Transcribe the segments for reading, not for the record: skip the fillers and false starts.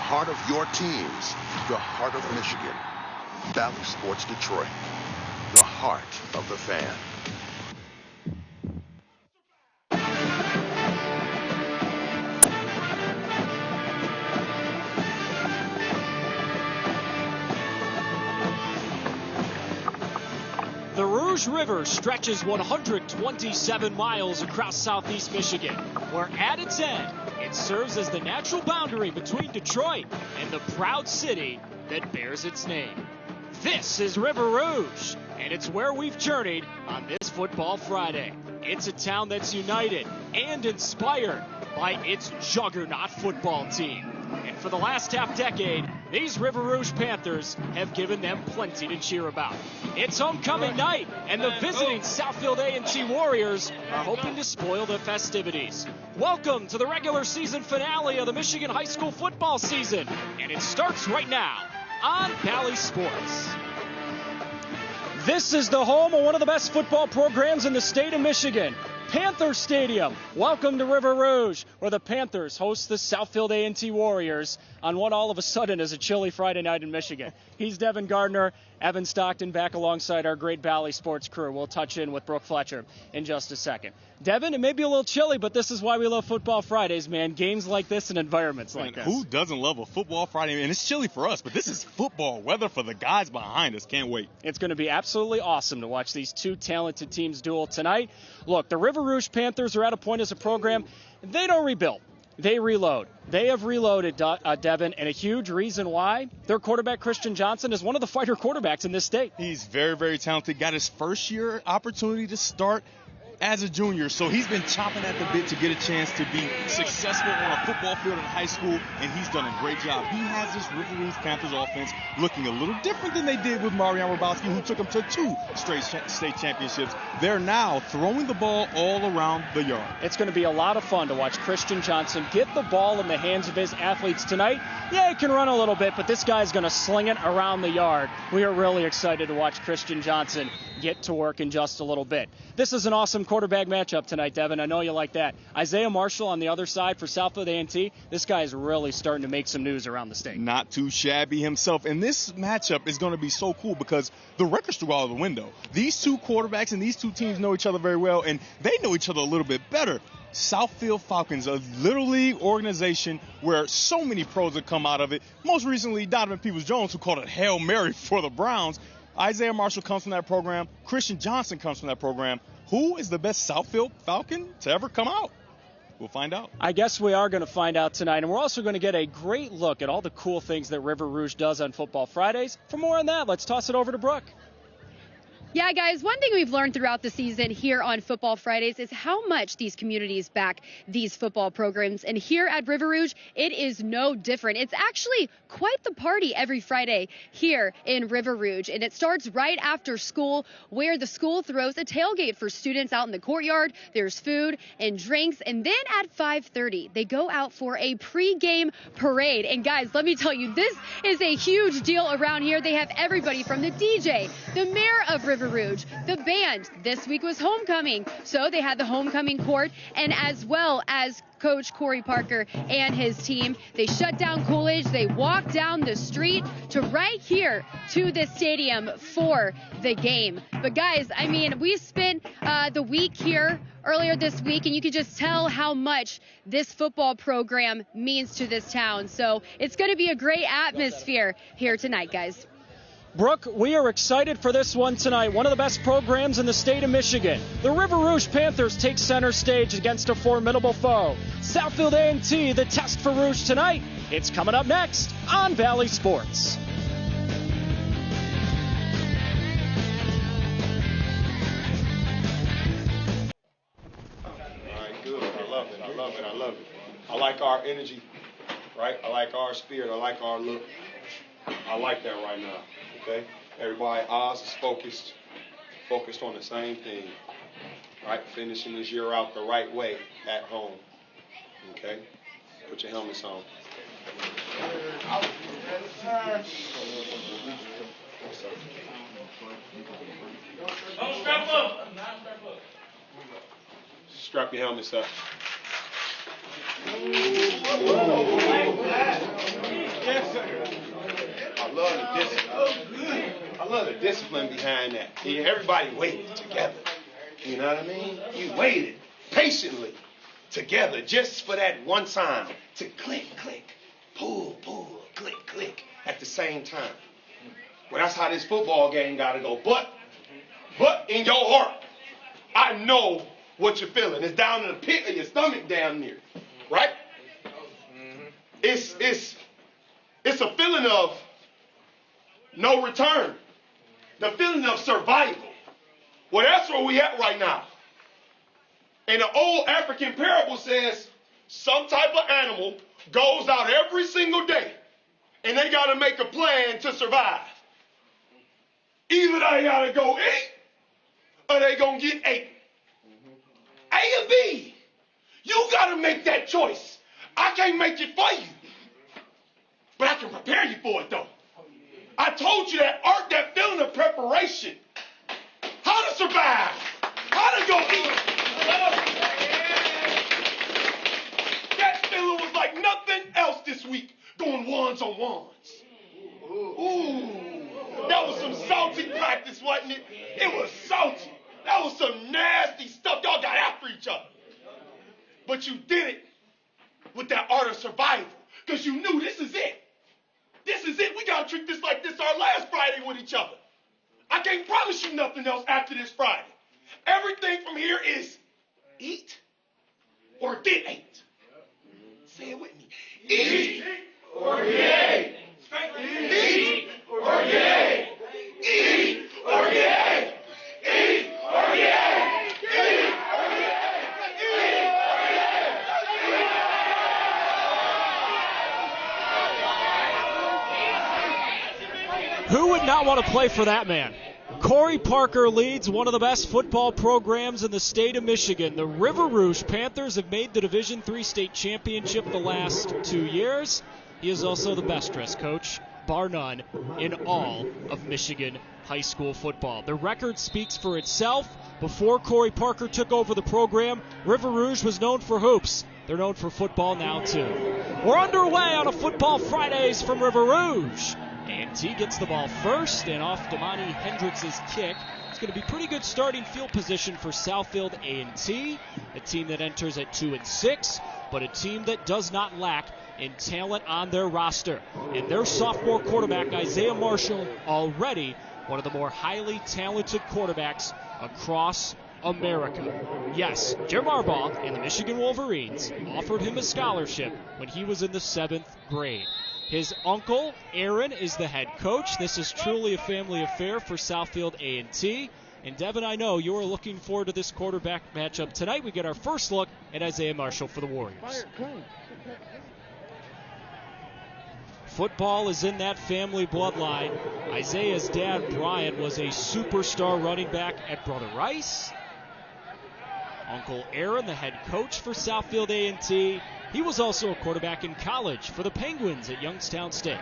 heart of your teams, the heart of Michigan. Bally Sports Detroit, the heart of the fan. The Rouge River stretches 127 miles across southeast Michigan, where at its end, it serves as the natural boundary between Detroit and the proud city that bears its name. This is River Rouge, and it's where we've journeyed on this Football Friday. It's a town that's united and inspired by its juggernaut football team. And for the last half-decade, these River Rouge Panthers have given them plenty to cheer about. It's homecoming night, and the visiting Southfield A&T Warriors are hoping to spoil the festivities. Welcome to the regular season finale of the Michigan high school football season, and it starts right now on Bally Sports. This is the home of one of the best football programs in the state of Michigan, Panther Stadium. Welcome to River Rouge, where the Panthers host the Southfield A&T Warriors on what all of a sudden is a chilly Friday night in Michigan. He's Devin Gardner, Evan Stockton back alongside our great Bally Sports crew. We'll touch in with Brooke Fletcher in just a second. Devin, it may be a little chilly, but this is why we love Football Fridays, man. Games like this and environments like this. Who doesn't love a Football Friday? And it's chilly for us, but this is football weather for the guys behind us. Can't wait. It's going to be absolutely awesome to watch these two talented teams duel tonight. Look, the River Rouge Panthers are at a point as a program, they don't rebuild. They reload. They have reloaded, Devin, and a huge reason why their quarterback, Christian Johnson, is one of the fighter quarterbacks in this state. He's very, very talented. Got his first year opportunity to start as a junior, so he's been chomping at the bit to get a chance to be successful on a football field in high school, and he's done a great job. He has this River Rouge Panthers offense looking a little different than they did with Marion Rabowski, who took them to 2 straight state championships. They're now throwing the ball all around the yard. It's going to be a lot of fun to watch Christian Johnson get the ball in the hands of his athletes tonight. Yeah, he can run a little bit, but this guy's going to sling it around the yard. We are really excited to watch Christian Johnson get to work in just a little bit. This is an awesome quarterback matchup tonight, Devin. I know you like that. Isaiah Marshall on the other side for Southfield A&T. This guy is really starting to make some news around the state. Not too shabby himself. And this matchup is going to be so cool because the records threw out of the window. These two quarterbacks and these two teams know each other very well, and they know each other a little bit better. Southfield Falcons, a little league organization where so many pros have come out of it. Most recently, Donovan Peoples-Jones, who called it Hail Mary for the Browns. Isaiah Marshall comes from that program. Christian Johnson comes from that program. Who is the best Southfield Falcon to ever come out? We'll find out. I guess we are going to find out tonight, and we're also going to get a great look at all the cool things that River Rouge does on Football Fridays. For more on that, let's toss it over to Brooke. Yeah, guys, one thing we've learned throughout the season here on Football Fridays is how much these communities back these football programs. And here at River Rouge, it is no different. It's actually quite the party every Friday here in River Rouge. And it starts right after school, where the school throws a tailgate for students out in the courtyard. There's food and drinks. And then at 5:30, they go out for a pregame parade. And guys, let me tell you, this is a huge deal around here. They have everybody from the DJ, the mayor of River Rouge, the band. This week was homecoming, so they had the homecoming court, and as well as Coach Corey Parker and his team. They shut down Coolidge. They walked down the street to right here to the stadium for the game. But guys, I mean, we spent the week here earlier this week, and you could just tell how much this football program means to this town. So it's going to be a great atmosphere here tonight, guys. Brooke, we are excited for this one tonight. One of the best programs in the state of Michigan. The River Rouge Panthers take center stage against a formidable foe. Southfield A&T, the test for Rouge tonight. It's coming up next on Bally Sports. All right, good. I love it. I like our energy, right? I like our spirit. I like our look. I like that right now. Okay, everybody, eyes is focused on the same thing, right? Finishing this year out the right way at home. Okay, put your helmets on. Strap your helmets up. discipline behind that. Everybody waited together. You know what I mean? You waited patiently together just for that one time to click, click, pull, pull, click, click at the same time. Well, that's how this football game got to go. But in your heart, I know what you're feeling. It's down in the pit of your stomach damn near. Right? It's a feeling of no return. The feeling of survival. Well, that's where we at right now. And the old African parable says some type of animal goes out every single day and they got to make a plan to survive. Either they got to go eat or they going to get ate. A or B. You got to make that choice. I can't make it for you. But I can prepare you for it, though. I told you that art, that feeling of preparation. How to survive. How to go eat. That feeling was like nothing else this week. Going ones on ones. Ooh. That was some salty practice, wasn't it? It was salty. That was some nasty stuff. Y'all got after each other. But you did it with that art of survival. Because you knew this is it. This is it. We got to treat this like this our last Friday with each other. I can't promise you nothing else after this Friday. Everything from here is eat or get ate. Say it with me. Eat or get ate. Eat or get ate. Eat or get ate. Eat or get ate. Eat or get ate. Who would not want to play for that man? Corey Parker leads one of the best football programs in the state of Michigan. The River Rouge Panthers have made the Division III state championship the last 2 years. He is also the best-dressed coach, bar none, in all of Michigan high school football. The record speaks for itself. Before Corey Parker took over the program, River Rouge was known for hoops. They're known for football now, too. We're underway on a Football Fridays from River Rouge. A&T gets the ball first, and off Damani Hendricks' kick. It's going to be pretty good starting field position for Southfield A&T, a team that enters at 2-6, but a team that does not lack in talent on their roster. And their sophomore quarterback, Isaiah Marshall, already one of the more highly talented quarterbacks across America. Yes, Jim Harbaugh and the Michigan Wolverines offered him a scholarship when he was in the 7th grade. His uncle, Aaron, is the head coach. This is truly a family affair for Southfield A&T. And Devin, I know you are looking forward to this quarterback matchup tonight. We get our first look at Isaiah Marshall for the Warriors. Football is in that family bloodline. Isaiah's dad, Brian, was a superstar running back at Brother Rice. Uncle Aaron, the head coach for Southfield A&T. He was also a quarterback in college for the Penguins at Youngstown State.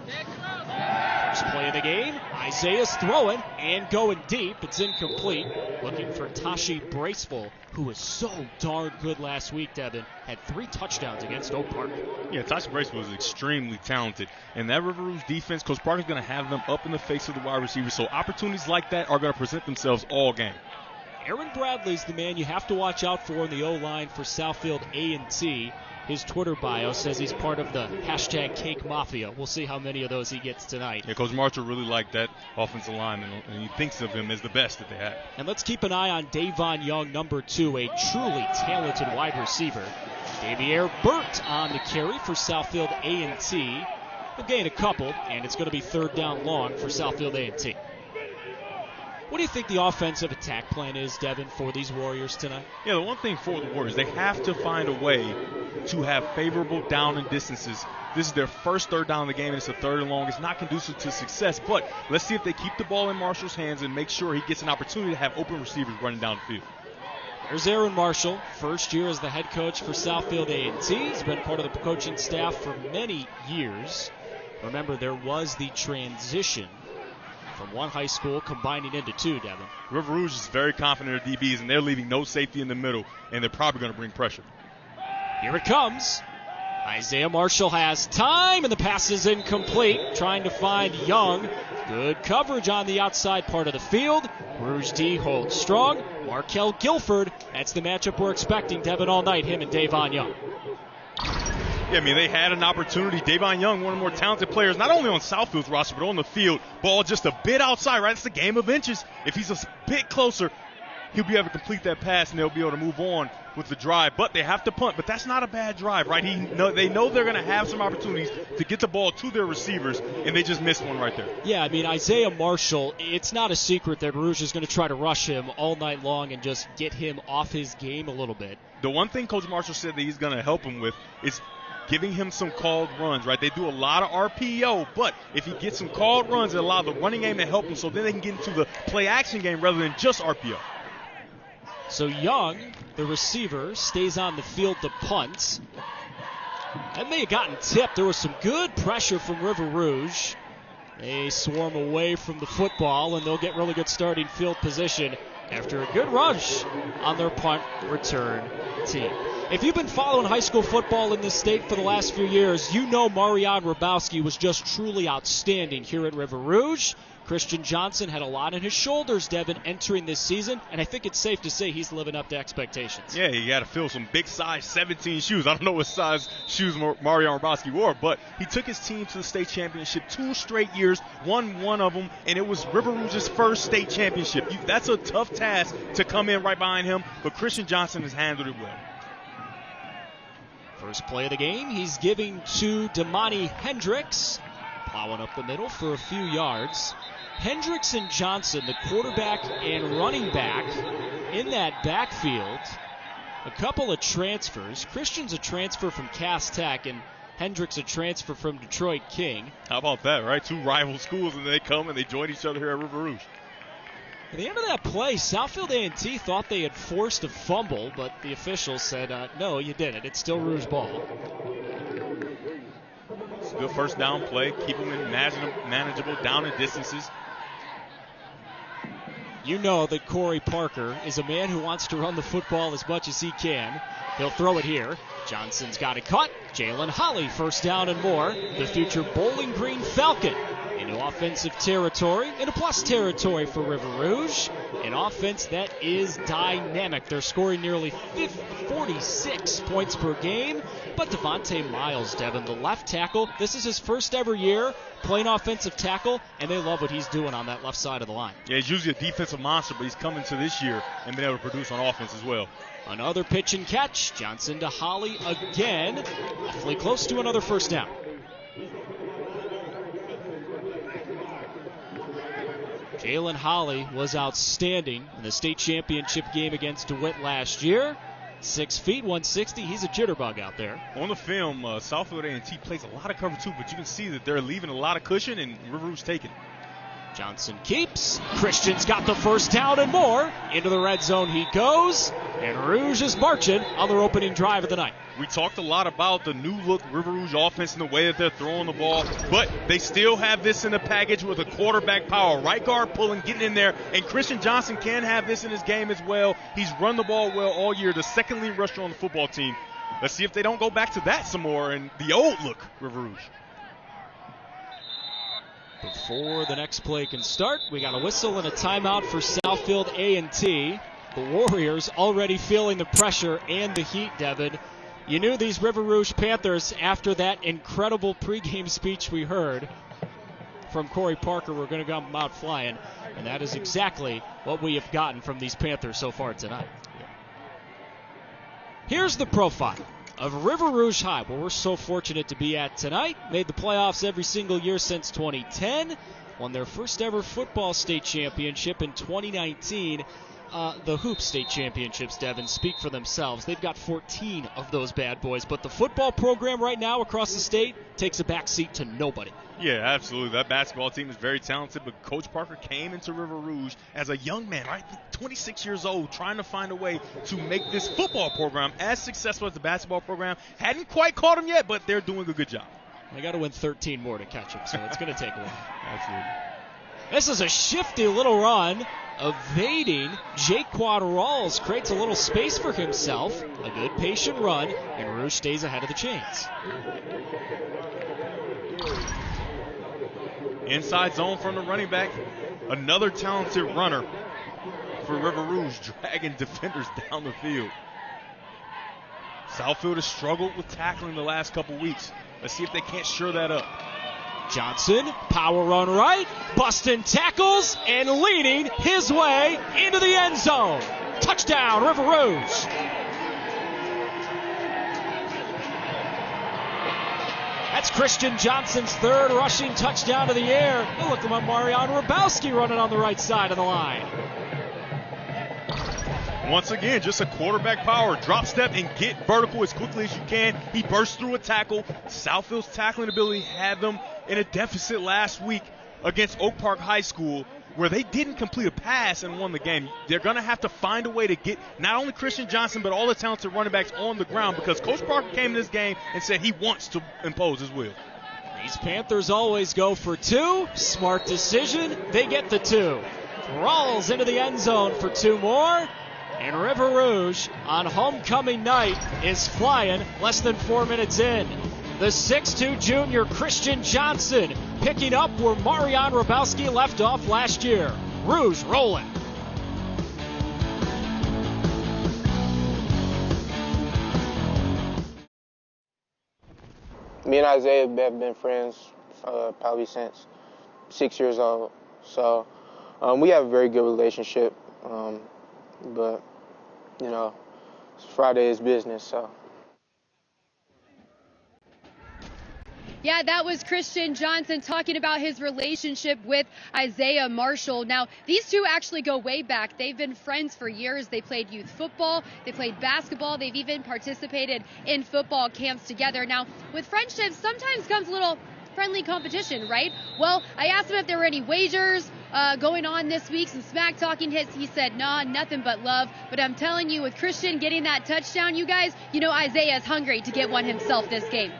First play of the game, Isaiah's throwing and going deep. It's incomplete. Looking for Tashi Braceful, who was so darn good last week, Devin. Had 3 touchdowns against Oak Park. Yeah, Tashi Braceful was extremely talented. And that River Rouge defense, Coach Parker's going to have them up in the face of the wide receivers. So opportunities like that are going to present themselves all game. Aaron Bradley's the man you have to watch out for in the O-line for Southfield A&T. His Twitter bio says he's part of the hashtag Cake Mafia. We'll see how many of those he gets tonight. Yeah, Coach Marshall really liked that offensive lineman, and he thinks of him as the best that they have. And let's keep an eye on Davon Young, number 2, a truly talented wide receiver. Davier Burt on the carry for Southfield A&T. He'll gain a couple, and it's going to be 3rd down long for Southfield A&T. What do you think the offensive attack plan is, Devin, for these Warriors tonight? Yeah, the one thing for the Warriors, they have to find a way to have favorable down and distances. This is their first 3rd down in the game, and it's a 3rd and long. It's not conducive to success, but let's see if they keep the ball in Marshall's hands and make sure he gets an opportunity to have open receivers running down the field. There's Aaron Marshall, first year as the head coach for Southfield A&T. He's been part of the coaching staff for many years. Remember, there was the transition from one high school combining into 2, Devin. River Rouge is very confident in their DBs, and they're leaving no safety in the middle, and they're probably going to bring pressure. Here it comes. Isaiah Marshall has time, and the pass is incomplete. Trying to find Young. Good coverage on the outside part of the field. Rouge D holds strong. Markel Guilford, that's the matchup we're expecting, Devin, all night, him and Davon Young. Yeah, I mean, they had an opportunity. Davon Young, one of the more talented players, not only on Southfield's roster, but on the field. Ball just a bit outside, right? It's the game of inches. If he's a bit closer, he'll be able to complete that pass, and they'll be able to move on with the drive. But they have to punt, but that's not a bad drive, right? They know they're going to have some opportunities to get the ball to their receivers, and they just missed one right there. Yeah, I mean, Isaiah Marshall, it's not a secret that Rouge is going to try to rush him all night long and just get him off his game a little bit. The one thing Coach Marshall said that he's going to help him with is giving him some called runs, right? They do a lot of RPO, but if he gets some called runs, it allows the running game to help him so then they can get into the play-action game rather than just RPO. So Young, the receiver, stays on the field to punt. That may have gotten tipped. There was some good pressure from River Rouge. They swarm away from the football, and they'll get really good starting field position after a good rush on their punt return team. If you've been following high school football in this state for the last few years, you know Marion Rabowski was just truly outstanding here at River Rouge. Christian Johnson had a lot on his shoulders, Devin, entering this season, and I think it's safe to say he's living up to expectations. Yeah, you got to fill some big size 17 shoes. I don't know what size shoes Marion Rabowski wore, but he took his team to the state championship 2 straight years, won one of them, and it was River Rouge's first state championship. That's a tough task to come in right behind him, but Christian Johnson has handled it well. First play of the game, he's giving to Damani Hendricks, plowing up the middle for a few yards. Hendricks and Johnson, the quarterback and running back in that backfield. A couple of transfers. Christian's a transfer from Cass Tech, and Hendricks a transfer from Detroit King. How about that, right? 2 rival schools, and they come and they join each other here at River Rouge. At the end of that play, Southfield A&T thought they had forced a fumble, but the officials said, no, you didn't. It's still Rouge ball. It's a good first down play. Keep them in manageable down and distances. You know that Corey Parker is a man who wants to run the football as much as he can. He'll throw it here. Johnson's got it caught. Jalen Holly, first down and more. The future Bowling Green Falcon into offensive territory, into plus territory for River Rouge. An offense that is dynamic. They're scoring nearly 46 points per game. But Devontae Miles, Devin, the left tackle, this is his first ever year playing offensive tackle, and they love what he's doing on that left side of the line. Yeah, he's usually a defensive monster, but he's coming to this year and been able to produce on offense as well. Another pitch and catch. Johnson to Holly again. Awfully close to another first down. Jalen Holly was outstanding in the state championship game against DeWitt last year. 6 feet, 160. He's a jitterbug out there. On the film, Southfield A&T plays a lot of cover too, but you can see that they're leaving a lot of cushion, and River Rouge taking it. Johnson keeps. Christian's got the first down and more. Into the red zone he goes. And Rouge is marching on their opening drive of the night. We talked a lot about the new look River Rouge offense and the way that they're throwing the ball, but they still have this in the package with a quarterback power. Right guard pulling, getting in there, and Christian Johnson can have this in his game as well. He's run the ball well all year, the second lead rusher on the football team. Let's see if they don't go back to that some more and the old look River Rouge. Before the next play can start, we got a whistle and a timeout for Southfield A&T. The Warriors already feeling the pressure and the heat, Devin. You knew these River Rouge Panthers, after that incredible pregame speech we heard from Corey Parker, were going to come out flying, and that is exactly what we have gotten from these Panthers so far tonight. Here's the profile of River Rouge High, where we're so fortunate to be at tonight. Made the playoffs every single year since 2010. Won their first ever football state championship in 2019. The hoop state championships, Devin, speak for themselves. They've got 14 of those bad boys. But the football program right now across the state takes a backseat to nobody. Yeah, absolutely. That basketball team is very talented, but Coach Parker came into River Rouge as a young man, right? 26 years old, trying to find a way to make this football program as successful as the basketball program. Hadn't quite caught him yet, but they're doing a good job. They got to win 13 more to catch him, so it's going to take a while. Absolutely. This is a shifty little run. Evading Jake Quadrals, creates a little space for himself. A good patient run, and Rouge stays ahead of the chains. Inside zone from the running back. Another talented runner for River Rouge, dragging defenders down the field. Southfield has struggled with tackling the last couple weeks. Let's see if they can't shore that up. Johnson, power run right, busting tackles and leaning his way into the end zone. Touchdown, River Rouge. That's Christian Johnson's third rushing touchdown of the year. Look at Marion Rabowski running on the right side of the line. Once again, just a quarterback power. Drop step and get vertical as quickly as you can. He burst through a tackle. Southfield's tackling ability had them in a deficit last week against Oak Park High School, where they didn't complete a pass and won the game. They're going to have to find a way to get not only Christian Johnson, but all the talented running backs on the ground, because Coach Parker came to this game and said he wants to impose his will. These Panthers always go for two. Smart decision. They get the two. Rolls into the end zone for two more. And River Rouge on homecoming night is flying less than 4 minutes in. The 6'2 junior Christian Johnson picking up where Marion Rabowski left off last year. Rouge rolling. Me and Isaiah have been friends probably since 6 years old. So we have a very good relationship. But, you know, Friday is business, so. Yeah, that was Christian Johnson talking about his relationship with Isaiah Marshall. Now, these two actually go way back. They've been friends for years. They played youth football. They played basketball. They've even participated in football camps together. Now, with friendships, sometimes comes a little friendly competition, right? Well, I asked him if there were any wagers going on this week, some smack talking hits. He said, nah, nothing but love. But I'm telling you, with Christian getting that touchdown, you guys, you know Isaiah is hungry to get one himself this game.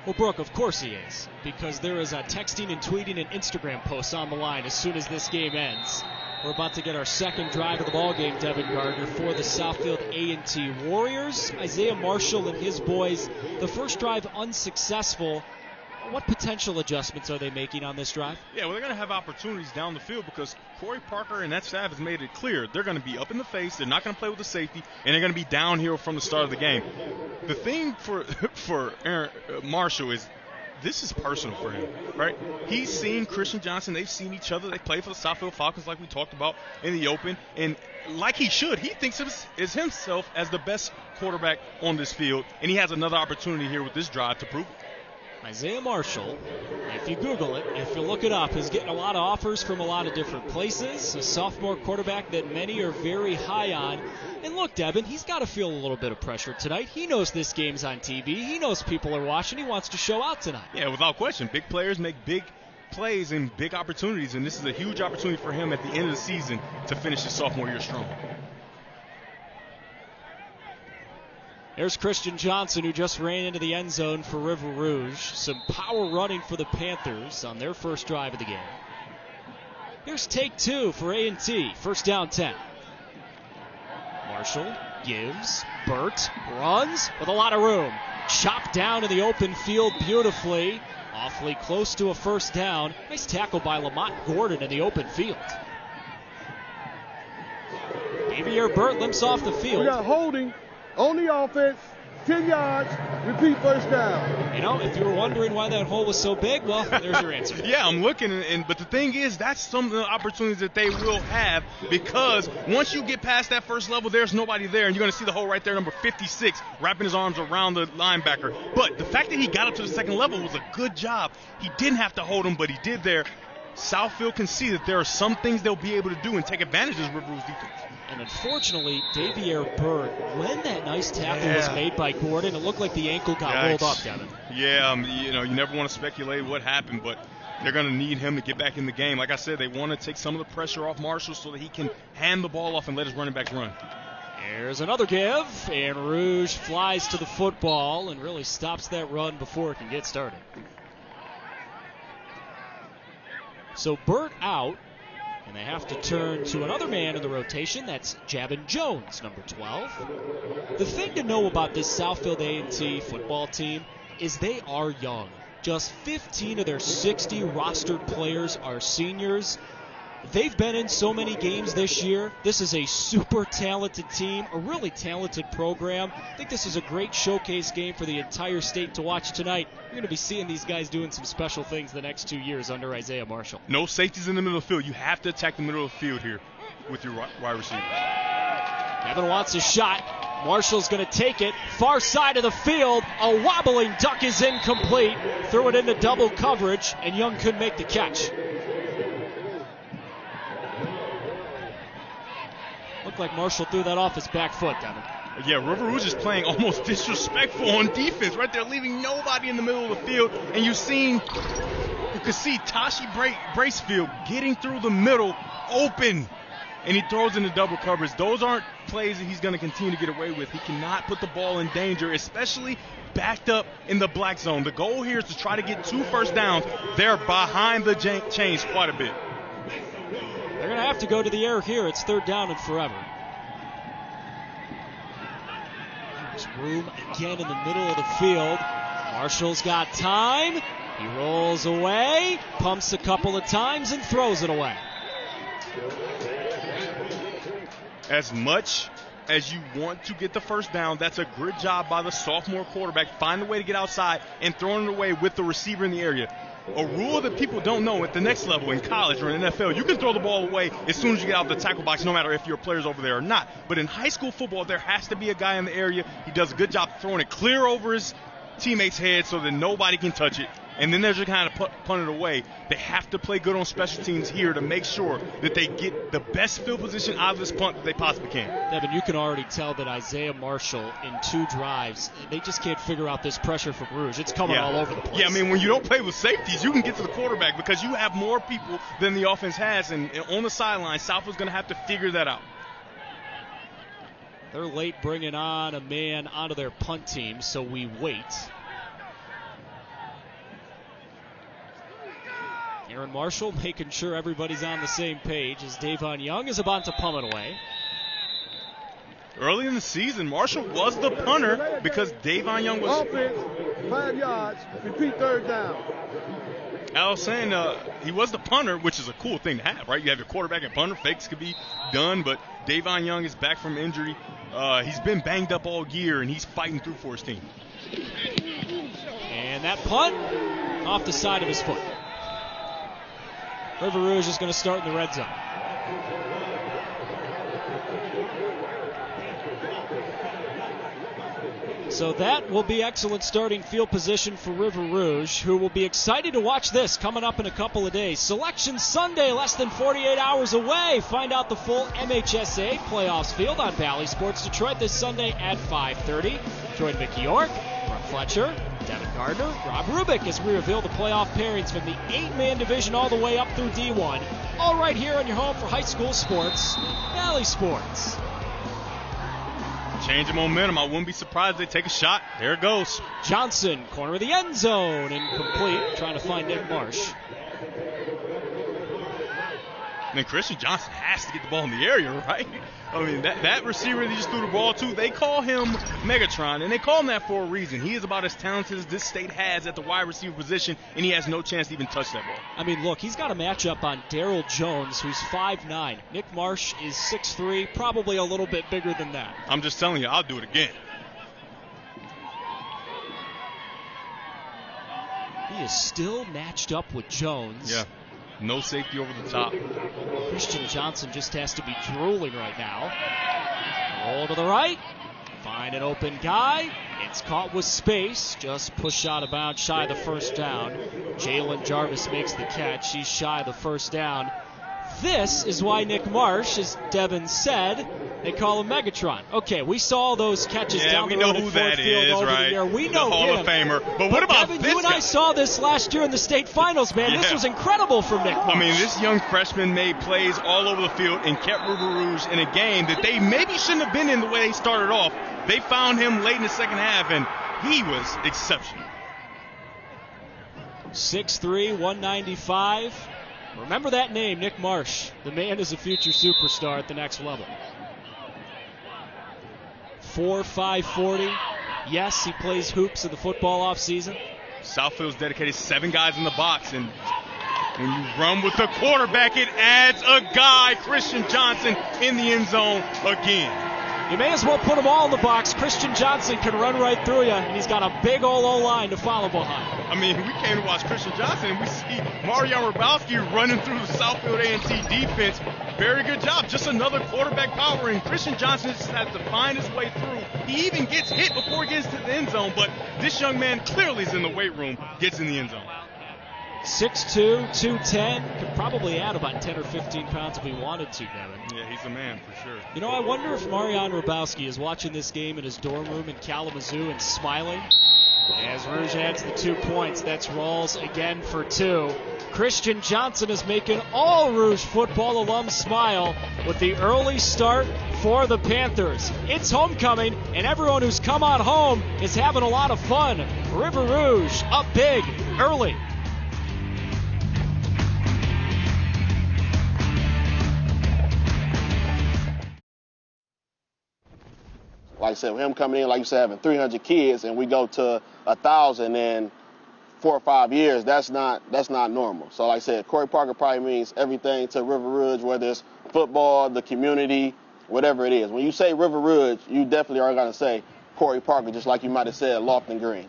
Well, Brooke, of course he is, because there is a texting and tweeting and Instagram posts on the line as soon as this game ends. We're about to get our second drive of the ball game, Devin Gardner, for the Southfield A&T Warriors. Isaiah Marshall and his boys, the first drive unsuccessful. What potential adjustments are they making on this drive? Yeah, well, they're going to have opportunities down the field because Corey Parker and that staff has made it clear they're going to be up in the face, they're not going to play with the safety, and they're going to be downhill from the start of the game. The thing for Aaron Marshall is this is personal for him, right? He's seen Christian Johnson. They've seen each other. They play for the Southfield Falcons like we talked about in the open, and like he should, he thinks of himself as the best quarterback on this field, and he has another opportunity here with this drive to prove it. Isaiah Marshall, if you Google it, if you look it up, is getting a lot of offers from a lot of different places. A sophomore quarterback that many are very high on. And look, Devin, he's got to feel a little bit of pressure tonight. He knows this game's on TV. He knows people are watching. He wants to show out tonight. Yeah, without question. Big players make big plays and big opportunities, and this is a huge opportunity for him at the end of the season to finish his sophomore year strong. There's Christian Johnson, who just ran into the end zone for River Rouge. Some power running for the Panthers on their first drive of the game. Here's take two for A&T. First down 10. Marshall gives. Burt runs with a lot of room. Chopped down in the open field beautifully. Awfully close to a first down. Nice tackle by Lamont Gordon in the open field. Xavier Burt limps off the field. We got holding on the offense, 10 yards, repeat first down. You know, if you were wondering why that hole was so big, well, there's your answer. Yeah, I'm looking, but the thing is, that's some of the opportunities that they will have, because once you get past that first level, there's nobody there, and you're going to see the hole right there, number 56, wrapping his arms around the linebacker. But the fact that he got up to the second level was a good job. He didn't have to hold him, but he did there. Southfield can see that there are some things they'll be able to do and take advantage of this River Rouge defense. And unfortunately, Xavier Burt, when that nice tackle was made by Gordon, it looked like the ankle got rolled up, Devin. Yeah, you never want to speculate what happened, but they're going to need him to get back in the game. Like I said, they want to take some of the pressure off Marshall so that he can hand the ball off and let his running backs run. There's another give, and Rouge flies to the football and really stops that run before it can get started. So Burt out, and they have to turn to another man in the rotation. That's Jabin Jones, number 12. The thing to know about this Southfield A&T football team is they are young. Just 15 of their 60 rostered players are seniors. They've been in so many games this year. This is a super talented team, a really talented program. I think this is a great showcase game for the entire state to watch tonight. You're going to be seeing these guys doing some special things the next 2 years under Isaiah Marshall. No safeties in the middle of the field. You have to attack the middle of the field here with your wide receivers. Kevin wants a shot. Marshall's going to take it. Far side of the field. A wobbling duck is incomplete. Threw it into double coverage, and Young couldn't make the catch. Looked like Marshall threw that off his back foot, Devin. Yeah, River Rouge is playing almost disrespectful on defense right there, leaving nobody in the middle of the field. And you could see Tashi Bracefield getting through the middle open, and he throws into double coverage. Those aren't plays that he's going to continue to get away with. He cannot put the ball in danger, especially backed up in the black zone. The goal here is to try to get 2 first downs. They're behind the chains quite a bit. They're going to have to go to the air here. It's 3rd down and forever. There's room again in the middle of the field. Marshall's got time. He rolls away, pumps a couple of times, and throws it away. As much as you want to get the first down, that's a good job by the sophomore quarterback. Find a way to get outside and throwing it away with the receiver in the area. A rule that people don't know at the next level in college or in NFL, you can throw the ball away as soon as you get out of the tackle box, no matter if your player's over there or not. But in high school football, there has to be a guy in the area. He does a good job throwing it clear over his teammate's head so that nobody can touch it. And then there's just kind of punt it away. They have to play good on special teams here to make sure that they get the best field position out of this punt that they possibly can. Devin, you can already tell that Isaiah Marshall in 2 drives, they just can't figure out this pressure from Rouge. It's coming all over the place. Yeah, I mean, when you don't play with safeties, you can get to the quarterback because you have more people than the offense has. And on the sideline, Southfield's going to have to figure that out. They're late bringing on a man onto their punt team, so we wait. Aaron Marshall making sure everybody's on the same page as Davon Young is about to punt it away. Early in the season, Marshall was the punter because Davon Young was... Offense, 5 yards, repeat 3rd down. I was saying he was the punter, which is a cool thing to have, right? You have your quarterback and punter. Fakes could be done, but Davon Young is back from injury. He's been banged up all year, and he's fighting through for his team. And that punt off the side of his foot. River Rouge is going to start in the red zone. So that will be excellent starting field position for River Rouge, who will be excited to watch this coming up in a couple of days. Selection Sunday, less than 48 hours away. Find out the full MHSA playoffs field on Bally Sports Detroit this Sunday at 5:30. Join Mickey York, Brooke Fletcher, Devin Gardner, Rob Rubik as we reveal the playoff pairings from the 8-man division all the way up through D1. All right here on your home for high school sports, Bally Sports. Change of momentum. I wouldn't be surprised if they take a shot. There it goes. Johnson, corner of the end zone, incomplete, trying to find Nick Marsh. And then Christian Johnson has to get the ball in the area, right? I mean, that receiver they just threw the ball to, they call him Megatron, and they call him that for a reason. He is about as talented as this state has at the wide receiver position, and he has no chance to even touch that ball. I mean, look, he's got a matchup on Daryl Jones, who's 5'9". Nick Marsh is 6'3", probably a little bit bigger than that. I'm just telling you, I'll do it again. He is still matched up with Jones. Yeah. No safety over the top. Christian Johnson just has to be drooling right now. Roll to the right. Find an open guy. It's caught with space. Just pushed out of bounds, shy of the first down. Jalen Jarvis makes the catch. He's shy of the first down. This is why Nick Marsh, as Devin said, they call him Megatron. Okay, we saw those catches down the road at Ford Field over the year. We know the Hall of Famer. But what about Devin, this you and guy? I saw this last year in the state finals, man. Yeah. This was incredible from Nick Marsh. I mean, this young freshman made plays all over the field and kept River Rouge in a game that they maybe shouldn't have been in the way they started off. They found him late in the second half, and he was exceptional. 6'3", 195. Remember that name, Nick Marsh. The man is a future superstar at the next level. 4'5", 40. Yes, he plays hoops in the football offseason. Southfield's dedicated 7 guys in the box, and when you run with the quarterback, it adds a guy, Christian Johnson, in the end zone again. You may as well put them all in the box. Christian Johnson can run right through you, and he's got a big old O-line to follow behind. I mean, we came to watch Christian Johnson, and we see Marion Rabowski running through the Southfield A&T defense. Very good job. Just another quarterback power, and Christian Johnson just has to find his way through. He even gets hit before he gets to the end zone, but this young man clearly is in the weight room, gets in the end zone. 6'2", 210, could probably add about 10 or 15 pounds if he wanted to, Devin. Yeah, he's a man for sure. You know, I wonder if Marion Rabowski is watching this game in his dorm room in Kalamazoo and smiling. As Rouge adds the 2 points, that's Rawls again for 2. Christian Johnson is making all Rouge football alums smile with the early start for the Panthers. It's homecoming, and everyone who's come on home is having a lot of fun. River Rouge up big early. Like I said, with him coming in, like you said, having 300 kids, and we go to 1,000 in 4 or 5 years, that's not normal. So like I said, Corey Parker probably means everything to River Rouge, whether it's football, the community, whatever it is. When you say River Rouge, you definitely are going to say Corey Parker, just like you might have said Lofton Green.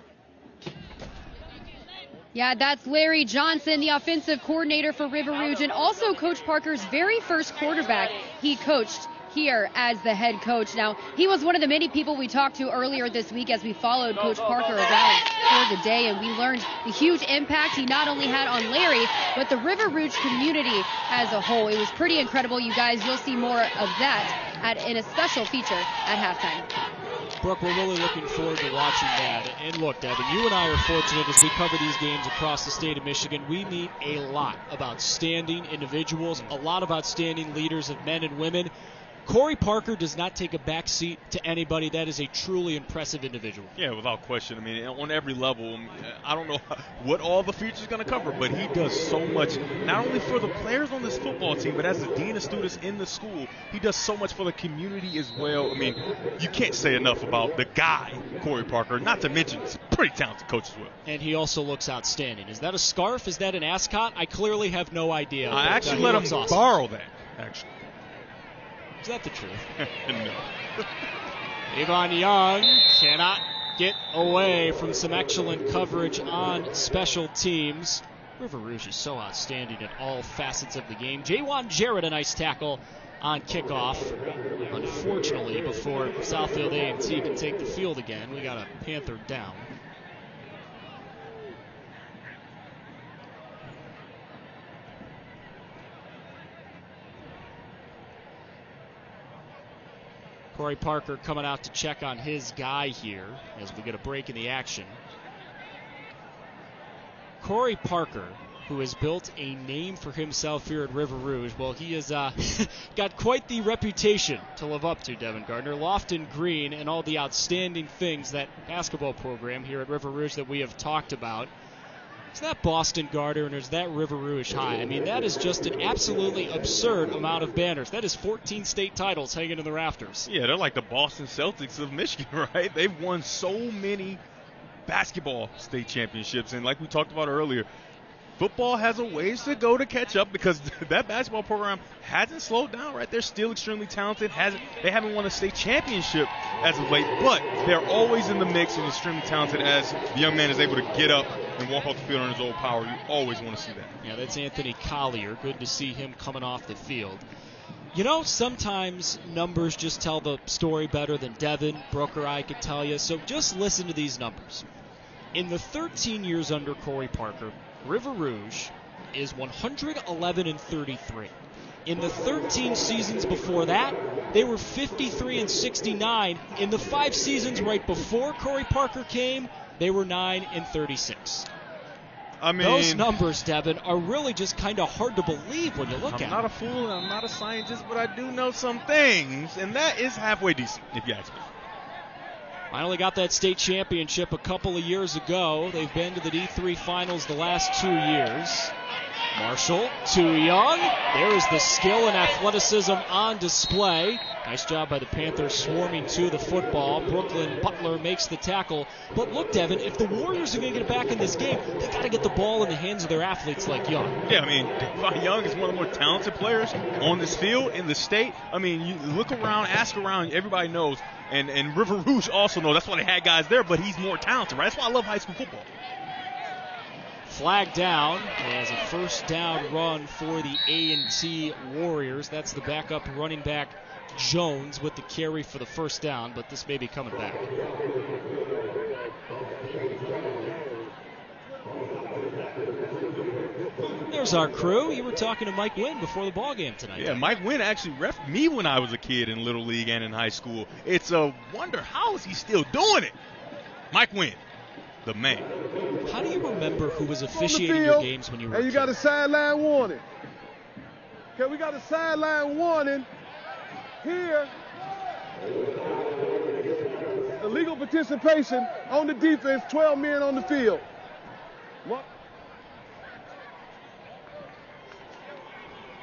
Yeah, that's Larry Johnson, the offensive coordinator for River Rouge, and also Coach Parker's very first quarterback he coached here as the head coach. Now, he was one of the many people we talked to earlier this week as we followed Coach Parker around for the day, and we learned the huge impact he not only had on Larry, but the River Rouge community as a whole. It was pretty incredible, you guys. You'll see more of that in a special feature at halftime. Brooke, we're really looking forward to watching that. And look, Devin, you and I are fortunate as we cover these games across the state of Michigan. We meet a lot of outstanding individuals, a lot of outstanding leaders of men and women. Corey Parker does not take a back seat to anybody. That is a truly impressive individual. Yeah, without question. I mean, on every level, I don't know what all the future's going to cover, but he does so much, not only for the players on this football team, but as the dean of students in the school, he does so much for the community as well. I mean, you can't say enough about the guy, Corey Parker, not to mention he's a pretty talented coach as well. And he also looks outstanding. Is that a scarf? Is that an ascot? I clearly have no idea. I actually let him borrow that, actually. Is that the truth? No. Avon Young cannot get away from some excellent coverage on special teams. River Rouge is so outstanding at all facets of the game. Jaywan Jarrett, a nice tackle on kickoff. Unfortunately, before Southfield A&T can take the field again, we got a Panther down. Corey Parker coming out to check on his guy here as we get a break in the action. Corey Parker, who has built a name for himself here at River Rouge, well, he has got quite the reputation to live up to, Devin Gardner. Lofton Green and all the outstanding things, that basketball program here at River Rouge that we have talked about. Is that Boston Garter and is that River Rouge High? I mean, that is just an absolutely absurd amount of banners. That is 14 state titles hanging in the rafters. Yeah, they're like the Boston Celtics of Michigan, right? They've won so many basketball state championships. And like we talked about earlier, football has a ways to go to catch up because that basketball program hasn't slowed down, right? They're still extremely talented. They haven't won a state championship as of late, but they're always in the mix and extremely talented as the young man is able to get up and walk off the field on his own power. You always want to see that. Yeah, that's Anthony Collier. Good to see him coming off the field. You know, sometimes numbers just tell the story better than Devin, Brooke, or I could tell you. So just listen to these numbers. In the 13 years under Corey Parker, River Rouge is 111-33. In the 13 seasons before that, they were 53-69. In the 5 seasons right before Corey Parker came, they were 9-36. I mean, those numbers, Devin, are really just kind of hard to believe when you look at them. I'm not a fool and I'm not a scientist, but I do know some things, and that is halfway decent, if you ask me. Finally got that state championship a couple of years ago. They've been to the D3 finals the last 2 years. Marshall, too young. There is the skill and athleticism on display. Nice job by the Panthers swarming to the football. Brooklyn Butler makes the tackle. But look, Devin, if the Warriors are going to get back in this game, they got to get the ball in the hands of their athletes like Young. Yeah, I mean, Young is one of the more talented players on this field in the state. I mean, you look around, ask around, everybody knows. And River Rouge also knows. That's why they had guys there, but he's more talented, right? That's why I love high school football. Flag down as a first down run for the A&T Warriors. That's the backup running back Jones with the carry for the first down, but this may be coming back. There's our crew. You were talking to Mike Wynn before the ball game tonight. Yeah, Mike Wynn actually reffed me when I was a kid in Little League and in high school. It's a wonder, how is he still doing it? Mike Wynn, the man. How do you remember who was officiating your games when you were a kid? And you got a sideline warning. Okay, we got a sideline warning here. Illegal participation on the defense, 12 men on the field. What?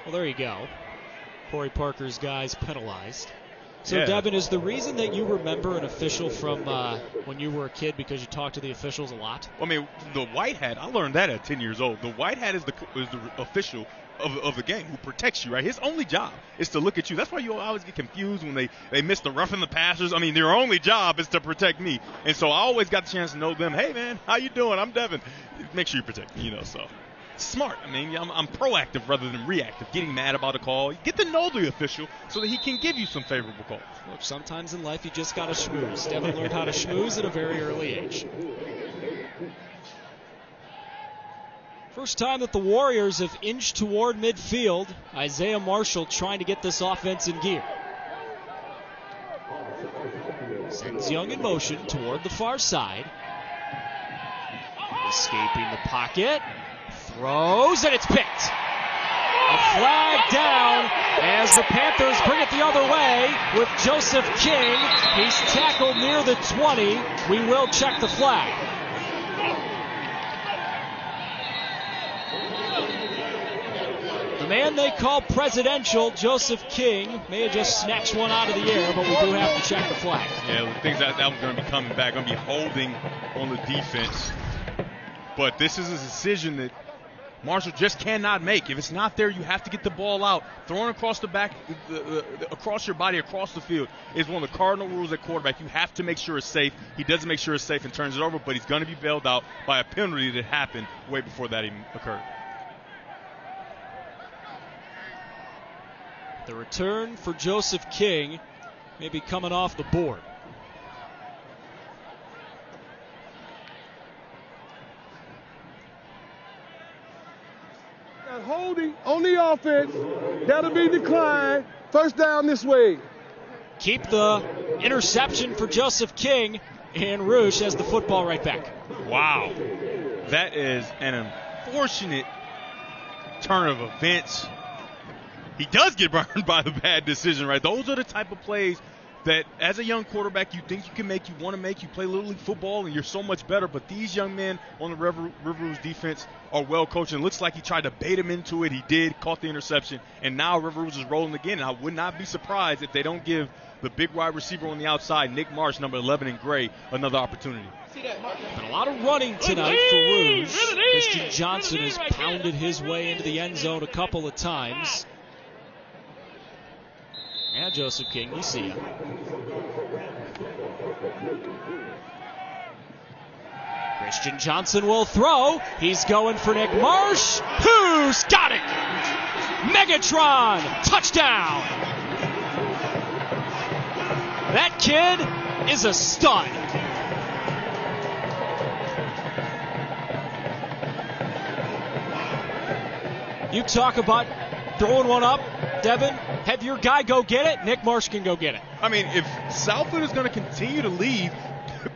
Well, there you go. Corey Parker's guys penalized. So, yeah. Devin, is the reason that you remember an official from when you were a kid because you talked to the officials a lot? I mean, the white hat, I learned that at 10 years old. The white hat is the official of the game who protects you, right? His only job is to look at you. That's why you always get confused when they miss the roughing the passers. I mean, their only job is to protect me. And so I always got the chance to know them. Hey, man, how you doing? I'm Devin. Make sure you protect me, so. Smart. I mean, I'm proactive rather than reactive. Getting mad about a call. You get to know the official so that he can give you some favorable calls. Look, sometimes in life you just got to schmooze. Devin learned how to schmooze at a very early age. First time that the Warriors have inched toward midfield. Isaiah Marshall trying to get this offense in gear. Sends Young in motion toward the far side. Escaping the pocket. Throws, and it's picked. A flag down as the Panthers bring it the other way with Joseph King. He's tackled near the 20. We will check the flag. The man they call presidential, Joseph King, may have just snatched one out of the air, but we do have to check the flag. Yeah, I think that was going to be coming back, going to be holding on the defense. But this is a decision that Marshall just cannot make. If it's not there, you have to get the ball out. Throwing across the back, across your body, across the field is one of the cardinal rules at quarterback. You have to make sure it's safe. He doesn't make sure it's safe and turns it over, but he's going to be bailed out by a penalty that happened way before that even occurred. The return for Joseph King may be coming off the board. Holding on the offense, that'll be declined. First down this way. Keep the interception for Joseph King, and Rouge has the football right back. Wow. That is an unfortunate turn of events. He does get burned by the bad decision, right? Those are the type of plays that as a young quarterback you think you can make, you want to make. You play Little League football and you're so much better, but these young men on the River Rouge defense are well coached, and it looks like he tried to bait him into it. He did, caught the interception, and now River Rouge is rolling again, and I would not be surprised if they don't give the big wide receiver on the outside, Nick Marsh, number 11 in gray, another opportunity. And a lot of running tonight for Rouge. Christian Johnson has pounded his way into the end zone a couple of times. And Joseph King, we see you. Christian Johnson will throw. He's going for Nick Marsh. Who's got it? Megatron, touchdown. That kid is a stud. You talk about throwing one up, Devin. Have your guy go get it. Nick Marsh can go get it. I mean, if Southfield is going to continue to lead,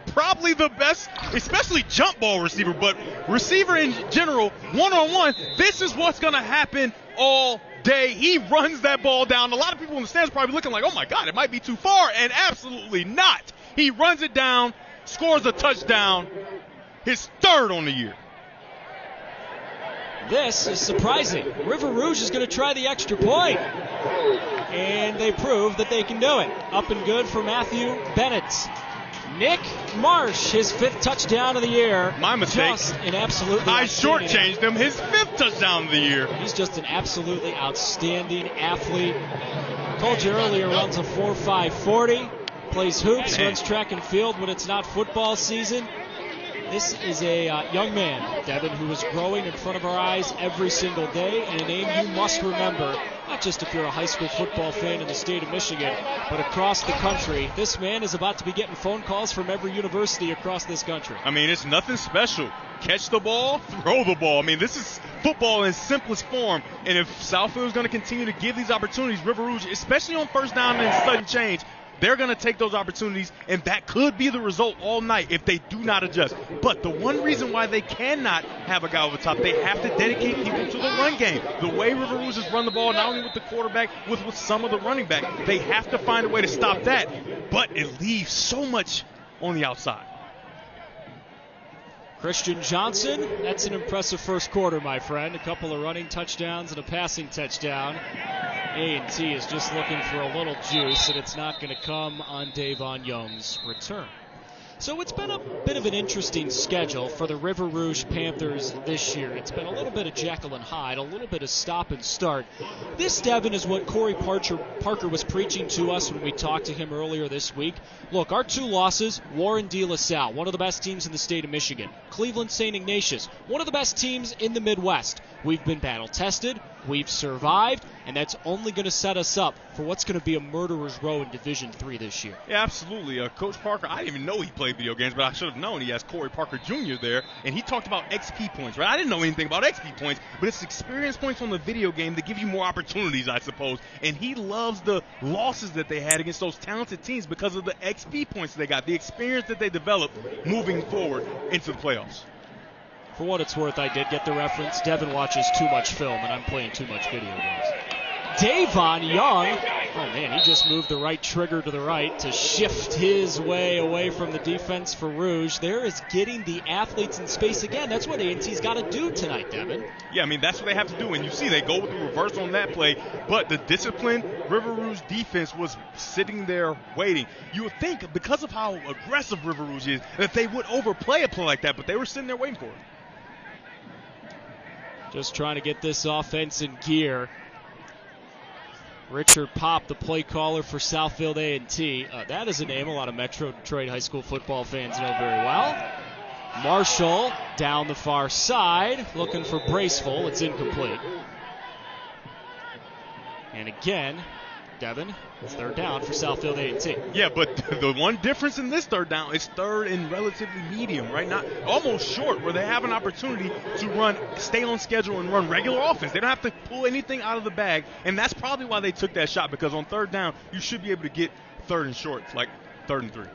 probably the best, especially jump ball receiver, but receiver in general, one-on-one, this is what's going to happen all day. He runs that ball down. A lot of people in the stands are probably looking like, oh, my God, it might be too far, and absolutely not. He runs it down, scores a touchdown, his third on the year. This is surprising. River Rouge is going to try the extra point. And they prove that they can do it. Up and good for Matthew Bennett. Nick Marsh, his 5th touchdown of the year. My mistake. Just an absolutely I shortchanged him. His 5th touchdown of the year. He's just an absolutely outstanding athlete. Told you earlier, runs a 4.5 40. Plays hoops, runs track and field when it's not football season. This is a young man, Devin, who is growing in front of our eyes every single day, and a name you must remember, not just if you're a high school football fan in the state of Michigan, but across the country. This man is about to be getting phone calls from every university across this country. I mean, it's nothing special. Catch the ball, throw the ball. I mean, this is football in its simplest form, and if Southfield is going to continue to give these opportunities, River Rouge, especially on first down and sudden change, they're going to take those opportunities, and that could be the result all night if they do not adjust. But the one reason why they cannot have a guy over the top, they have to dedicate people to the run game. The way River Rouge has run the ball, not only with the quarterback, with some of the running back, they have to find a way to stop that. But it leaves so much on the outside. Christian Johnson, that's an impressive first quarter, my friend. A couple of running touchdowns and a passing touchdown. A&T is just looking for a little juice, and it's not going to come on Davon Young's return. So it's been a bit of an interesting schedule for the River Rouge Panthers this year. It's been a little bit of Jekyll and Hyde, a little bit of stop and start. This, Devin, is what Corey Parker was preaching to us when we talked to him earlier this week. Look, our 2 losses, Warren De La Salle, one of the best teams in the state of Michigan. Cleveland St. Ignatius, one of the best teams in the Midwest. We've been battle-tested, we've survived, and that's only going to set us up for what's going to be a murderer's row in Division III this year. Yeah, absolutely. Coach Parker, I didn't even know he played video games, but I should have known. He has Corey Parker Jr. there, and he talked about XP points, right? I didn't know anything about XP points, but it's experience points on the video game that give you more opportunities, I suppose. And he loves the losses that they had against those talented teams because of the XP points they got, the experience that they developed moving forward into the playoffs. For what it's worth, I did get the reference. Devin watches too much film, and I'm playing too much video games. Davon Young, oh man, he just moved the right trigger to the right to shift his way away from the defense for Rouge. There is getting the athletes in space again. That's what A&T's got to do tonight, Devin. Yeah, I mean, that's what they have to do. And you see they go with the reverse on that play, but the disciplined River Rouge defense was sitting there waiting. You would think, because of how aggressive River Rouge is, that they would overplay a play like that, but they were sitting there waiting for it. Just trying to get this offense in gear. Richard Pop, the play caller for Southfield A&T. That is a name a lot of Metro Detroit high school football fans know very well. Marshall down the far side, looking for Braceful. It's incomplete. And again, Devin, it's third down for Southfield A&T. Yeah, but the one difference in this third down is third and relatively medium, right? Not almost short, where they have an opportunity to stay on schedule and run regular offense. They don't have to pull anything out of the bag, and that's probably why they took that shot, because on third down, you should be able to get third and short, like 3rd and 3.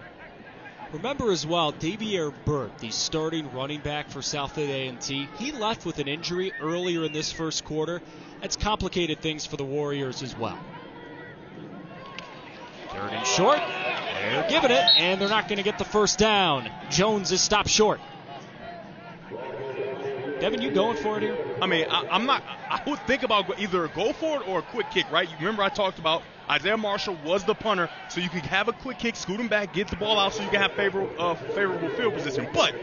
Remember as well, Davier Burt, the starting running back for Southfield A&T, he left with an injury earlier in this first quarter. That's complicated things for the Warriors as well. 3rd and short. They're giving it, and they're not going to get the first down. Jones is stopped short. Devin, you going for it here? I mean, I'm not. I would think about either a go for it or a quick kick, right? You remember I talked about Isaiah Marshall was the punter, so you could have a quick kick, scoot him back, get the ball out, so you can have favorable field position. But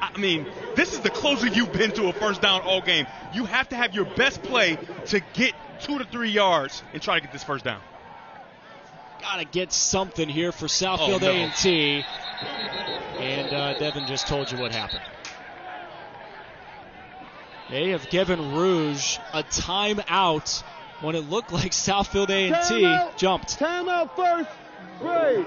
I mean, this is the closer you've been to a first down all game. You have to have your best play to get 2 to 3 yards and try to get this first down. Got to get something here for Southfield A&T. And Devin just told you what happened. They have given Rouge a timeout when it looked like Southfield A&T jumped. Timeout first grade.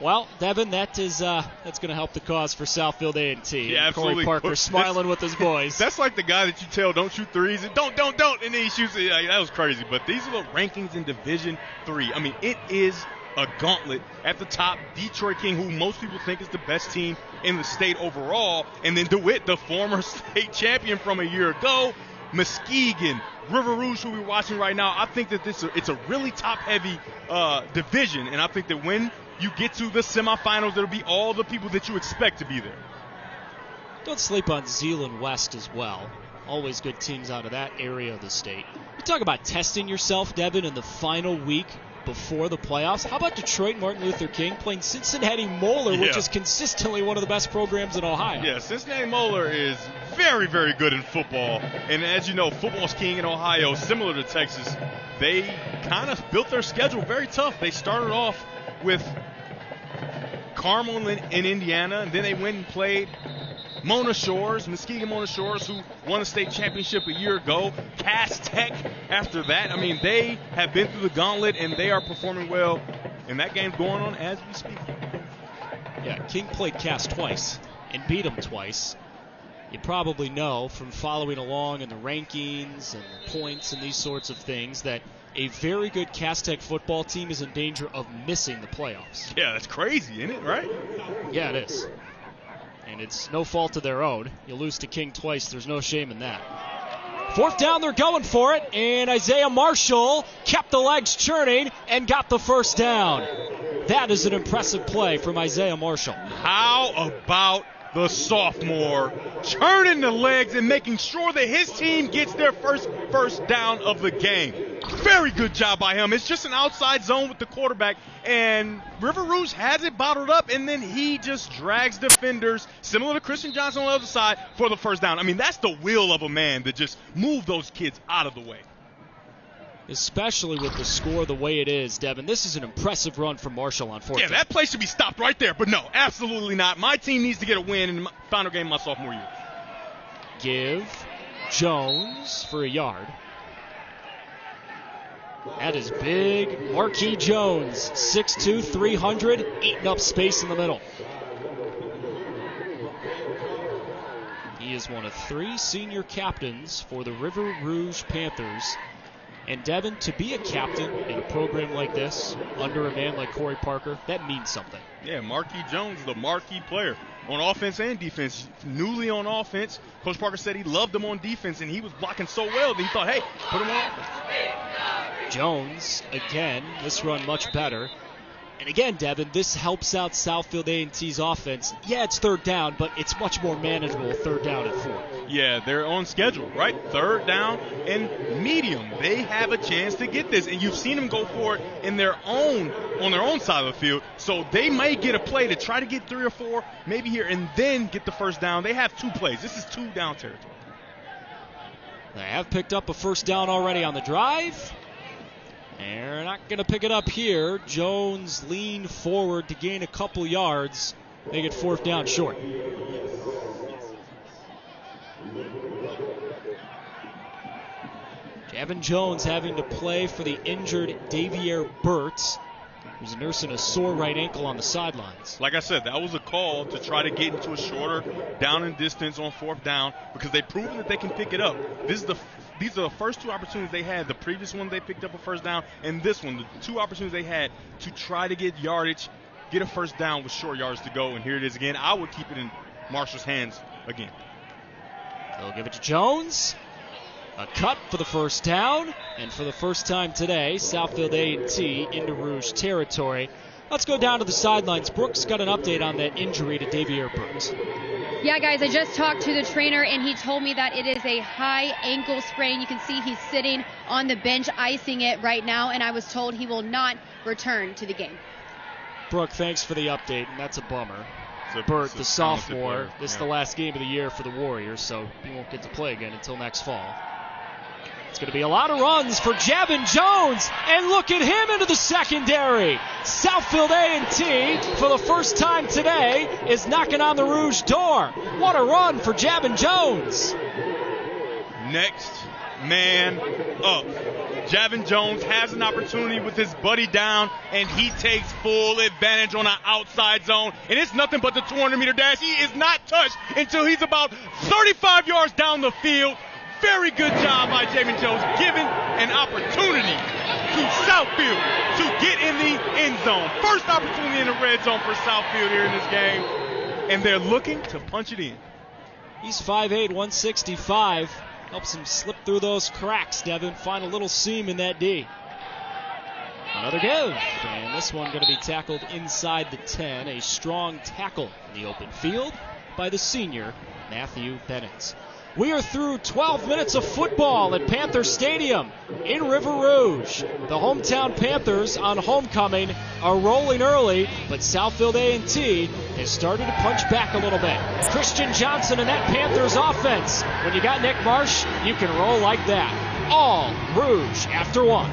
Well, Devin, that's going to help the cause for Southfield A&T. Yeah, absolutely. Corey Parker smiling with his boys. That's like the guy that you tell don't shoot threes and don't, and then he shoots it. That was crazy. But these are the rankings in Division III. I mean, it is a gauntlet. At the top, Detroit King, who most people think is the best team in the state overall, and then DeWitt, the former state champion from a year ago, Muskegon, River Rouge, who we're watching right now, I think that it's a really top-heavy division, and I think that when you get to the semifinals, there'll be all the people that you expect to be there. Don't sleep on Zeeland West as well. Always good teams out of that area of the state. You talk about testing yourself, Devin, in the final week before the playoffs. How about Detroit Martin Luther King playing Cincinnati Moeller, which is consistently one of the best programs in Ohio? Yeah, Cincinnati Moeller is very, very good in football. And as you know, football's king in Ohio, similar to Texas. They kind of built their schedule very tough. They started off with Carmel in Indiana, and then they went and played Muskegon Mona Shores, who won a state championship a year ago. Cass Tech after that. I mean, they have been through the gauntlet, and they are performing well. And that game's going on as we speak. Yeah, King played Cass twice and beat them twice. You probably know from following along in the rankings and the points and these sorts of things that a very good Cass Tech football team is in danger of missing the playoffs. Yeah, that's crazy, isn't it, right? Yeah, it is. And it's no fault of their own. You lose to King twice, there's no shame in that. Fourth down, they're going for it, and Isaiah Marshall kept the legs churning and got the first down. That is an impressive play from Isaiah Marshall. How about the sophomore churning the legs and making sure that his team gets their first down of the game? Very good job by him. It's just an outside zone with the quarterback, and River Rouge has it bottled up, and then he just drags defenders, similar to Christian Johnson on the other side, for the first down. I mean, that's the will of a man to just move those kids out of the way. Especially with the score the way it is, Devin. This is an impressive run from Marshall on fourth down. Yeah, that play should be stopped right there, but no, absolutely not. My team needs to get a win in the final game of my sophomore year. Give Jones for a yard. That is big. Marquis Jones, 6'2", 300, eating up space in the middle. He is one of 3 senior captains for the River Rouge Panthers. And Devin, to be a captain in a program like this, under a man like Corey Parker, that means something. Yeah, Marquis Jones, the marquee player on offense and defense. Newly on offense, Coach Parker said he loved him on defense, and he was blocking so well that he thought, hey, put him on offense. Jones, again, this run much better. And again, Devin, this helps out Southfield A&T's offense. Yeah, it's third down, but it's much more manageable third down at 4. Yeah, they're on schedule, right? Third down and medium. They have a chance to get this, and you've seen them go for it on their own side of the field. So they may get a play to try to get 3 or 4, maybe here, and then get the first down. They have 2 plays. This is 2 down territory. They have picked up a first down already on the drive. They're not going to pick it up here. Jones leaned forward to gain a couple yards. They get fourth down short. Javin Jones having to play for the injured Davier Burtz, who's nursing a sore right ankle on the sidelines. Like I said, that was a call to try to get into a shorter down and distance on fourth down because they've proven that they can pick it up. These are the first 2 opportunities they had. The previous one they picked up a first down, and this one, the 2 opportunities they had to try to get yardage, get a first down with short yards to go, and here it is again. I would keep it in Marshall's hands again. They'll give it to Jones. A cut for the first down, and for the first time today, Southfield A&T into Rouge territory. Let's go down to the sidelines. Brooks got an update on that injury to Davier Burtz. Yeah, guys, I just talked to the trainer, and he told me that it is a high ankle sprain. You can see he's sitting on the bench icing it right now, and I was told he will not return to the game. Brooke, thanks for the update, and that's a bummer. Burt, the sophomore, this is the last game of the year for the Warriors, so he won't get to play again until next fall. It's going to be a lot of runs for Javin Jones, and look at him into the secondary. Southfield A&T, for the first time today, is knocking on the Rouge door. What a run for Javin Jones. Next man up. Javin Jones has an opportunity with his buddy down, and he takes full advantage on an outside zone, and it's nothing but the 200-meter dash. He is not touched until he's about 35 yards down the field. Very good job by Javin Jones, giving an opportunity to Southfield to get in the end zone. First opportunity in the red zone for Southfield here in this game, and they're looking to punch it in. He's 5'8", 165. Helps him slip through those cracks, Devin. Find a little seam in that D. Another give, and this one going to be tackled inside the 10. A strong tackle in the open field by the senior, Matthew Bennett. We are through 12 minutes of football at Panther Stadium in River Rouge. The hometown Panthers on homecoming are rolling early, but Southfield A&T has started to punch back a little bit. Christian Johnson and that Panthers offense. When you got Nick Marsh, you can roll like that. All Rouge after one.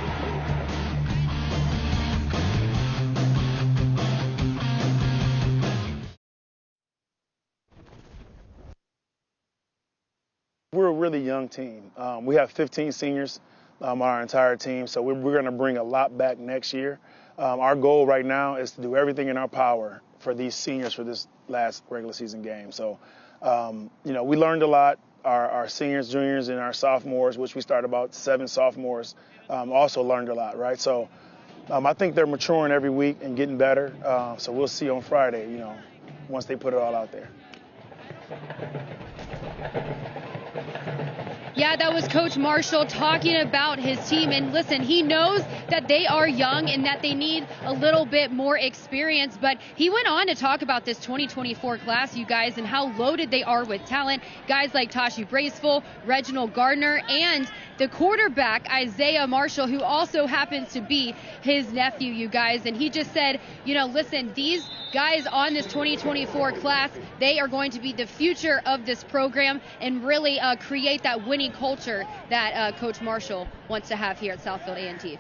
We're a really young team. We have 15 seniors on our entire team, so we're going to bring a lot back next year. Our goal right now is to do everything in our power for these seniors for this last regular season game. So, we learned a lot. Our seniors, juniors, and our sophomores, which we started about 7 sophomores, also learned a lot, right? So I think they're maturing every week and getting better. So we'll see on Friday, once they put it all out there. Yeah, that was Coach Marshall talking about his team. And listen, he knows that they are young and that they need a little bit more experience. But he went on to talk about this 2024 class, you guys, and how loaded they are with talent. Guys like Tashi Braceful, Reginald Gardner, and the quarterback, Isaiah Marshall, who also happens to be his nephew, you guys. And he just said, listen, these guys on this 2024 class, they are going to be the future of this program and really create that winning culture that Coach Marshall wants to have here at Southfield A&T.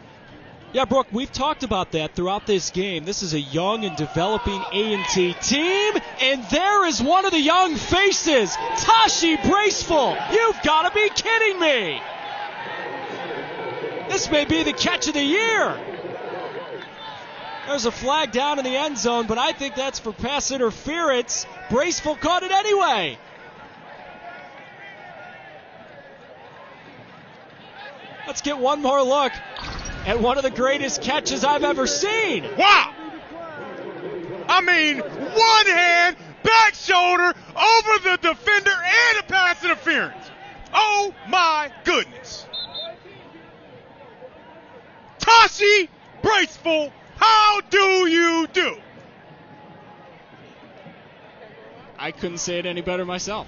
Yeah, Brooke, we've talked about that throughout this game. This is a young and developing A&T team, and there is one of the young faces, Tashi Braceful. You've got to be kidding me. This may be the catch of the year. There's a flag down in the end zone, but I think that's for pass interference. Braceful caught it anyway. Let's get one more look at one of the greatest catches I've ever seen. Wow! I mean, one hand, back shoulder, over the defender, and a pass interference. Oh my goodness. Tashi Braceful, how do you do? I couldn't say it any better myself.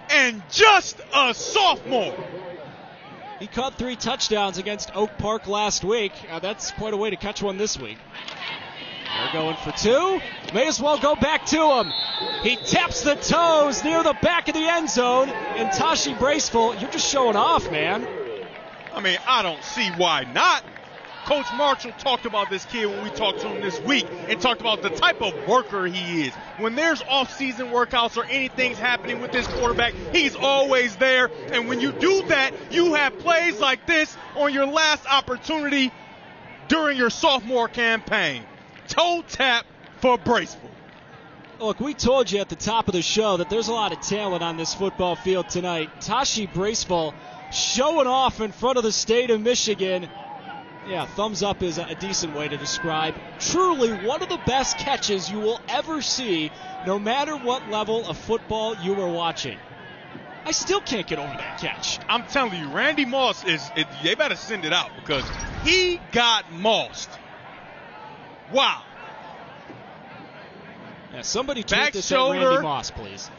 And just a sophomore. He caught 3 touchdowns against Oak Park last week. That's quite a way to catch one this week. They're going for 2. May as well go back to him. He taps the toes near the back of the end zone. And Tashi Braceful, you're just showing off, man. I mean, I don't see why not. Coach Marshall talked about this kid when we talked to him this week and talked about the type of worker he is. When there's off-season workouts or anything's happening with this quarterback, he's always there. And when you do that, you have plays like this on your last opportunity during your sophomore campaign. Toe tap for Braceful. Look, we told you at the top of the show that there's a lot of talent on this football field tonight. Tashi Braceful showing off in front of the state of Michigan. Yeah, thumbs up is a decent way to describe. Truly one of the best catches you will ever see, no matter what level of football you are watching. I still can't get over that catch. I'm telling you, Randy Moss they better send it out because he got mossed. Wow. Yeah, somebody tweet this at Randy Moss, please.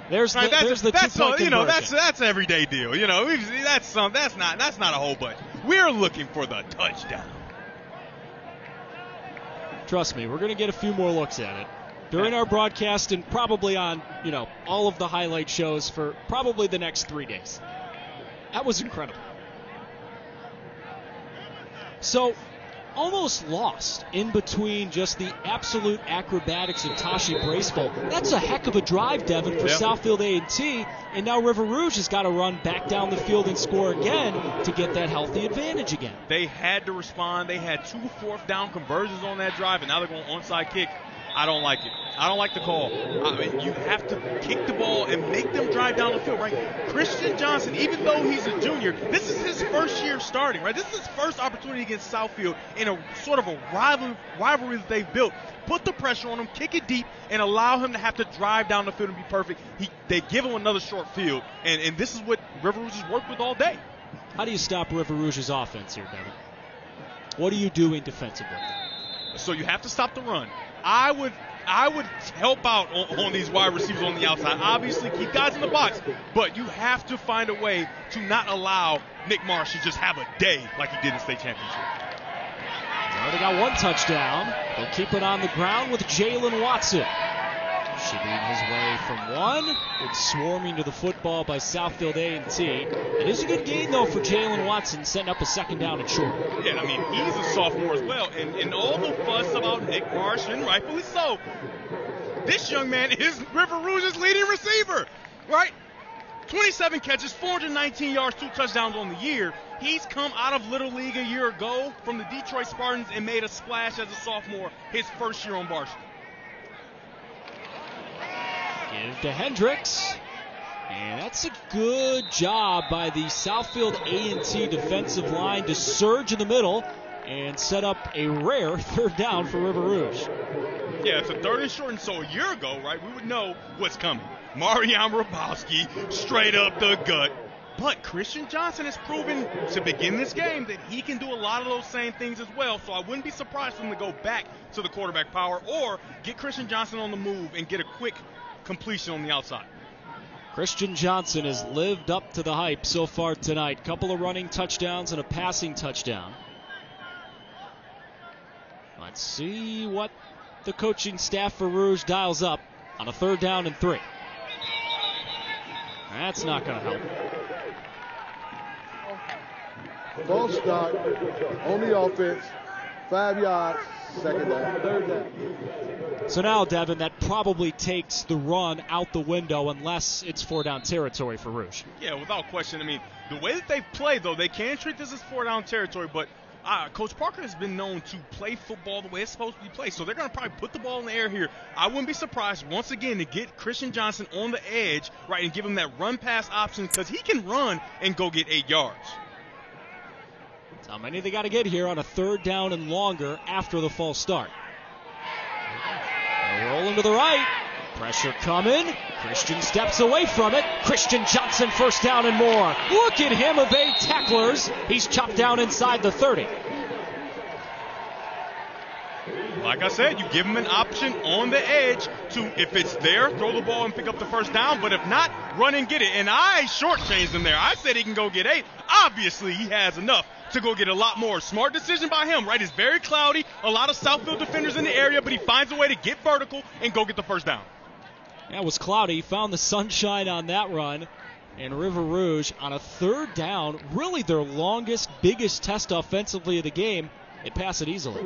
There's the 2-point conversion. That's an everyday deal. That's not a whole bunch. We're looking for the touchdown. Trust me, we're going to get a few more looks at it during our broadcast and probably on, all of the highlight shows for probably the next 3 days. That was incredible. So, almost lost in between just the absolute acrobatics of Tashi Braceful. That's a heck of a drive, Devin, for Southfield A&T. And now River Rouge has got to run back down the field and score again to get that healthy advantage again. They had to respond. They had 2 fourth down conversions on that drive, and now they're going onside kick I don't like it. I don't like the call. I mean, you have to kick the ball and make them drive down the field, right? Christian Johnson, even though he's a junior, this is his first year starting, right? This is his first opportunity against Southfield in a sort of a rivalry that they've built. Put the pressure on him, kick it deep, and allow him to have to drive down the field and be perfect. They give him another short field, and this is what River Rouge has worked with all day. How do you stop River Rouge's offense here, Devin? What are you doing defensively? So you have to stop the run. I would help out on these wide receivers on the outside. Obviously, keep guys in the box, but you have to find a way to not allow Nick Marsh to just have a day like he did in state championship. He's already got one touchdown. They'll keep it on the ground with Jalen Watson. Shimmy his way from one. It's swarming to the football by Southfield A&T. It is a good gain, though, for Jalen Watson, setting up a second down and short. Yeah, I mean, he's a sophomore as well. And all the fuss about Nick Marsh, and rightfully so, this young man is River Rouge's leading receiver, right? 27 catches, 419 yards, 2 touchdowns on the year. He's come out of Little League a year ago from the Detroit Spartans and made a splash as a sophomore his first year on varsity. Give to Hendricks. And that's a good job by the Southfield A&T defensive line to surge in the middle and set up a rare third down for River Rouge. Yeah, it's a third and short, and so a year ago, right, we would know what's coming. Marian Rabowski, straight up the gut. But Christian Johnson has proven to begin this game that he can do a lot of those same things as well, so I wouldn't be surprised for him to go back to the quarterback power or get Christian Johnson on the move and get a quick completion on the outside. Christian Johnson has lived up to the hype so far tonight. Couple of running touchdowns and a passing touchdown. Let's see what the coaching staff for Rouge dials up on a 3rd down and 3. That's not going to help. False start on the offense. 5 yards. Second down. 3rd down. So now, Devin, that probably takes the run out the window unless it's 4-down territory for Rouge. Yeah, without question. I mean, the way that they've played, though, they can treat this as 4-down territory, but Coach Parker has been known to play football the way it's supposed to be played, so they're going to probably put the ball in the air here. I wouldn't be surprised, once again, to get Christian Johnson on the edge, right, and give him that run-pass option because he can run and go get 8 yards. That's how many they got to get here on a 3rd down and longer after the false start. They're rolling to the right. Pressure coming. Christian steps away from it. Christian Johnson, 1st down and more. Look at him evade tacklers. He's chopped down inside the 30. Like I said, you give him an option on the edge to, if it's there, throw the ball and pick up the 1st down. But if not, run and get it. And I shortchanged him there. I said he can go get 8. Obviously, he has enough to go get a lot more. Smart decision by him, right? It's very cloudy. A lot of Southfield defenders in the area, but he finds a way to get vertical and go get the 1st down. Yeah, it was cloudy. He found the sunshine on that run. And River Rouge on a 3rd down, really their longest, biggest test offensively of the game, they pass it easily.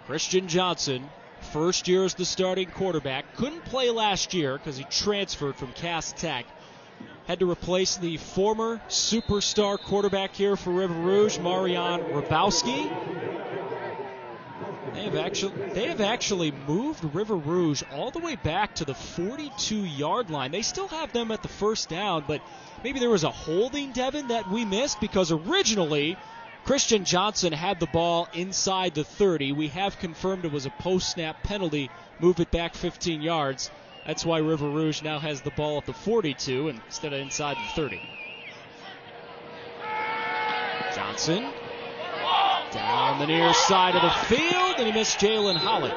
Christian Johnson, first year as the starting quarterback. Couldn't play last year because he transferred from Cass Tech. Had to replace the former superstar quarterback here for River Rouge, Marian Rabowski. They have actually moved River Rouge all the way back to the 42-yard line. They still have them at the 1st down, but maybe there was a holding, Devin, that we missed because originally Christian Johnson had the ball inside the 30. We have confirmed it was a post-snap penalty, moved it back 15 yards. That's why River Rouge now has the ball at the 42 instead of inside the 30. Johnson down the near side of the field, and he missed Jalen Holly.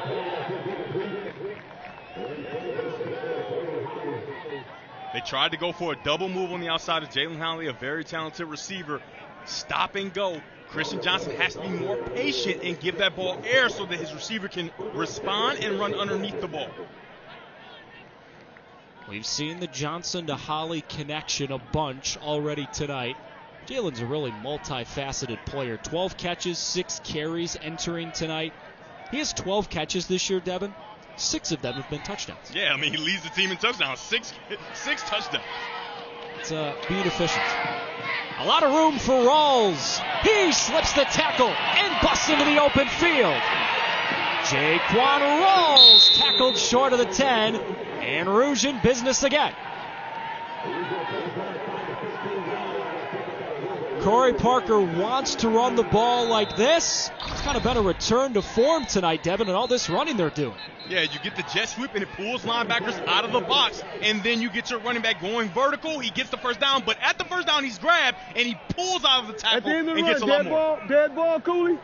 They tried to go for a double move on the outside of Jalen Holly, a very talented receiver. Stop and go. Christian Johnson has to be more patient and give that ball air so that his receiver can respond and run underneath the ball. We've seen the Johnson to Holly connection a bunch already tonight. Jalen's a really multifaceted player. 12 catches, 6 carries entering tonight. He has 12 catches this year, Devin. 6 of them have been touchdowns. Yeah, I mean, he leads the team in touchdowns. 6 touchdowns. It's being efficient. A lot of room for Rawls. He slips the tackle and busts into the open field. Jaquan Rawls tackled short of the 10, and Rouge in business again. Corey Parker wants to run the ball like this. It's kind of been a return to form tonight, Devin, and all this running they're doing. Yeah, you get the jet sweep and it pulls linebackers out of the box, and then you get your running back going vertical. He gets the first down, but at the first down he's grabbed and he pulls out of the tackle and gets a lot more. Dead ball, Cooley.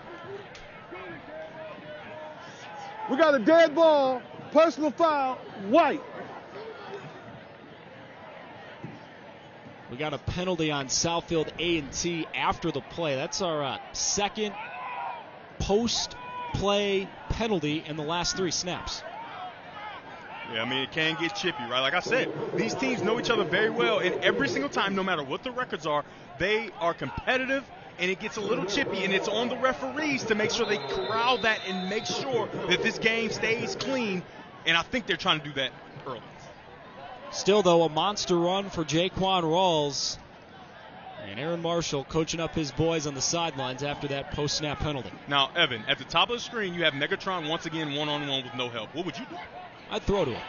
We got a dead ball, personal foul, white. We got a penalty on Southfield A&T after the play. That's our second post-play penalty in the last 3 snaps. Yeah, I mean, it can get chippy, right? Like I said, these teams know each other very well, and every single time, no matter what the records are, they are competitive, and it gets a little chippy, and it's on the referees to make sure they corral that and make sure that this game stays clean, and I think they're trying to do that early. Still, though, a monster run for Jaquan Rawls. And Aaron Marshall coaching up his boys on the sidelines after that post-snap penalty. Now, Evan, at the top of the screen, you have Megatron once again one-on-one with no help. What would you do? I'd throw to him.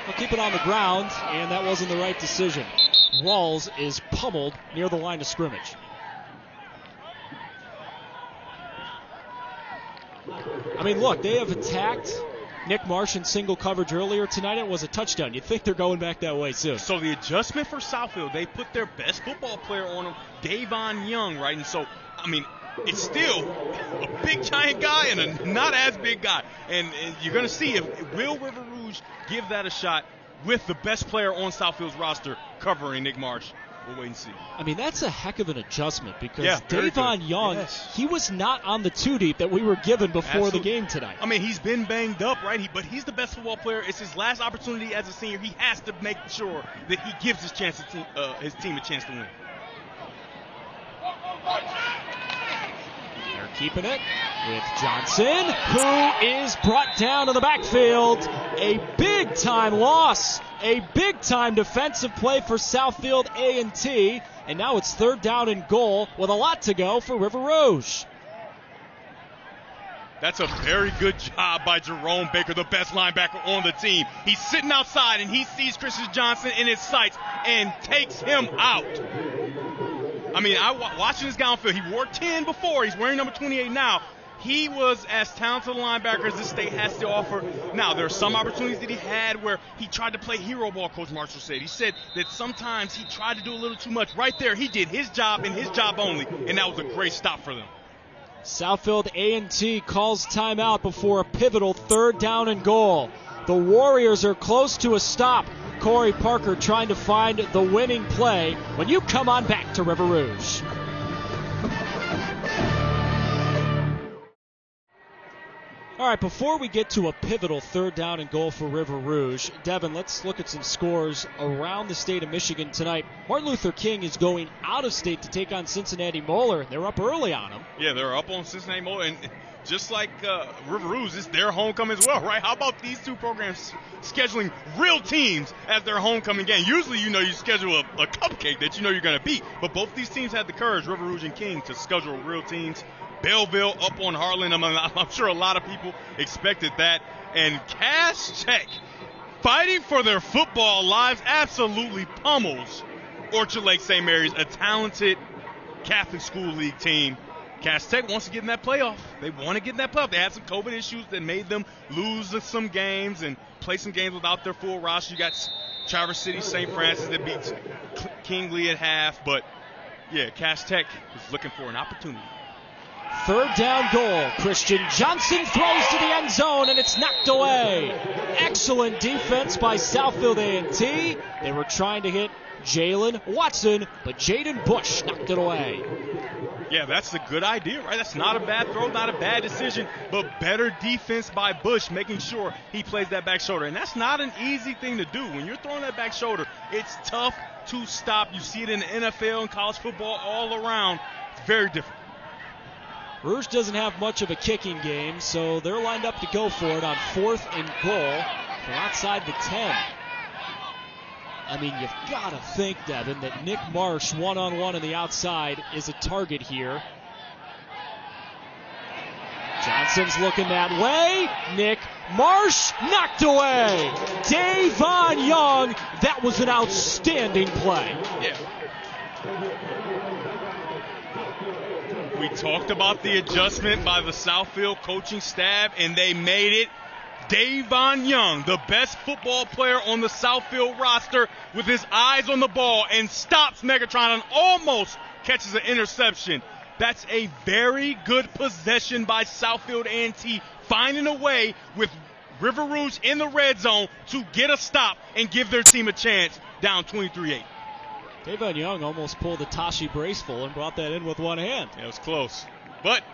I'll keep it on the ground, and that wasn't the right decision. Rawls is pummeled near the line of scrimmage. I mean, look, they have attacked Nick Marsh in single coverage earlier tonight. It was a touchdown. You'd think they're going back that way soon. So the adjustment for Southfield, they put their best football player on him, Davon Young, right? And so, I mean, it's still a big giant guy and a not as big guy. And you're going to see if will River Rouge give that a shot with the best player on Southfield's roster covering Nick Marsh. We'll wait and see. I mean, that's a heck of an adjustment because Davon Young, he was not on the 2-deep that we were given before the game tonight. I mean, he's been banged up, right? But he's the best football player. It's his last opportunity as a senior. He has to make sure that he gives his team a chance to win. They're keeping it with Johnson, who is brought down in the backfield. A big-time loss. A big-time defensive play for Southfield A&T. And now it's 3rd down and goal with a lot to go for River Rouge. That's a very good job by Jerome Baker, the best linebacker on the team. He's sitting outside, and he sees Christian Johnson in his sights and takes him out. I mean, watching this guy on field, he wore 10 before. He's wearing number 28 now. He was as talented a linebacker as this state has to offer. Now, there are some opportunities that he had where he tried to play hero ball, Coach Marshall said. He said that sometimes he tried to do a little too much. Right there, he did his job and his job only, and that was a great stop for them. Southfield A&T calls timeout before a pivotal 3rd down and goal. The Warriors are close to a stop. Corey Parker trying to find the winning play when you come on back to River Rouge. All right, before we get to a pivotal 3rd down and goal for River Rouge, Devin, let's look at some scores around the state of Michigan tonight. Martin Luther King is going out of state to take on Cincinnati Moeller. They're up early on him. Yeah, they're up on Cincinnati Moeller, and just like River Rouge, it's their homecoming as well, right? How about these two programs scheduling real teams as their homecoming game? Usually, you schedule a cupcake that you're going to beat, but both these teams had the courage, River Rouge and King, to schedule real teams. Belleville up on Harlan. I'm sure a lot of people expected that. And Cass Tech, fighting for their football lives, absolutely pummels Orchard Lake St. Mary's, a talented Catholic School League team. Cass Tech wants to get in that playoff. They want to get in that playoff. They had some COVID issues that made them lose some games and play some games without their full roster. You got Traverse City St. Francis that beats Kingley at half. But, yeah, Cass Tech is looking for an opportunity. 3rd down goal. Christian Johnson throws to the end zone, and it's knocked away. Excellent defense by Southfield A&T. They were trying to hit Jalen Watson, but Jaden Bush knocked it away. Yeah, that's a good idea, right? That's not a bad throw, not a bad decision, but better defense by Bush, making sure he plays that back shoulder. And that's not an easy thing to do. When you're throwing that back shoulder, it's tough to stop. You see it in the NFL and college football all around. It's very different. Rouge doesn't have much of a kicking game, so they're lined up to go for it on 4th and goal from outside the 10. I mean, you've got to think, Devin, that Nick Marsh, one-on-one on the outside, is a target here. Johnson's looking that way. Nick Marsh knocked away. Davon Young, that was an outstanding play. Yeah. We talked about the adjustment by the Southfield coaching staff, and they made it. Davon Young, the best football player on the Southfield roster, with his eyes on the ball, and stops Megatron and almost catches an interception. That's a very good possession by Southfield A&T, finding a way with River Rouge in the red zone to get a stop and give their team a chance, down 23-8. Davon Young almost pulled a Tashi Braceful and brought that in with one hand. Yeah, it was close. But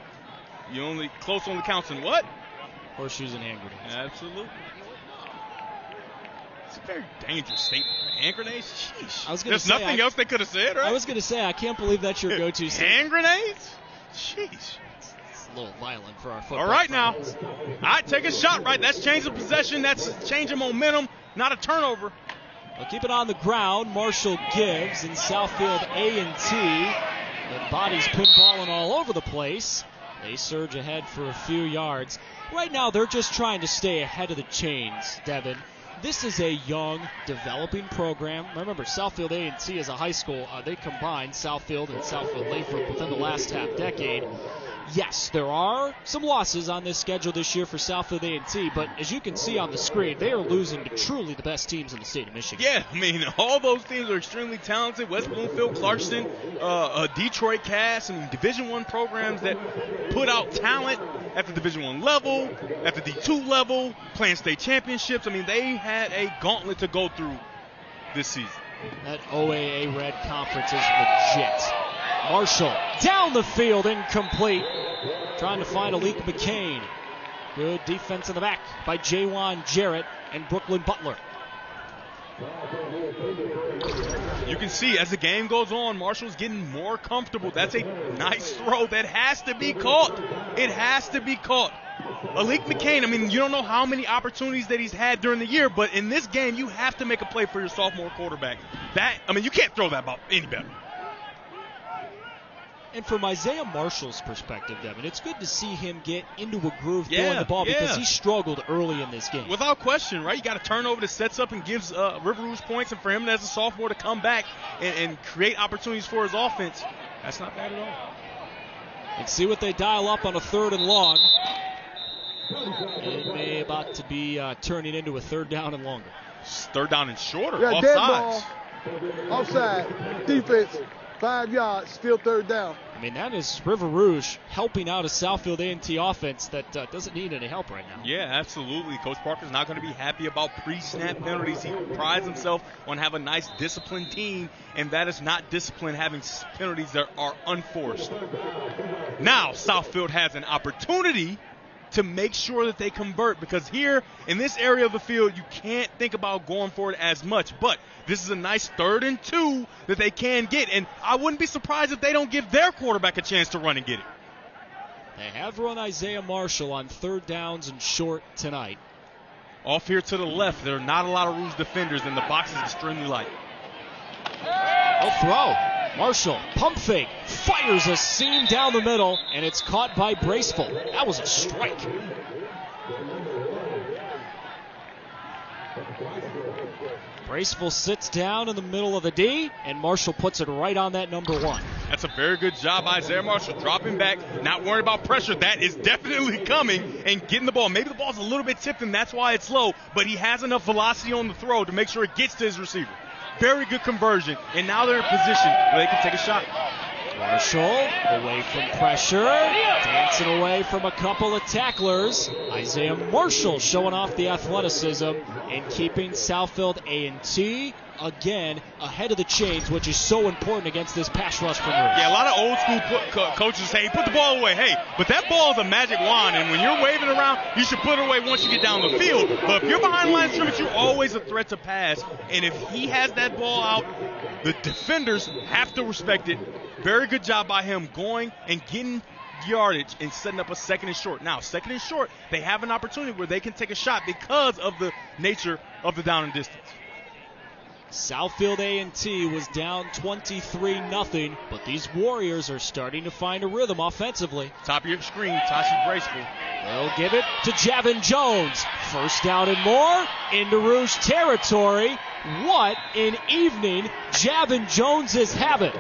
close only counts in what? Horseshoes and hand grenades. Absolutely. It's a very dangerous statement. Hand grenades? Sheesh. There's nothing else they could have said, right? I was going to say, I can't believe that's your go-to statement. Hand grenades? Sheesh. It's a little violent for our football. All right, friends. now. All right, take a shot, right? That's change of possession. That's change of momentum, not a turnover. Well, keep it on the ground. Marshall gives, and Southfield A&T, the bodies pinballing all over the place. They surge ahead for a few yards. Right now, they're just trying to stay ahead of the chains, Devin. This is a young, developing program. Remember, Southfield A&T is a high school. They combined Southfield and Southfield Lathrop within the last half-decade. Yes, there are some losses on this schedule this year for Southfield A&T, but as you can see on the screen, they are losing to truly the best teams in the state of Michigan. Yeah, I mean, all those teams are extremely talented. West Bloomfield, Clarkston, Detroit Cass, I mean, Division I programs that put out talent at the Division I level, at the D2 level, playing state championships. I mean, they had a gauntlet to go through this season. That OAA-Red conference is legit. Marshall down the field, incomplete. Trying to find Alik McCain. Good defense in the back by Jaywan Jarrett and Brooklyn Butler. You can see as the game goes on, Marshall's getting more comfortable. That's a nice throw that has to be caught. It has to be caught. Alik McCain, I mean, you don't know how many opportunities that he's had during the year, but in this game, you have to make a play for your sophomore quarterback. You can't throw that ball any better. And from Isaiah Marshall's perspective, Devin, it's good to see him get into a groove throwing the ball because he struggled early in this game. Without question, right? You got a turnover that sets up and gives River Rouge points, and for him as a sophomore to come back and create opportunities for his offense, that's not bad at all. And see what they dial up on a 3rd and long. It may about to be turning into a 3rd down and longer. 3rd down and shorter. Yeah, dead ball. Offsides. Offside. Defense. 5 yards. Still 3rd down. I mean, that is River Rouge helping out a Southfield A&T offense that doesn't need any help right now. Yeah, absolutely. Coach Parker's not going to be happy about pre-snap penalties. He prides himself on having a nice disciplined team, and that is not discipline, having penalties that are unforced. Now, Southfield has an opportunity to make sure that they convert, because here in this area of the field, you can't think about going for it as much. But this is a nice 3rd and 2 that they can get, and I wouldn't be surprised if they don't give their quarterback a chance to run and get it. They have run Isaiah Marshall on 3rd downs and short tonight. Off here to the left, there are not a lot of Rouge defenders, and the box is extremely light. A throw. Marshall, pump fake, fires a seam down the middle, and it's caught by Braceful. That was a strike. Braceful sits down in the middle of the D, and Marshall puts it right on that number 1. That's a very good job, Isaiah Marshall, dropping back, not worried about pressure. That is definitely coming, and getting the ball. Maybe the ball's a little bit tipped, and that's why it's low, but he has enough velocity on the throw to make sure it gets to his receiver. Very good conversion, and now they're in position where they can take a shot. Marshall away from pressure, dancing away from a couple of tacklers. Isaiah Marshall showing off the athleticism and keeping Southfield A&T again ahead of the chains, which is so important against this pass rush from Rouge. Yeah, a lot of old school coaches say, put the ball away. Hey, but that ball is a magic wand, and when you're waving around, you should put it away once you get down the field. But if you're behind the line of scrimmage, you're always a threat to pass. And if he has that ball out, the defenders have to respect it. Very good job by him going and getting yardage and setting up a 2nd and short. Now, 2nd and short, they have an opportunity where they can take a shot because of the nature of the down and distance. Southfield A&T was down 23-0, but these Warriors are starting to find a rhythm offensively. Top of your screen, Tashi Braceful. They'll give it to Javin Jones. First down and more into Rouge territory. What an evening Javin Jones is having.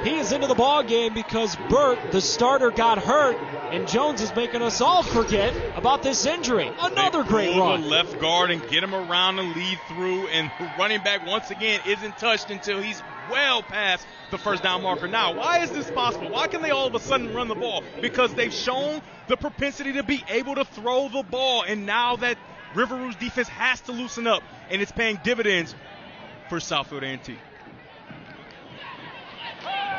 He is into the ball game because Burt, the starter, got hurt, and Jones is making us all forget about this injury. Another great run. The left guard and get him around and lead through, and the running back once again isn't touched until he's well past the first down marker. Now, why is this possible? Why can they all of a sudden run the ball? Because they've shown the propensity to be able to throw the ball, and now that River Rouge defense has to loosen up, and it's paying dividends for Southfield A&T.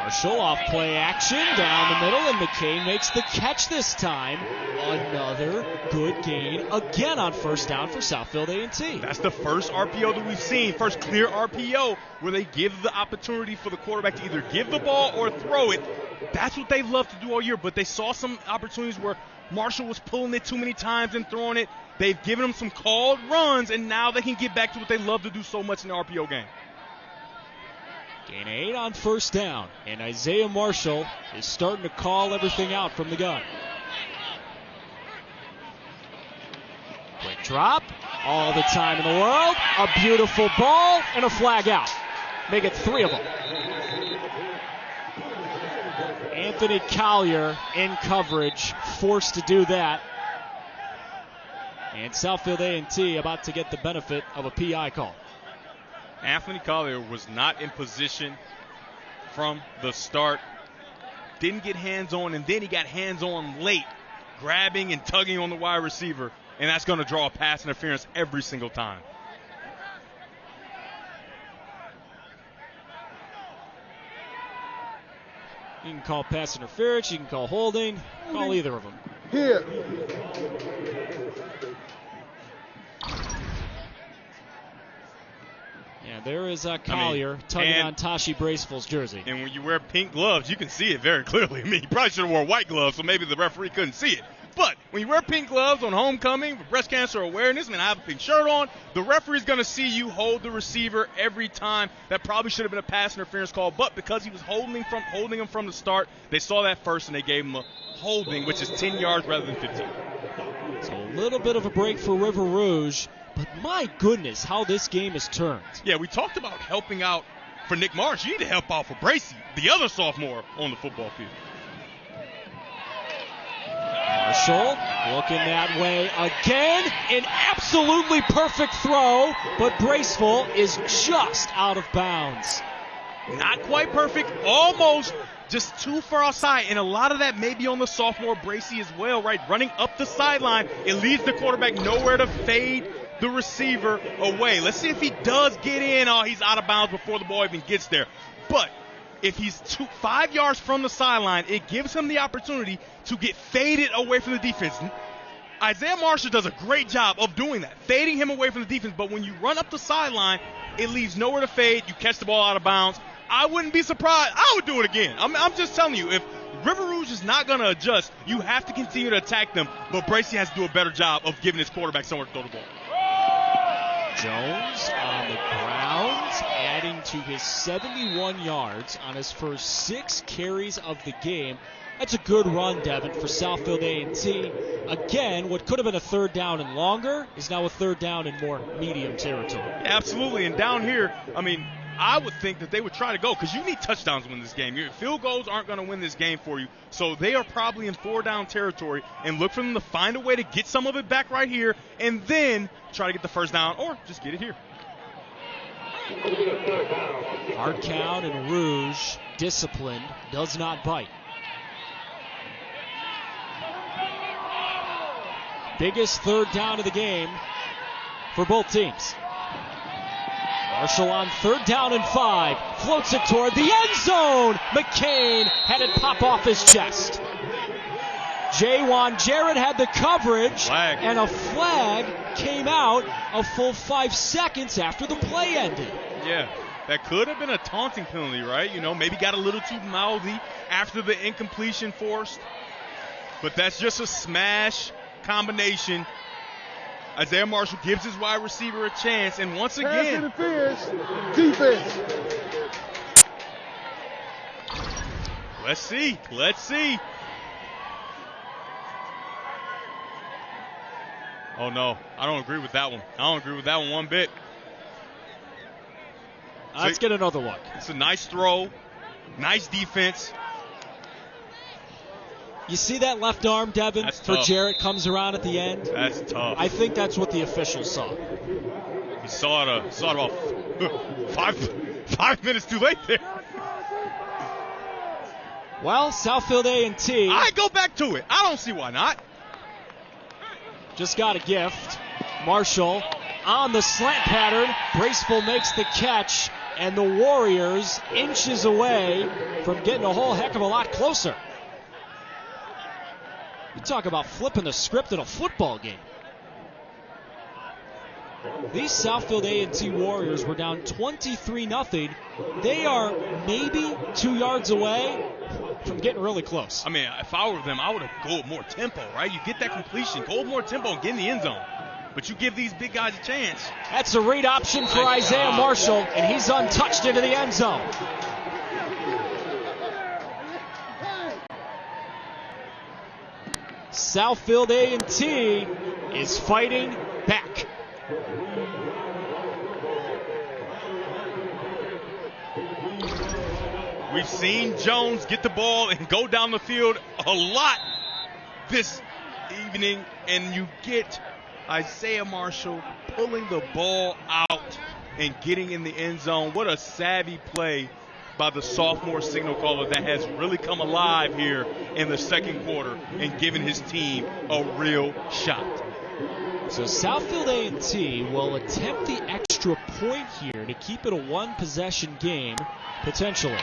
Marshall off play action down the middle, and McCain makes the catch this time. Another good gain again on first down for Southfield A&T. That's the first RPO that we've seen, first clear RPO where they give the opportunity for the quarterback to either give the ball or throw it. That's what they've loved to do all year, but they saw some opportunities where Marshall was pulling it too many times and throwing it. They've given them some called runs, and now they can get back to what they love to do so much in the RPO game. Gain 8 on first down, and Isaiah Marshall is starting to call everything out from the gun. Quick drop, all the time in the world, a beautiful ball, and a flag out. Make it 3 of them. Anthony Collier in coverage, forced to do that. And Southfield A&T about to get the benefit of a PI call. Anthony Collier was not in position from the start. Didn't get hands-on, and then he got hands-on late, grabbing and tugging on the wide receiver, and that's going to draw a pass interference every single time. You can call pass interference, you can call holding, call either of them. Here. Yeah, there is Collier tugging on Tashi Braceful's jersey. And when you wear pink gloves, you can see it very clearly. I mean, you probably should have worn white gloves, so maybe the referee couldn't see it. But when you wear pink gloves on homecoming for breast cancer awareness, I have a pink shirt on, the referee's going to see you hold the receiver every time. That probably should have been a pass interference call, but because he was holding him from the start, they saw that first and they gave him a holding, which is 10 yards rather than 15. So a little bit of a break for River Rouge, but my goodness, how this game has turned. Yeah, we talked about helping out for Nick Marsh. You need to help out for Bracey, the other sophomore on the football field. Marshall looking that way again. An absolutely perfect throw, but Braceful is just out of bounds. Not quite perfect, almost just too far outside, and a lot of that may be on the sophomore Bracey as well, right? Running up the sideline, it leaves the quarterback nowhere to fade the receiver away. Let's see if he does get in. Oh, he's out of bounds before the ball even gets there. But if he's 5 yards from the sideline, it gives him the opportunity to get faded away from the defense. Isaiah Marshall does a great job of doing that, fading him away from the defense. But when you run up the sideline, it leaves nowhere to fade. You catch the ball out of bounds. I wouldn't be surprised. I would do it again. I'm just telling you, if River Rouge is not going to adjust, you have to continue to attack them. But Bracey has to do a better job of giving his quarterback somewhere to throw the ball. Jones on the ground, adding to his 71 yards on his first 6 carries of the game. That's a good run, Devin, for Southfield A&T. Again, what could have been a third down and longer is now a third down in more medium territory. Absolutely, and down here, I would think that they would try to go because you need touchdowns to win this game. Your field goals aren't going to win this game for you. So they are probably in 4-down territory and look for them to find a way to get some of it back right here and then try to get the first down or just get it here. Hard count and Rouge, disciplined, does not bite. Biggest third down of the game for both teams. Marshall on 3rd down and 5. Floats it toward the end zone. McCain had it pop off his chest. Jaywan Jarrett had the coverage. And a flag came out a full 5 seconds after the play ended. Yeah, that could have been a taunting penalty, right? Maybe got a little too mouthy after the incompletion forced. But that's just a smash combination. Isaiah Marshall gives his wide receiver a chance, and once Pass again, interference, defense. let's see. Oh no, I don't agree with that one. One bit. Let's get another look. It's a nice throw, nice defense. You see that left arm, Devin, That's for tough. Jarrett comes around at the end? That's tough. I think that's what the officials saw. He saw it about 5 minutes too late there. Well, Southfield A&T I go back to it. I don't see why not. just got a gift. Marshall on the slant pattern. Braceful makes the catch, and the Warriors inches away from getting a whole heck of a lot closer. You talk about flipping the script in a football game. These Southfield A&T Warriors were down 23-0. They are maybe 2 yards away from getting really close. I mean, if I were them, I would have gone more tempo, right? You get that completion, go more tempo and get in the end zone. But you give these big guys a chance. That's a read option for Isaiah Marshall, and he's untouched into the end zone. Southfield A&T is fighting back. We've seen Jones get the ball and go down the field a lot this evening, and you get Isaiah Marshall pulling the ball out and getting in the end zone. What a savvy play by the sophomore signal caller that has really come alive here in the second quarter and given his team a real shot. So Southfield A&T will attempt the extra point here to keep it a one-possession game, potentially.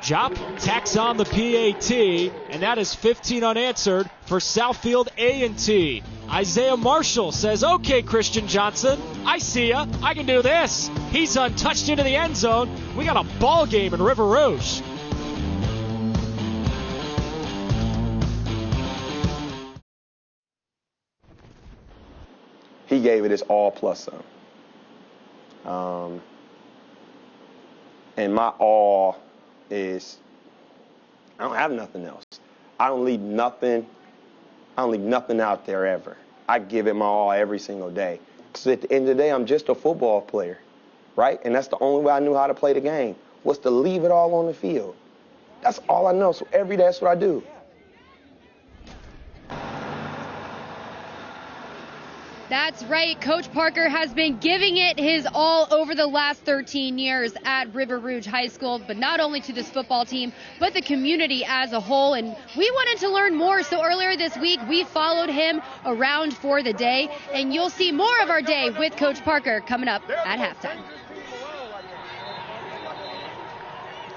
Jop tacks on the PAT, and that is 15 unanswered for Southfield A&T. Isaiah Marshall says, okay, Christian Johnson, I see ya. I can do this. He's untouched into the end zone. We got a ball game in River Rouge. He gave it his all plus some. And my all is, I don't have nothing else. I don't leave nothing out there ever. I give it my all every single day. Because at the end of the day, I'm just a football player, right? And that's the only way I knew how to play the game, was to leave it all on the field. That's all I know. So every day, that's what I do. That's right. Coach Parker has been giving it his all over the last 13 years at River Rouge High School, but not only to this football team, but the community as a whole. And we wanted to learn more, so earlier this week, we followed him around for the day, and you'll see more of our day with Coach Parker coming up at halftime.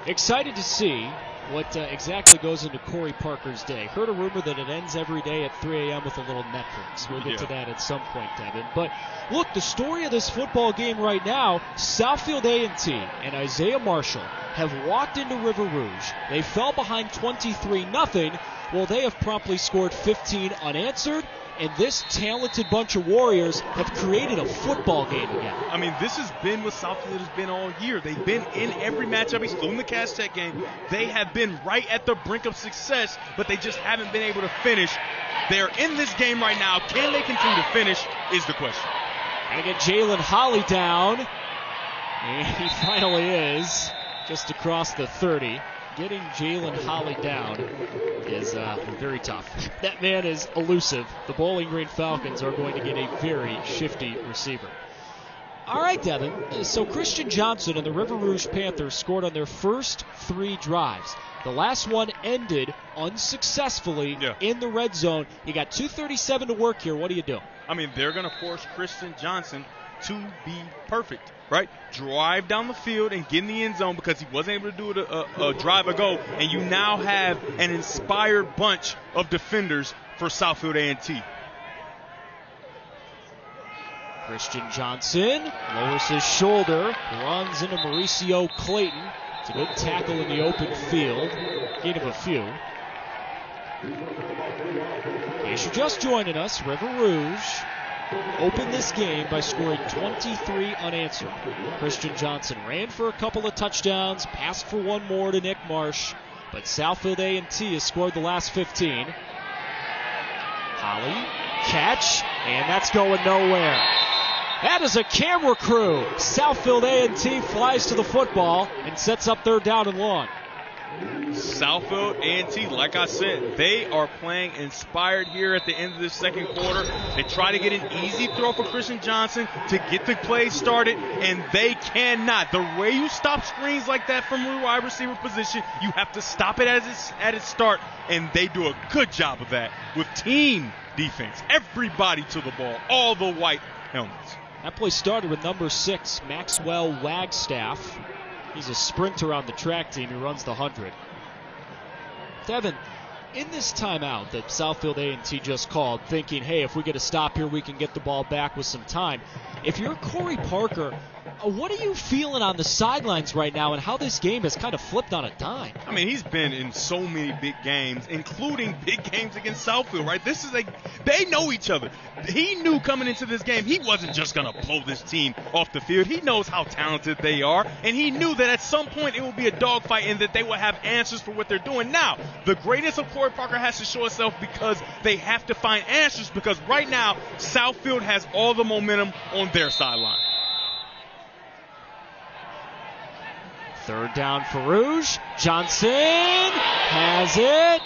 Excited to see what exactly goes into Corey Parker's day. Heard a rumor that it ends every day at 3 a.m. with a little Netflix. We'll get to that at some point, Devin. But look, the story of this football game right now, Southfield A&T and Isaiah Marshall have walked into River Rouge. They fell behind 23-0. Well, they have promptly scored 15 unanswered, and this talented bunch of Warriors have created a football game again. I mean, this has been what Southfield has been all year. They've been in every matchup, including the Cass Tech game. They have been right at the brink of success, but they just haven't been able to finish. They're in this game right now. Can they continue to finish is the question. Gotta get Jalen Holly down. And he finally is, just across the 30. Getting Jalen Holly down is very tough. That man is elusive. The Bowling Green Falcons are going to get a very shifty receiver. All right, Devin. So Christian Johnson and the River Rouge Panthers scored on their first 3 drives. The last one ended unsuccessfully in the red zone. You got 2:37 to work here. What do you do? I mean, they're going to force Christian Johnson to be perfect, right? Drive down the field and get in the end zone because he wasn't able to do it a drive ago, and you now have an inspired bunch of defenders for Southfield A&T. Christian Johnson lowers his shoulder, runs into Mauricio Clayton. It's a good tackle in the open field. Gain of a few. In case you're just joining us, River Rouge opened this game by scoring 23 unanswered. Christian Johnson ran for a couple of touchdowns, passed for one more to Nick Marsh, but Southfield A&T has scored the last 15. Holly, catch, and that's going nowhere. That is a camera crew. Southfield A&T flies to the football and sets up third down and long. Southfield A&T, like I said, they are playing inspired here at the end of the second quarter. They try to get an easy throw for Christian Johnson to get the play started, and they cannot. The way you stop screens like that from a wide receiver position, you have to stop it at its start, and they do a good job of that with team defense. Everybody to the ball, all the white helmets. That play started with number 6, Maxwell Wagstaff. He's a sprinter on the track team who runs the 100. Devin, in this timeout that Southfield A&T just called, thinking, hey, if we get a stop here, we can get the ball back with some time. If you're Corey Parker, what are you feeling on the sidelines right now and how this game has kind of flipped on a dime? I mean, he's been in so many big games, including big games against Southfield, right? They know each other. He knew coming into this game he wasn't just going to blow this team off the field. He knows how talented they are, and he knew that at some point it would be a dogfight and that they will have answers for what they're doing. Now, the greatness of Corey Parker has to show itself because they have to find answers, because right now Southfield has all the momentum on their sideline. Third down for Rouge. Johnson has it.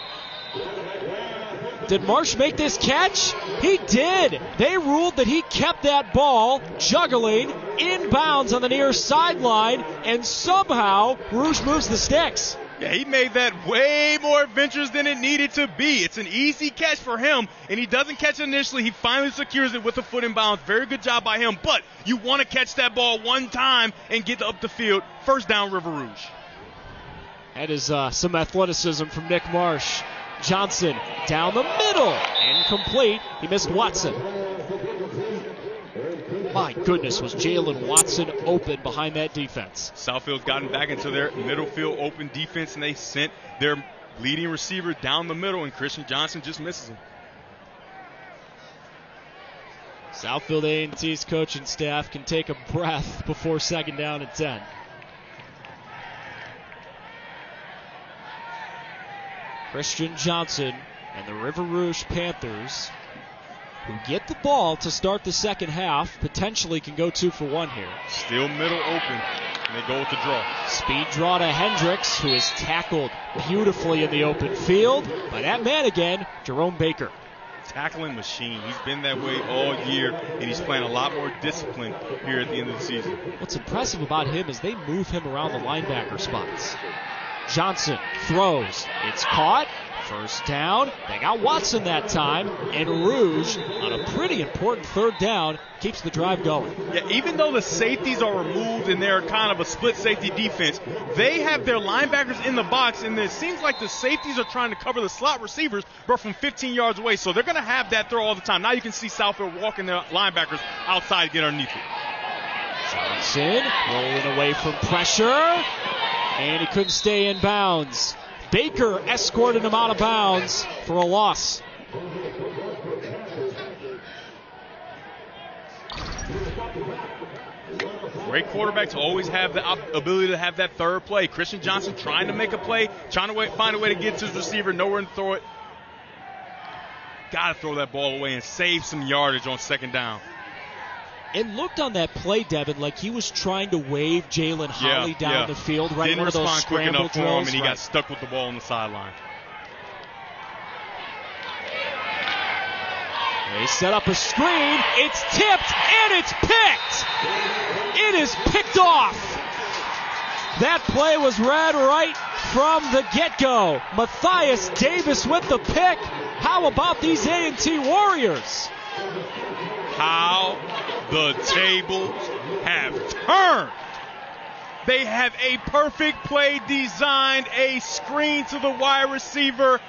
Did Marsh make this catch? He did. They ruled that he kept that ball juggling inbounds on the near sideline, and somehow Rouge moves the sticks. Yeah, he made that way more adventurous than it needed to be. It's an easy catch for him, and he doesn't catch it initially. He finally secures it with a foot in bounds. Very good job by him, but you want to catch that ball one time and get up the field. First down, River Rouge. That is some athleticism from Nick Marsh. Johnson down the middle, incomplete. He missed Watson. My goodness, was Jalen Watson open behind that defense. Southfield's gotten back into their middle field open defense, and they sent their leading receiver down the middle, and Christian Johnson just misses him. Southfield A&T's coaching staff can take a breath before second down and 10. Christian Johnson and the River Rouge Panthers, who get the ball to start the second half, potentially can go 2 for 1 here. Still middle open, and they go with the draw. Speed draw to Hendricks, who is tackled beautifully in the open field by that man again, Jerome Baker. Tackling machine. He's been that way all year, and he's playing a lot more discipline here at the end of the season. What's impressive about him is they move him around the linebacker spots. Johnson throws. It's caught. First down. They got Watson that time. And Rouge, on a pretty important third down, keeps the drive going. Yeah, even though the safeties are removed and they're kind of a split safety defense, they have their linebackers in the box, and it seems like the safeties are trying to cover the slot receivers, but from 15 yards away. So they're going to have that throw all the time. Now you can see Southfield walking their linebackers outside to get underneath it. Johnson rolling away from pressure. And he couldn't stay in bounds. Baker escorted him out of bounds for a loss. Great quarterbacks always have the ability to have that third play. Christian Johnson trying to make a play, trying to find a way to get to his receiver, nowhere to throw it. Got to throw that ball away and save some yardage on second down. It looked on that play, Devin, like he was trying to wave Jalen Holly down the field, right? Didn't one of those respond quick enough for him, and he right. got stuck with the ball on the sideline. They set up a screen. It's tipped, and it's picked. It is picked off. That play was read right from the get-go. Matthias Davis with the pick. How about these A&T Warriors? How the tables have turned. They have a perfect play designed, a screen to the wide receiver,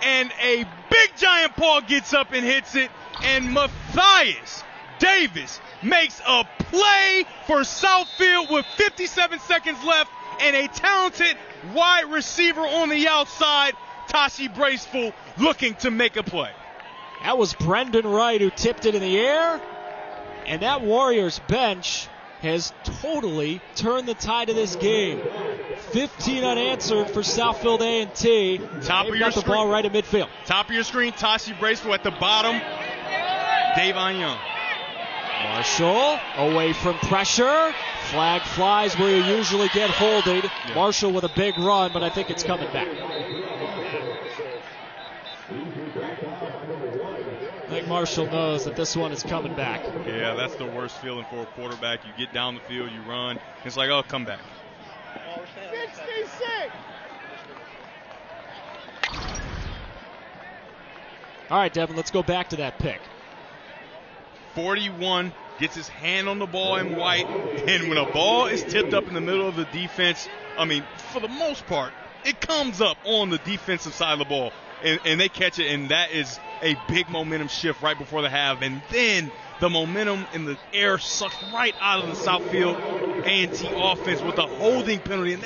and a big giant paw gets up and hits it, and Matthias Davis makes a play for Southfield with 57 seconds left and a talented wide receiver on the outside. Tashi Braceful looking to make a play. That was Brendan Wright who tipped it in the air. And that Warriors bench has totally turned the tide of this game. 15 unanswered for Southfield A&T. Top They've of your got the screen. ball right at midfield. Top of your screen, Tashi Braceful at the bottom. Davon Young. Marshall away from pressure. Flag flies where you usually get holded. Yeah. Marshall with a big run, but I think it's coming back. I think Marshall knows that this one is coming back. Yeah, that's the worst feeling for a quarterback. You get down the field, you run. It's like, oh, come back. 66. All right, Devin, let's go back to that pick. 41 gets his hand on the ball in white, and when a ball is tipped up in the middle of the defense, I mean, for the most part, it comes up on the defensive side of the ball, and they catch it, and that is a big momentum shift right before the half, and then the momentum in the air sucked right out of the Southfield A&T offense with a holding penalty, and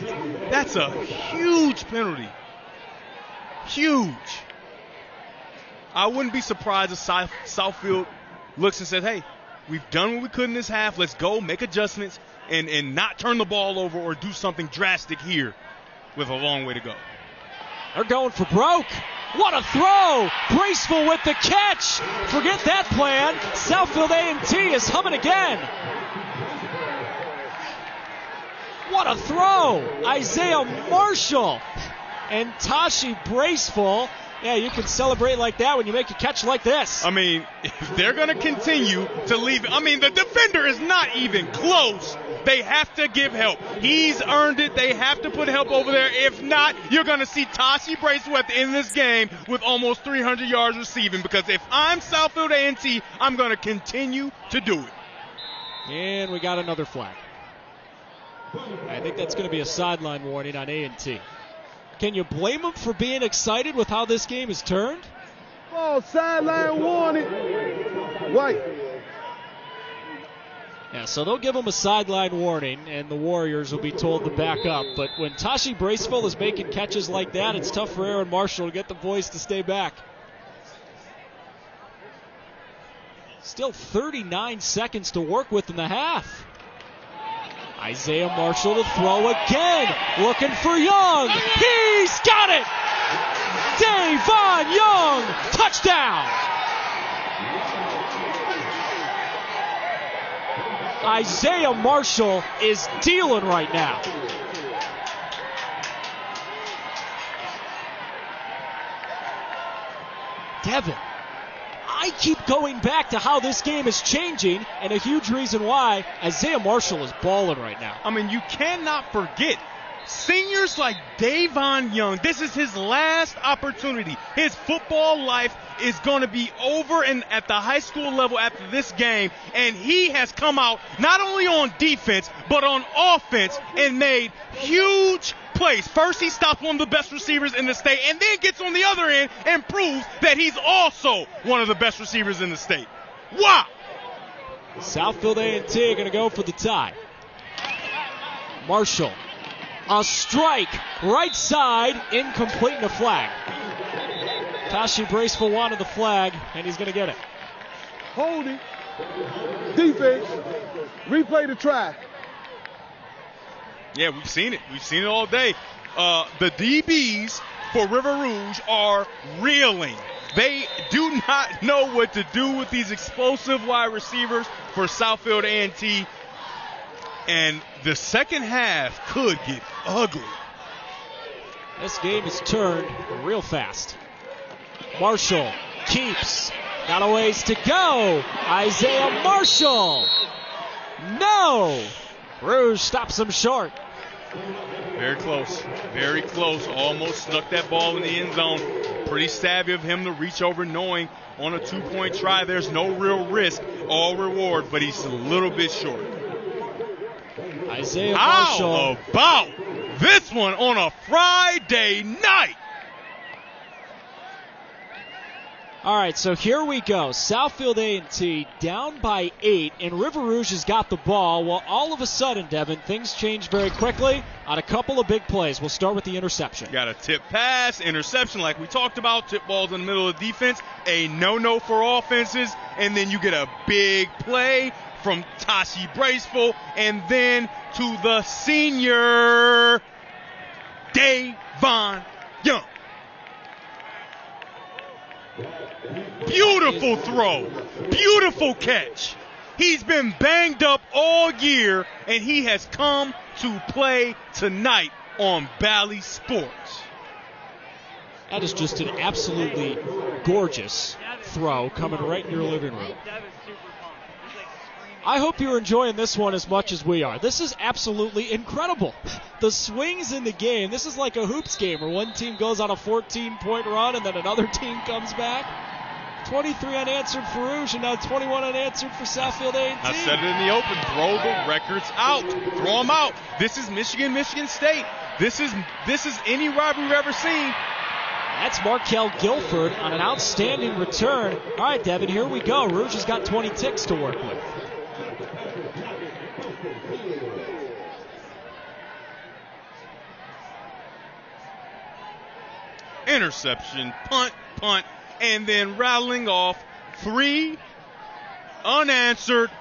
that's a huge penalty. Huge. I wouldn't be surprised if Southfield looks and says, hey, we've done what we could in this half. Let's go, make adjustments, and not turn the ball over or do something drastic here with a long way to go. They're going for broke. What a throw! Braceful with the catch. Forget that plan. Southfield A&T is humming again. What a throw! Isaiah Marshall and Tashi Braceful. Yeah, you can celebrate like that when you make a catch like this. I mean, if they're going to continue to leave, I mean, the defender is not even close. They have to give help. He's earned it. They have to put help over there. If not, you're going to see Tashi Bracewell at the end of this game with almost 300 yards receiving, because if I'm Southfield A&T, I'm going to continue to do it. And we got another flag. I think that's going to be a sideline warning on A&T. Can you blame them for being excited with how this game is turned? Oh, sideline warning. White. Yeah, so they'll give them a sideline warning, and the Warriors will be told to back up. But when Tashi Braceful is making catches like that, it's tough for Aaron Marshall to get the boys to stay back. Still 39 seconds to work with in the half. Isaiah Marshall to throw again, looking for Young. He's got it! Davon Young, touchdown! Isaiah Marshall is dealing right now. Devin, I keep going back to how this game is changing, and a huge reason why Isaiah Marshall is balling right now. I mean, you cannot forget seniors like Davon Young. This is his last opportunity. His football life is going to be over and at the high school level after this game, and he has come out not only on defense but on offense and made huge plays. First, he stops one of the best receivers in the state, and then gets on the other end and proves that he's also one of the best receivers in the state. Wow! Southfield A&T are going to go for the tie. Marshall, a strike, right side, incomplete, and a flag. Tashi Braceful wanted the flag, and he's going to get it. Holding. Defense. Replay the try. Yeah, we've seen it. We've seen it all day. The DBs for River Rouge are reeling. They do not know what to do with these explosive wide receivers for Southfield A&T. And the second half could get ugly. This game is turned real fast. Marshall keeps. Got a ways to go. Isaiah Marshall. No. Rouge stops him short. Very close. Very close. Almost snuck that ball in the end zone. Pretty savvy of him to reach over, knowing on a two-point try there's no real risk, all reward, but he's a little bit short. Isaiah Marshall. How about this one on a Friday night? All right, so here we go. Southfield A&T down by 8, and River Rouge has got the ball. Well, all of a sudden, Devin, things change very quickly on a couple of big plays. We'll start with the interception. Got a tip pass, interception like we talked about, tip balls in the middle of the defense, a no-no for offenses, and then you get a big play from Tashi Braceful, and then to the senior, Davon Young. Beautiful throw. Beautiful catch. He's been banged up all year, and he has come to play tonight on Bally Sports. That is just an absolutely gorgeous throw coming right in your living room. I hope you're enjoying this one as much as we are. This is absolutely incredible. The swings in the game, this is like a hoops game where one team goes on a 14-point run and then another team comes back. 23 unanswered for Rouge and now 21 unanswered for Southfield A&T. I said it in the open, throw the records out. Throw them out. This is Michigan State. This is any rivalry we've ever seen. That's Markel Guilford on an outstanding return. All right, Devin, here we go. Rouge has got 20 ticks to work with. Interception, punt, and then rattling off 3 unanswered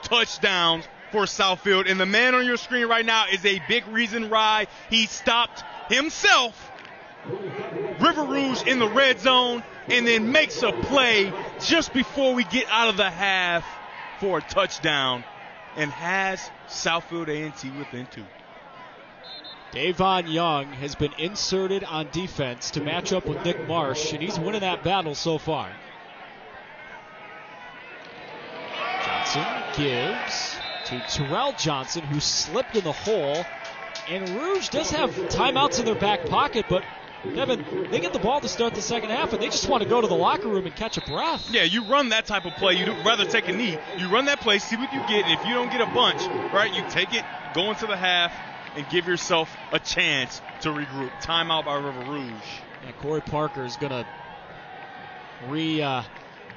touchdowns for Southfield. And the man on your screen right now is a big reason why he stopped himself, River Rouge, in the red zone, and then makes a play just before we get out of the half for a touchdown and has Southfield A&T within 2. Davon Young has been inserted on defense to match up with Nick Marsh, and he's winning that battle so far. Johnson gives to Terrell Johnson, who slipped in the hole. And Rouge does have timeouts in their back pocket, but Devin, they get the ball to start the second half, and they just want to go to the locker room and catch a breath. Yeah, you run that type of play. You'd rather take a knee. You run that play, see what you get, and if you don't get a bunch, right, you take it, go into the half, and give yourself a chance to regroup. Timeout by River Rouge. And Corey Parker is going to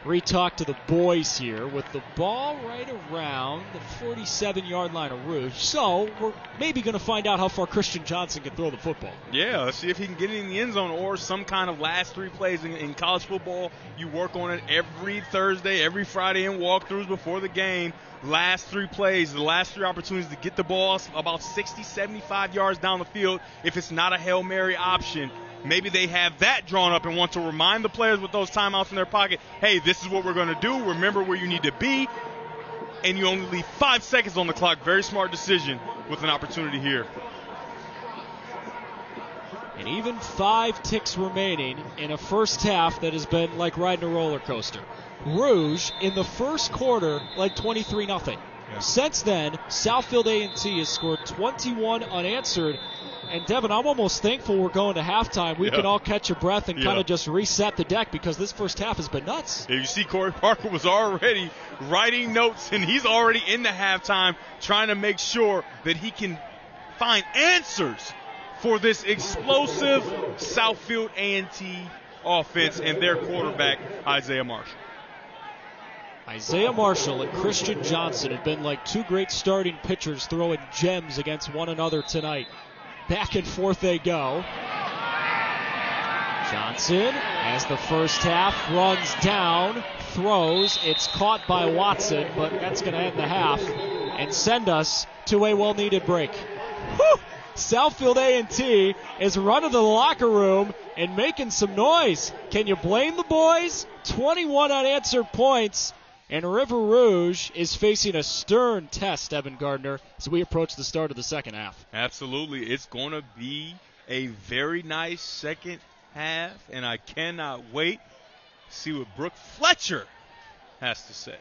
re-talk to the boys here with the ball right around the 47-yard line of Rouge. So we're maybe going to find out how far Christian Johnson can throw the football. Yeah, let's see if he can get it in the end zone or some kind of last 3 plays in college football. You work on it every Thursday, every Friday in walkthroughs before the game. Last 3 plays, the last 3 opportunities to get the ball about 60, 75 yards down the field. If it's not a Hail Mary option, maybe they have that drawn up and want to remind the players with those timeouts in their pocket, hey, this is what we're going to do. Remember where you need to be. And you only leave 5 seconds on the clock. Very smart decision with an opportunity here. And even 5 ticks remaining in a first half that has been like riding a roller coaster. Rouge in the first quarter like 23-0. Yeah. Since then, Southfield A&T has scored 21 unanswered. And Devin, I'm almost thankful we're going to halftime. We can all catch a breath and kind of just reset the deck because this first half has been nuts. Yeah, you see Corey Parker was already writing notes, and he's already in the halftime trying to make sure that he can find answers for this explosive Southfield A&T offense and their quarterback, Isaiah Marshall. Isaiah Marshall and Christian Johnson have been like 2 great starting pitchers throwing gems against one another tonight. Back and forth they go. Johnson, as the first half runs down, throws. It's caught by Watson, but that's going to end the half and send us to a well-needed break. Whew! Southfield A&T is running to the locker room and making some noise. Can you blame the boys? 21 unanswered points. And River Rouge is facing a stern test, Evan Gardner, as we approach the start of the second half. Absolutely. It's going to be a very nice second half, and I cannot wait to see what Brooke Fletcher has to say.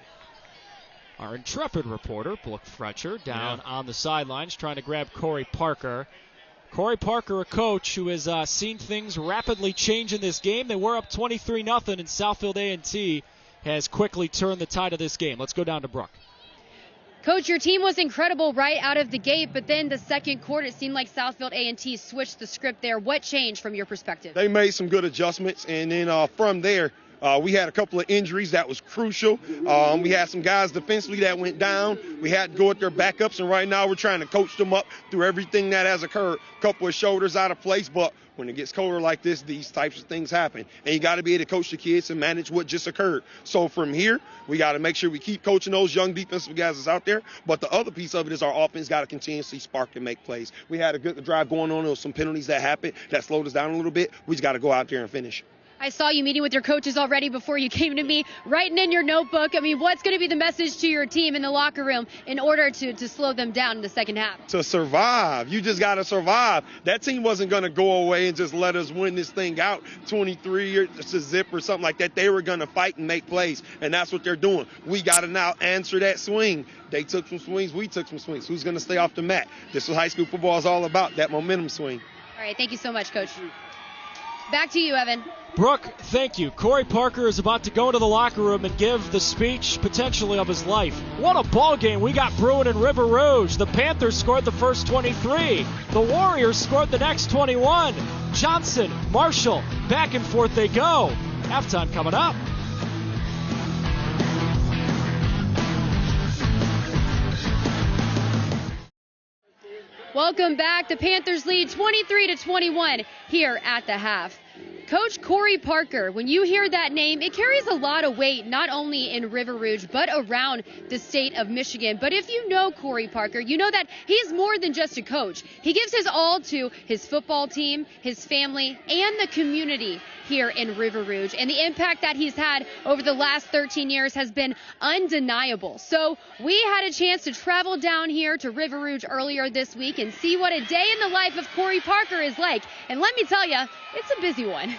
Our intrepid reporter, Brooke Fletcher, down on the sidelines trying to grab Corey Parker. Corey Parker, a coach who has seen things rapidly change in this game. They were up 23-0, and Southfield A&T has quickly turned the tide of this game. Let's go down to Brooke. Coach, your team was incredible right out of the gate, but then the second quarter, it seemed like Southfield A&T switched the script there. What changed from your perspective? They made some good adjustments, and then from there, We had a couple of injuries that was crucial. We had some guys defensively that went down. We had to go with their backups, and right now we're trying to coach them up through everything that has occurred. A couple of shoulders out of place, but when it gets colder like this, these types of things happen. And you got to be able to coach the kids and manage what just occurred. So from here, we got to make sure we keep coaching those young defensive guys that's out there. But the other piece of it is our offense got to continuously spark and make plays. We had a good drive going on. There was some penalties that happened that slowed us down a little bit. We just got to go out there and finish. I saw you meeting with your coaches already before you came to me, writing in your notebook. I mean, what's going to be the message to your team in the locker room in order to slow them down in the second half? To survive. You just got to survive. That team wasn't going to go away and just let us win this thing out 23 or to zip or something like that. They were going to fight and make plays, and that's what they're doing. We got to now answer that swing. They took some swings. We took some swings. Who's going to stay off the mat? This is what high school football is all about, that momentum swing. All right, thank you so much, Coach. Back to you, Evan. Brooke, thank you. Corey Parker is about to go into the locker room and give the speech potentially of his life. What a ball game we got brewing in River Rouge. The Panthers scored the first 23. The Warriors scored the next 21. Johnson, Marshall, back and forth they go. Halftime coming up. Welcome back. The Panthers lead 23-21 here at the half. Coach Corey Parker, when you hear that name, it carries a lot of weight, not only in River Rouge, but around the state of Michigan. But if you know Corey Parker, you know that he's more than just a coach. He gives his all to his football team, his family, and the community here in River Rouge. And the impact that he's had over the last 13 years has been undeniable. So we had a chance to travel down here to River Rouge earlier this week and see what a day in the life of Corey Parker is like. And let me tell you, it's a busy one.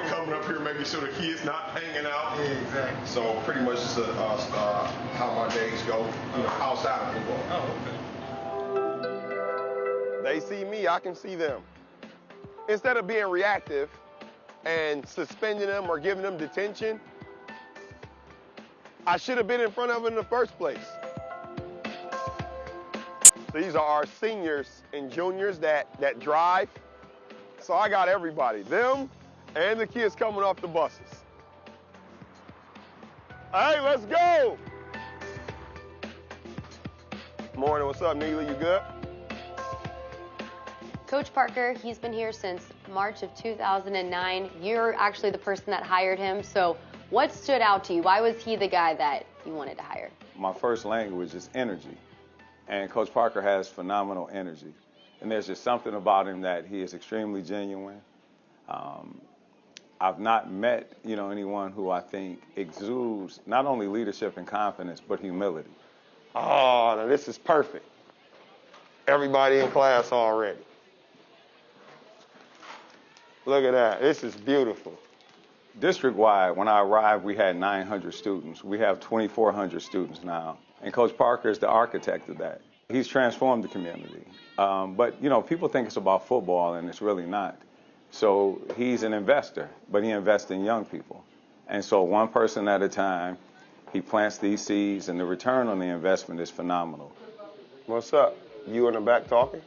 Coming up here, making sure the kids not hanging out. Yeah, exactly. So pretty much just how my days go, outside of football. Oh, okay. They see me, I can see them. Instead of being reactive and suspending them or giving them detention, I should have been in front of them in the first place. These are our seniors and juniors that drive. So I got everybody, them and the kids coming off the buses. Hey, let's go. Morning, what's up, Neely, you good? Coach Parker, he's been here since March of 2009. You're actually the person that hired him. So what stood out to you? Why was he the guy that you wanted to hire? My first language is energy. And Coach Parker has phenomenal energy. And there's just something about him that he is extremely genuine. I've not met, anyone who I think exudes not only leadership and confidence, but humility. Oh, now this is perfect. Everybody in class already. Look at that. This is beautiful. District-wide, when I arrived, we had 900 students. We have 2,400 students now. And Coach Parker is the architect of that. He's transformed the community. But, people think it's about football, and it's really not. So he's an investor, but he invests in young people. And so one person at a time, he plants these seeds, and the return on the investment is phenomenal. What's up? You in the back talking?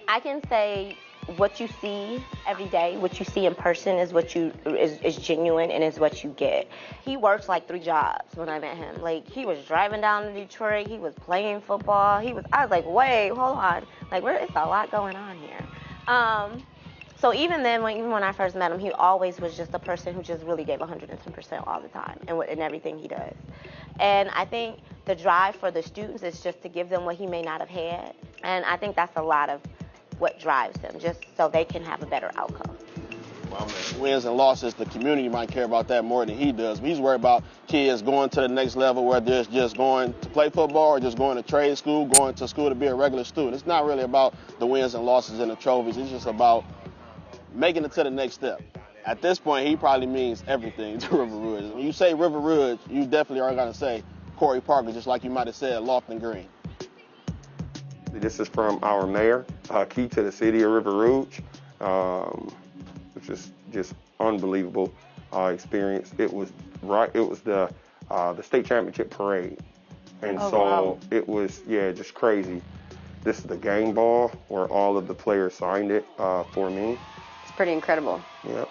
I can say what you see every day, what you see in person is what is genuine and is what you get. He worked like 3 jobs when I met him. Like, he was driving down to Detroit, he was playing football, I was like, wait, hold on. Like, it's a lot going on here. So even then, when I first met him, he always was just a person who just really gave 110% all the time in everything he does. And I think the drive for the students is just to give them what he may not have had. And I think that's a lot of what drives him, just so they can have a better outcome. Wins and losses, the community might care about that more than he does. But he's worried about kids going to the next level, whether it's just going to play football or just going to trade school, going to school to be a regular student. It's not really about the wins and losses and the trophies. It's just about making it to the next step. At this point, he probably means everything to River Rouge. When you say River Rouge, you definitely are going to say Corey Parker, just like you might have said Lofton Green. This is from our mayor, key to the city of River Rouge. Which is just unbelievable experience. It was the state championship parade And Oh, so wow. it was, just crazy. This is the game ball where all of the players signed it for me. It's pretty incredible. Yep.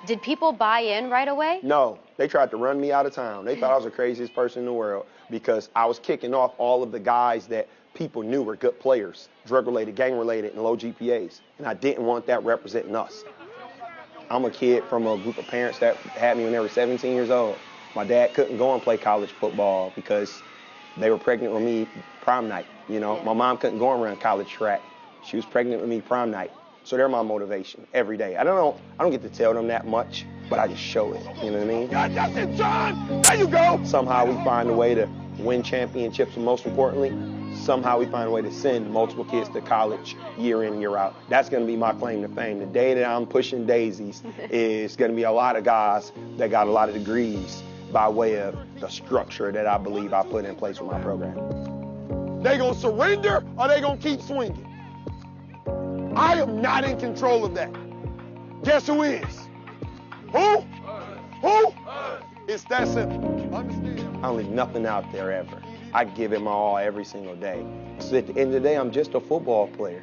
Did people buy in right away? No, they tried to run me out of town. They thought I was the craziest person in the world because I was kicking off all of the guys that people knew were good players, drug-related, gang-related, and low GPAs. And I didn't want that representing us. I'm a kid from a group of parents that had me when they were 17 years old. My dad couldn't go and play college football because they were pregnant with me prom night. You know, my mom couldn't go and run college track. She was pregnant with me prom night. So they're my motivation every day. I don't get to tell them that much, but I just show it. You know what I mean? Got Justin John! There you go! Somehow we find a way to win championships, and most importantly, somehow we find a way to send multiple kids to college year in, year out. That's going to be my claim to fame. The day that I'm pushing daisies is going to be a lot of guys that got a lot of degrees by way of the structure that I believe I put in place with my program. They going to surrender or they going to keep swinging? I am not in control of that. Guess who is? Who? Who? It's that simple. Understand? I don't leave nothing out there ever. I give it my all every single day. So at the end of the day, I'm just a football player,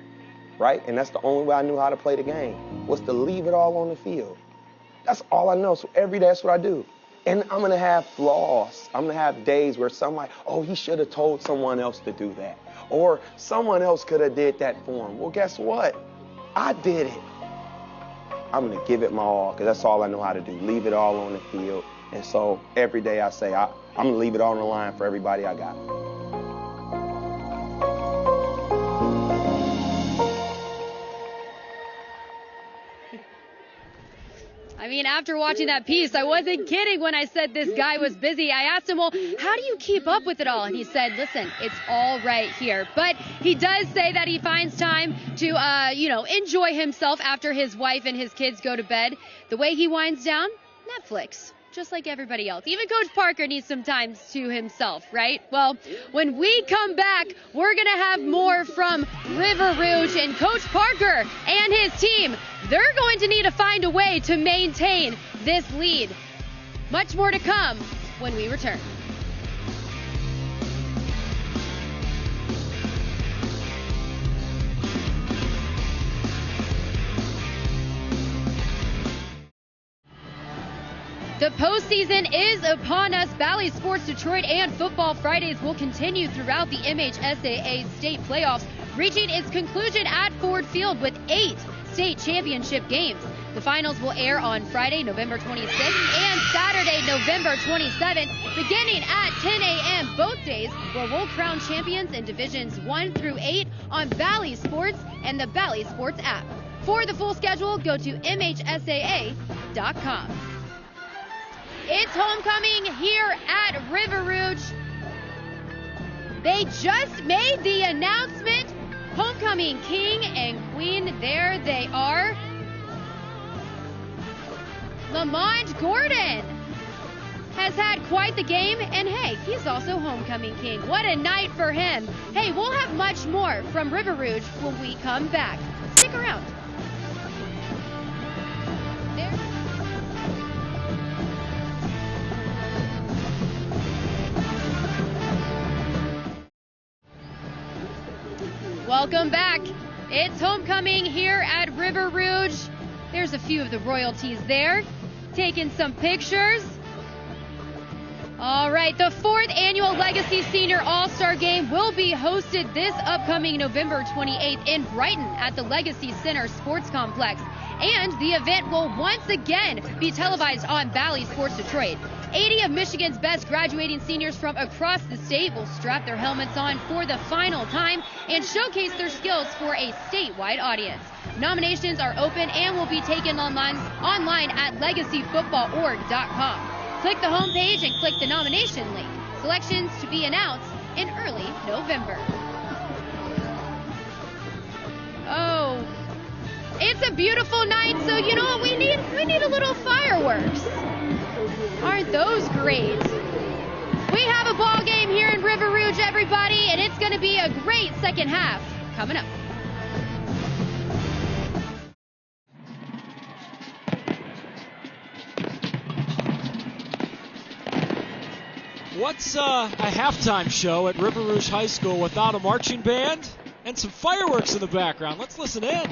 right? And that's the only way I knew how to play the game, was to leave it all on the field. That's all I know. So every day, that's what I do. And I'm going to have flaws. I'm going to have days where somebody, oh, he should have told someone else to do that. Or someone else could have did that for him. Well, guess what? I did it. I'm going to give it my all because that's all I know how to do. Leave it all on the field. And so every day I say, I'm going to leave it all on the line for everybody I got. I mean, after watching that piece, I wasn't kidding when I said this guy was busy. I asked him, well, how do you keep up with it all? And he said, listen, it's all right here. But he does say that he finds time to, enjoy himself after his wife and his kids go to bed. The way he winds down, Netflix. Just like everybody else. Even Coach Parker needs some time to himself, right? Well, when we come back, we're going to have more from River Rouge and Coach Parker and his team. They're going to need to find a way to maintain this lead. Much more to come when we return. The postseason is upon us. Bally Sports Detroit and Football Fridays will continue throughout the MHSAA state playoffs, reaching its conclusion at Ford Field with 8 state championship games. The finals will air on Friday, November 26th and Saturday, November 27th, beginning at 10 a.m. both days, where we'll crown champions in divisions 1 through 8 on Bally Sports and the Bally Sports app. For the full schedule, go to MHSAA.com. It's homecoming here at River Rouge. They just made the announcement. Homecoming king and queen, there they are. Lamont Gordon has had quite the game, and hey, he's also homecoming king. What a night for him. Hey, we'll have much more from River Rouge when we come back. Stick around. Welcome back. It's homecoming here at River Rouge. There's a few of the royalties there, taking some pictures. All right, the 4th annual Legacy Senior All-Star Game will be hosted this upcoming November 28th in Brighton at the Legacy Center Sports Complex. And the event will once again be televised on Bally Sports Detroit. 80 of Michigan's best graduating seniors from across the state will strap their helmets on for the final time and showcase their skills for a statewide audience. Nominations are open and will be taken online at legacyfootballorg.com. Click the homepage and click the nomination link. Selections to be announced in early November. Oh, it's a beautiful night, so you know what we need? We need a little fireworks. Aren't those great? We have a ball game here in River Rouge, everybody, and it's going to be a great second half coming up. What What's a halftime show at River Rouge High School without a marching band and some fireworks in the background? Let's listen in.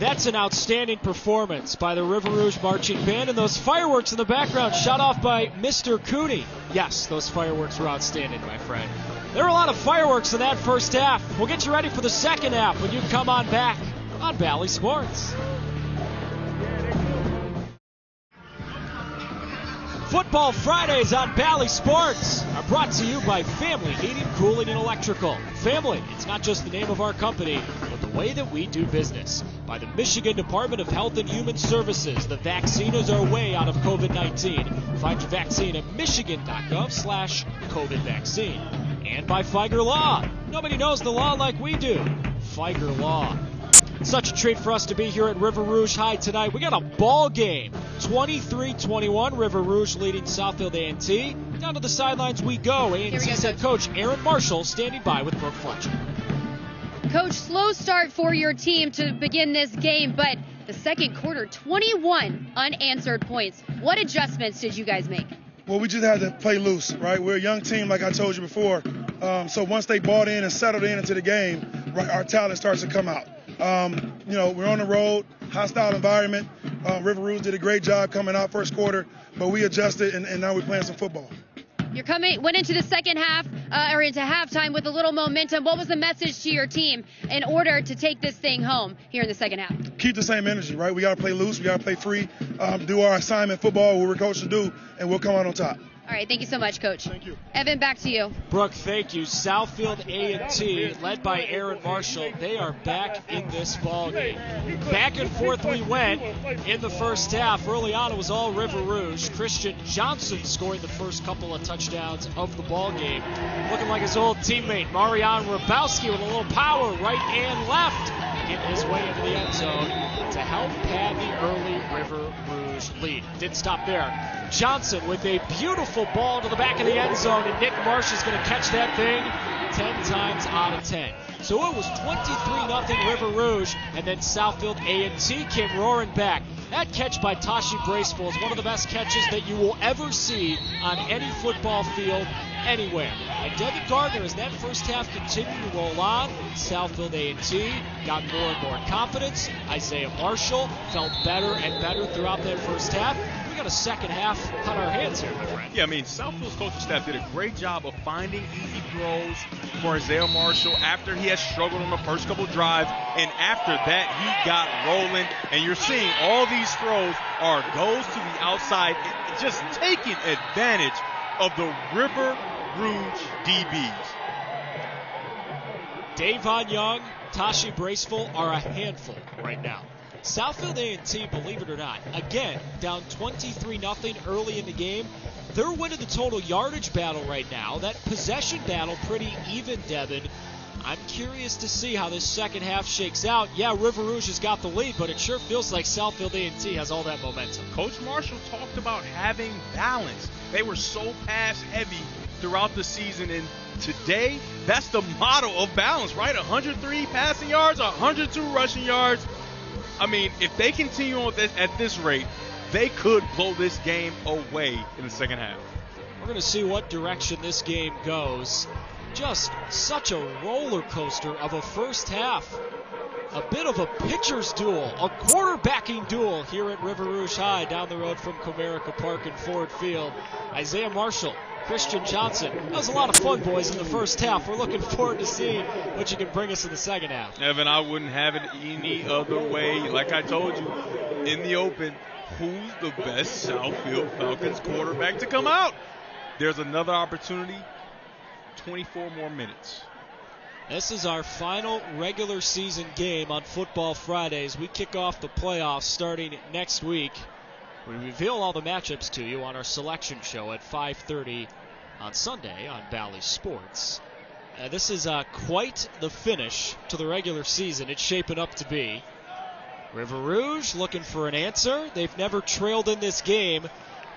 That's an outstanding performance by the River Rouge Marching Band, and those fireworks in the background shot off by Mr. Cooney. Yes, those fireworks were outstanding, my friend. There were a lot of fireworks in that first half. We'll get you ready for the second half when you come on back on Bally Sports. Football Fridays on Bally Sports are brought to you by Family Heating, Cooling, and Electrical. Family, it's not just the name of our company, but the way that we do business. By the Michigan Department of Health and Human Services, the vaccine is our way out of COVID-19. Find your vaccine at michigan.gov/COVID vaccine. And by Figer Law. Nobody knows the law like we do. Figer Law. Such a treat for us to be here at River Rouge High tonight. We got a ball game. 23-21, River Rouge leading Southfield A&T. Down to the sidelines we go. A&T's head coach Aaron Marshall standing by with Brooke Fletcher. Coach, slow start for your team to begin this game, but the second quarter, 21 unanswered points. What adjustments did you guys make? Well, we just had to play loose, right? We're a young team, like I told you before. So once they bought in and settled into the game, right, our talent starts to come out. We're on the road, hostile environment. River Rouge did a great job coming out first quarter, but we adjusted, and now we're playing some football. Went into the second half, or into halftime with a little momentum. What was the message to your team in order to take this thing home here in the second half? Keep the same energy, right? We got to play loose. We got to play free, do our assignment football, what we're coached to do, and we'll come out on top. All right, thank you so much, Coach. Thank you. Evan, back to you. Brooke, thank you. Southfield A&T, led by Aaron Marshall, they are back in this ball game. Back and forth we went in the first half. Early on, it was all River Rouge. Christian Johnson scoring the first couple of touchdowns of the ball game. Looking like his old teammate, Marian Rabowski, with a little power right and left, getting his way into the end zone to help pad the early River Rouge lead. Didn't stop there. Johnson with a beautiful ball to the back of the end zone, and Nick Marsh is going to catch that thing 10 times out of 10. So it was 23-0 River Rouge, and then Southfield A&T came roaring back. That catch by Tashi Bracewell is one of the best catches that you will ever see on any football field anywhere. And Devin Gardner, as that first half continued to roll on, Southfield A&T got more and more confidence. Isaiah Marshall felt better and better throughout that first half. We got a second half on our hands here, my friend. Yeah, I mean, Southfield's coaching staff did a great job of finding easy throws for Isaiah Marshall after he had struggled on the first couple drives, and after that he got rolling, and you're seeing all these throws are goes to the outside, just taking advantage of the River Rouge DBs. Davon Young, Tashi Braceful are a handful right now. Southfield A&T, believe it or not, again, down 23-0 early in the game. They're winning the total yardage battle right now. That possession battle pretty even, Devin. I'm curious to see how this second half shakes out. Yeah, River Rouge has got the lead, but it sure feels like Southfield A&T has all that momentum. Coach Marshall talked about having balance. They were so pass-heavy throughout the season, and today, that's the motto of balance, right? 103 passing yards, 102 rushing yards. I mean, if they continue on at this rate, they could blow this game away in the second half. We're going to see what direction this game goes. Just such a roller coaster of a first half. A bit of a pitcher's duel, a quarterbacking duel here at River Rouge High down the road from Comerica Park and Ford Field. Isaiah Marshall, Christian Johnson. That was a lot of fun, boys, in the first half. We're looking forward to seeing what you can bring us in the second half. Evan, I wouldn't have it any other way. Like I told you in the open, who's the best Southfield Falcons quarterback to come out? There's another opportunity. 24 more minutes. This is our final regular season game on Football Fridays. We kick off the playoffs starting next week. We reveal all the matchups to you on our selection show at 5:30 on Sunday on Bally Sports. This is quite the finish to the regular season. It's shaping up to be. River Rouge looking for an answer. They've never trailed in this game,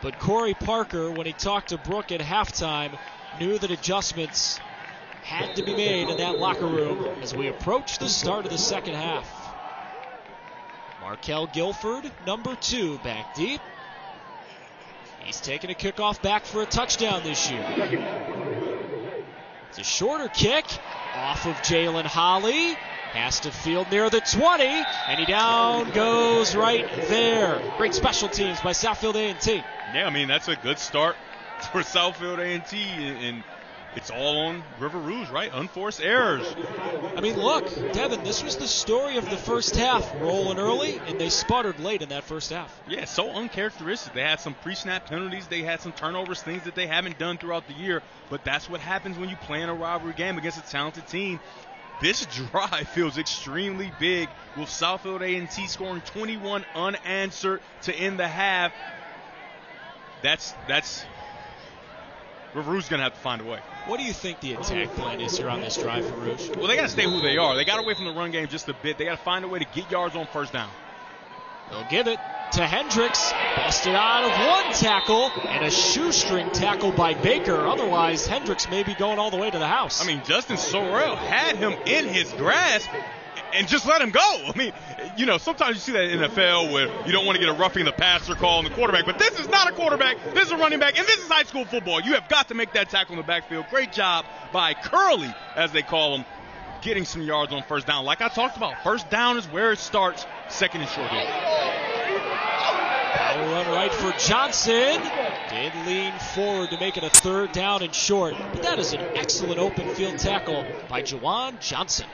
but Corey Parker, when he talked to Brooke at halftime, knew that adjustments had to be made in that locker room as we approach the start of the second half. Markel Guilford, number 2, back deep. He's taking a kickoff back for a touchdown this year. It's a shorter kick off of Jalen Holly. Has to field near the 20, and he down goes right there. Great special teams by Southfield A&T. Yeah, I mean, that's a good start for Southfield A&T, and it's all on River Rouge, right? Unforced errors. I mean, look, Devin, this was the story of the first half. Rolling early, and they sputtered late in that first half. Yeah, so uncharacteristic. They had some pre-snap penalties. They had some turnovers, things that they haven't done throughout the year. But that's what happens when you play in a rivalry game against a talented team. This drive feels extremely big with Southfield A&T scoring 21 unanswered to end the half. That's River Rouge is going to have to find a way. What do you think the attack plan is here on this drive for Rouge? Well, they got to stay who they are. They got away from the run game just a bit. They got to find a way to get yards on first down. They'll give it to Hendricks. Busted out of one tackle and a shoestring tackle by Baker. Otherwise, Hendricks may be going all the way to the house. I mean, Justin Sorrell had him in his grasp and just let him go. I mean, you know, sometimes you see that in the NFL where you don't want to get a roughing the passer call on the quarterback, but this is not a quarterback. This is a running back, and this is high school football. You have got to make that tackle in the backfield. Great job by Curly, as they call him, getting some yards on first down. Like I talked about, first down is where it starts, second and short here. Power run right for Johnson. Did lean forward to make it a third down and short, but that is an excellent open field tackle by Jawan Johnson.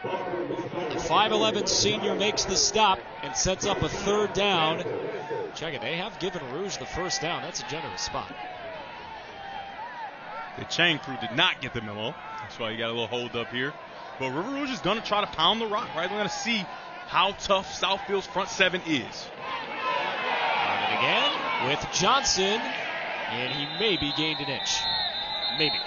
The 5'11 senior makes the stop and sets up a third down. Check it, they have given Rouge the first down. That's a generous spot. The chain crew did not get the memo. That's why you got a little hold up here. But River Rouge is going to try to pound the rock, right? We're going to see how tough Southfield's front seven is. And again with Johnson, and he maybe gained an inch. Maybe.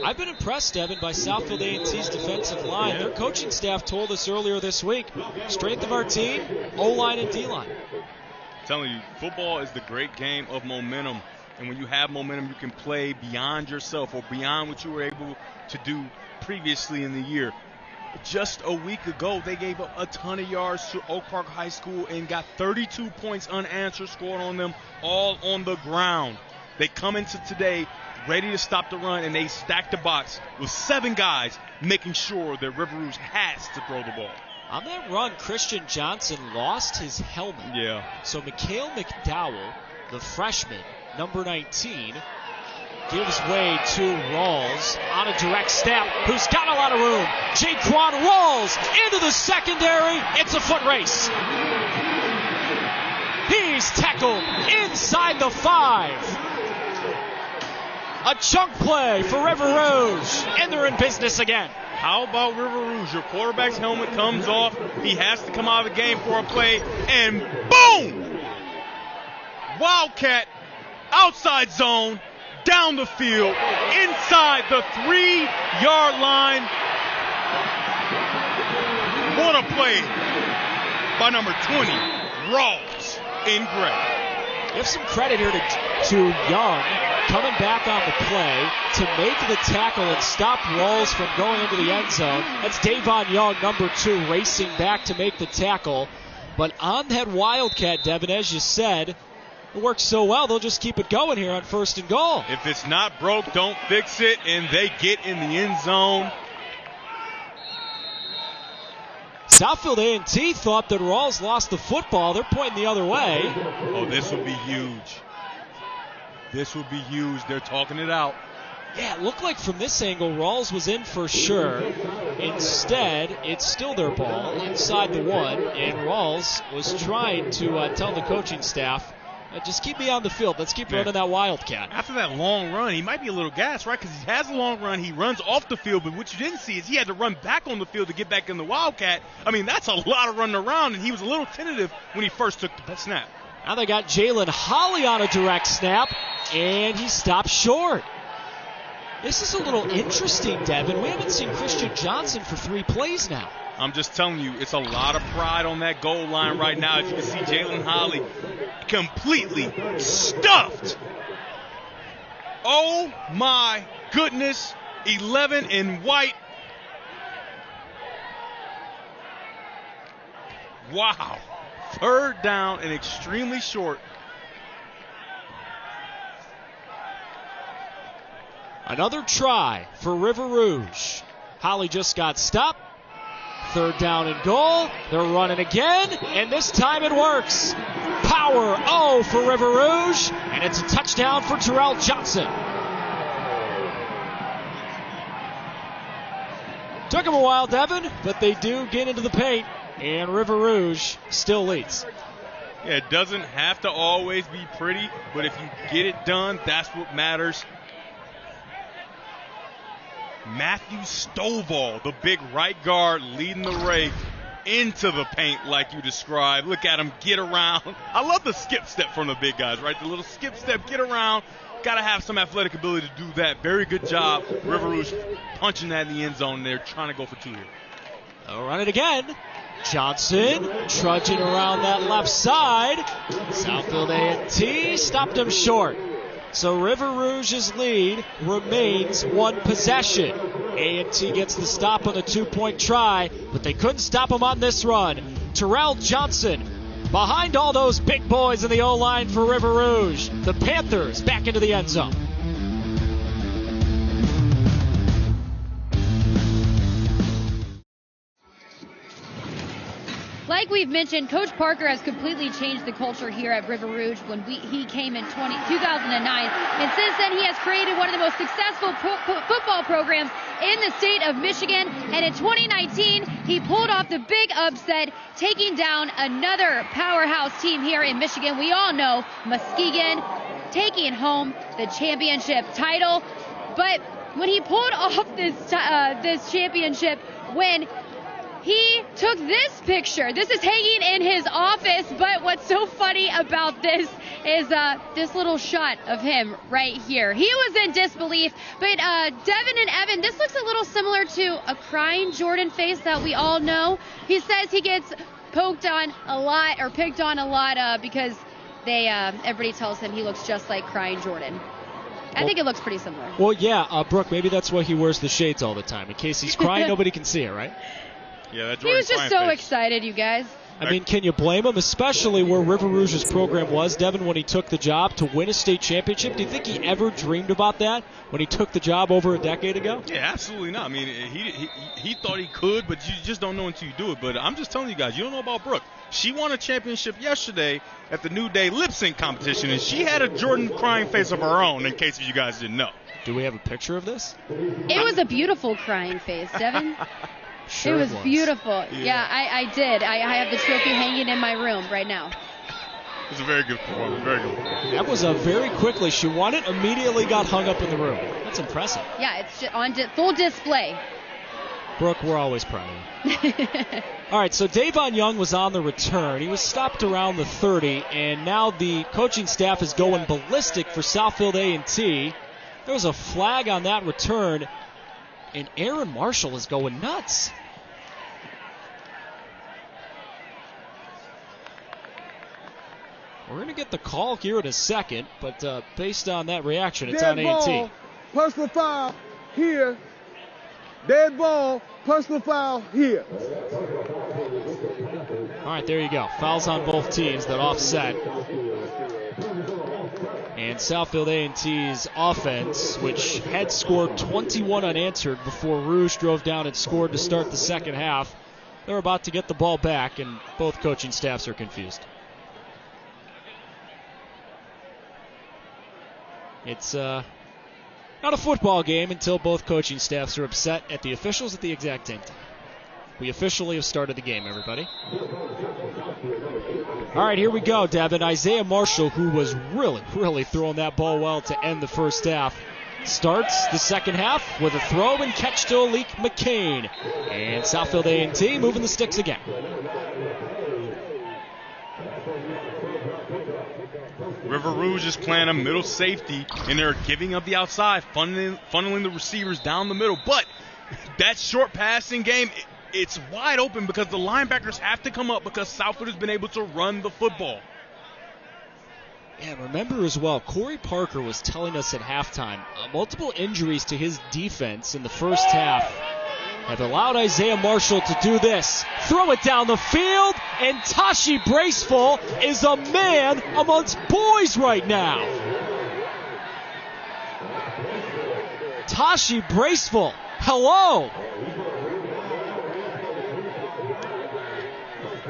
I've been impressed, Devin, by Southfield A&T's defensive line. Their coaching staff told us earlier this week, strength of our team, O-line and D-line. I'm telling you, football is the great game of momentum. And when you have momentum, you can play beyond yourself or beyond what you were able to do previously in the year. Just a week ago, they gave up a ton of yards to Oak Park High School and got 32 points unanswered scored on them, all on the ground. They come into today ready to stop the run, and they stack the box with 7 guys making sure that River Rouge has to throw the ball. On that run, Christian Johnson lost his helmet. Yeah. So Mikhail McDowell, the freshman, number 19, gives way to Rawls on a direct snap, who's got a lot of room. Jaquan Rawls into the secondary. It's a foot race. He's tackled inside the 5. A chunk play for River Rouge, and they're in business again. How about River Rouge? Your quarterback's helmet comes off. He has to come out of the game for a play, and boom! Wildcat, outside zone, down the field, inside the 3-yard line. What a play by number 20, Rawls in gray. Give some credit here to Young, coming back on the play to make the tackle and stop Rawls from going into the end zone. That's Davon Young, number 2, racing back to make the tackle. But on that Wildcat, Devin, as you said, it works so well, they'll just keep it going here on 1st and goal. If it's not broke, don't fix it, and they get in the end zone. Southfield A&T thought that Rawls lost the football. They're pointing the other way. Oh, this would be huge. This would be huge. They're talking it out. Yeah, it looked like from this angle, Rawls was in for sure. Instead, it's still their ball inside the 1, and Rawls was trying to tell the coaching staff, just keep me on the field. Let's keep running that Wildcat. After that long run, he might be a little gassed, right? Because he has a long run. He runs off the field, but what you didn't see is he had to run back on the field to get back in the Wildcat. I mean, that's a lot of running around, and he was a little tentative when he first took the snap. Now they got Jalen Holly on a direct snap, and he stops short. This is a little interesting, Devin. We haven't seen Christian Johnson for 3 plays now. I'm just telling you, it's a lot of pride on that goal line right now. As you can see, Jalen Holly completely stuffed. Oh, my goodness. 11 in white. Wow. 3rd down and extremely short. Another try for River Rouge. Holly just got stopped. 3rd down and goal. They're running again, and this time it works. Power O for River Rouge, and it's a touchdown for Terrell Johnson. Took him a while, Devin, but they do get into the paint, and River Rouge still leads. Yeah, it doesn't have to always be pretty, but if you get it done, that's what matters. Matthew Stovall, the big right guard, leading the way into the paint like you described. Look at him get around. I love the skip step from the big guys, right? The little skip step, get around. Got to have some athletic ability to do that. Very good job. River Rouge punching that in the end zone there, trying to go for 2 here. They'll run it again. Johnson trudging around that left side. Southfield A&T stopped him short. So River Rouge's lead remains 1 possession. A&T gets the stop on the 2-point try, but they couldn't stop him on this run. Terrell Johnson behind all those big boys in the O-line for River Rouge. The Panthers back into the end zone. Like we've mentioned, Coach Parker has completely changed the culture here at River Rouge when he came in 2009. And since then, he has created one of the most successful football programs in the state of Michigan. And in 2019, he pulled off the big upset, taking down another powerhouse team here in Michigan. We all know Muskegon taking home the championship title. But when he pulled off this championship win, he took this picture. This is hanging in his office, but what's so funny about this is this little shot of him right here. He was in disbelief, but Devin and Evan, this looks a little similar to a crying Jordan face that we all know. He says he gets poked on a lot or picked on a lot because everybody tells him he looks just like crying Jordan. I think it looks pretty similar. Well, yeah, Brooke, maybe that's why he wears the shades all the time. In case he's crying, nobody can see it, right? Yeah, that he was just so excited, you guys. I mean, can you blame him, especially where River Rouge's program was, Devin, when he took the job to win a state championship? Do you think he ever dreamed about that when he took the job over a decade ago? Yeah, absolutely not. I mean, he thought he could, but you just don't know until you do it. But I'm just telling you guys, you don't know about Brooke. She won a championship yesterday at the New Day lip sync competition, and she had a Jordan crying face of her own, in case you guys didn't know. Do we have a picture of this? It was a beautiful crying face, Devin. Sure it was beautiful. Yeah, I did. I have the trophy hanging in my room right now. It was a very good performance. Very good performance. That was a very quickly. She won it, immediately got hung up in the room. That's impressive. Yeah, it's just on full display. Brooke, we're always proud of you. All right, so Davon Young was on the return. He was stopped around the 30, and now the coaching staff is going ballistic for Southfield A&T. There was a flag on that return, and Aaron Marshall is going nuts. We're going to get the call here in a second, but based on that reaction, it's on A&T. Personal foul here. Dead ball, personal foul here. All right, there you go. Fouls on both teams that offset. And Southfield A&T's offense, which had scored 21 unanswered before Rouge drove down and scored to start the second half, they're about to get the ball back, and both coaching staffs are confused. It's not a football game until both coaching staffs are upset at the officials at the exact same time. We officially have started the game, everybody. All right, here we go, Devin. Isaiah Marshall, who was really throwing that ball well to end the first half, starts the second half with a throw and catch to Alik McCain. And Southfield A&T moving the sticks again. River Rouge is playing a middle safety, and they're giving up the outside, funneling the receivers down the middle. But that short passing game, it's wide open because the linebackers have to come up because Southfield has been able to run the football. And remember as well, Corey Parker was telling us at halftime, multiple injuries to his defense in the first half have allowed Isaiah Marshall to do this. Throw it down the field, and Tashi Braceful is a man amongst boys right now. Tashi Braceful, hello.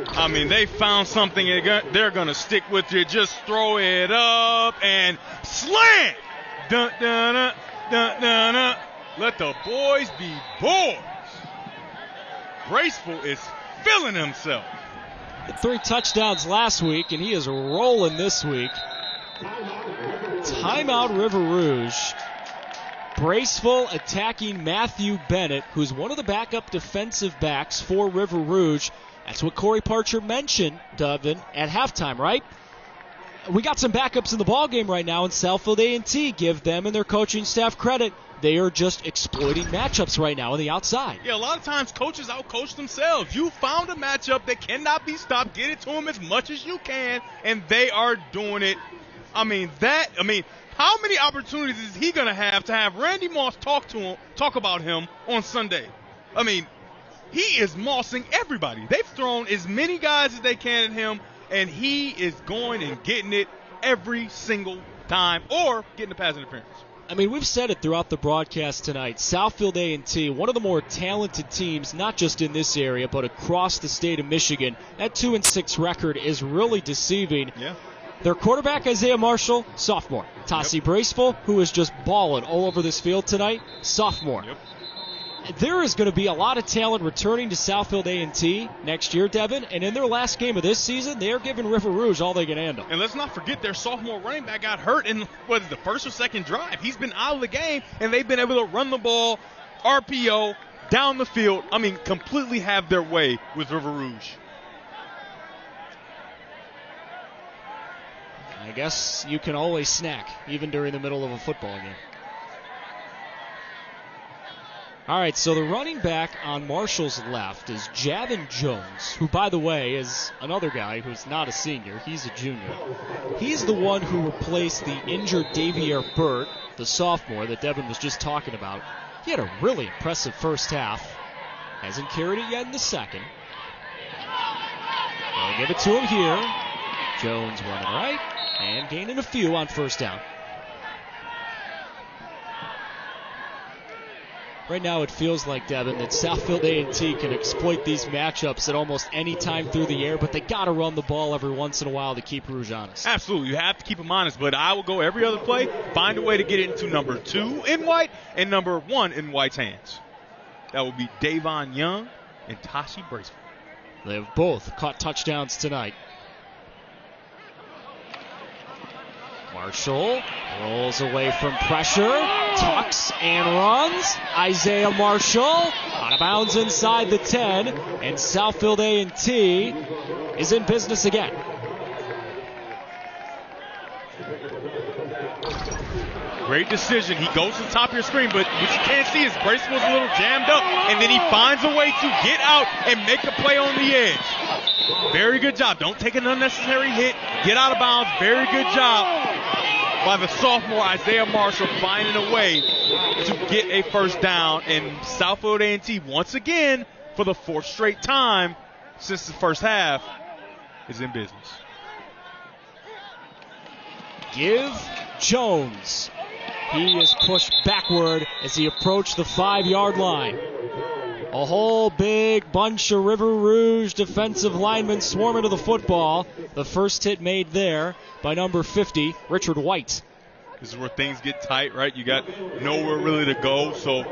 I mean, they found something they're going to stick with you. Just throw it up and slam. Dun, dun, dun, dun, dun, dun. Let the boys be boys. Braceful is feeling himself. 3 touchdowns last week, and he is rolling this week. Timeout, River Rouge. Braceful attacking Matthew Bennett, who's one of the backup defensive backs for River Rouge. That's what Corey Parcher mentioned, Devin, at halftime, right? We got some backups in the ballgame right now in Southfield A&T. Give them and their coaching staff credit. They are just exploiting matchups right now on the outside. Yeah, a lot of times coaches outcoach themselves. You found a matchup that cannot be stopped. Get it to them as much as you can, and they are doing it. How many opportunities is he going to have Randy Moss talk about him on Sunday? I mean, he is mossing everybody. They've thrown as many guys as they can at him, and he is going and getting it every single time or getting the pass interference. I mean, we've said it throughout the broadcast tonight. Southfield A&T, one of the more talented teams, not just in this area, but across the state of Michigan. That 2-6 record is really deceiving. Yeah. Their quarterback, Isaiah Marshall, sophomore. Tassi Braceful, who is just balling all over this field tonight, sophomore. Yep. There is going to be a lot of talent returning to Southfield A&T next year, Devin, and in their last game of this season, they are giving River Rouge all they can handle. And let's not forget their sophomore running back got hurt in the first or second drive. He's been out of the game, and they've been able to run the ball, RPO, down the field. I mean, completely have their way with River Rouge. I guess you can always snack, even during the middle of a football game. All right, so the running back on Marshall's left is Javin Jones, who, by the way, is another guy who's not a senior. He's a junior. He's the one who replaced the injured Davier Burt, the sophomore that Devin was just talking about. He had a really impressive first half. Hasn't carried it yet in the second. give it to him here. Jones running right and gaining a few on first down. Right now it feels like, Devin, that Southfield A&T can exploit these matchups at almost any time through the air, but they got to run the ball every once in a while to keep Rouge honest. Absolutely. You have to keep them honest, but I will go every other play, find a way to get it into number 2 in White and number 1 in White's hands. That will be Davon Young and Tashi Bracewell. They have both caught touchdowns tonight. Marshall rolls away from pressure, tucks and runs. Isaiah Marshall out of bounds inside the 10, and Southfield A&T is in business again. Great decision. He goes to the top of your screen, but what you can't see is Bracewell's a little jammed up, and then he finds a way to get out and make a play on the edge. Very good job. Don't take an unnecessary hit. Get out of bounds. Very good job by the sophomore Isaiah Marshall finding a way to get a first down. And Southfield A&T, once again, for the 4th straight time since the first half, is in business. Give Jones. He is pushed backward as he approached the 5-yard line. A whole big bunch of River Rouge defensive linemen swarming to the football. The first hit made there by number 50, Richard White. This is where things get tight, right? You got nowhere really to go. So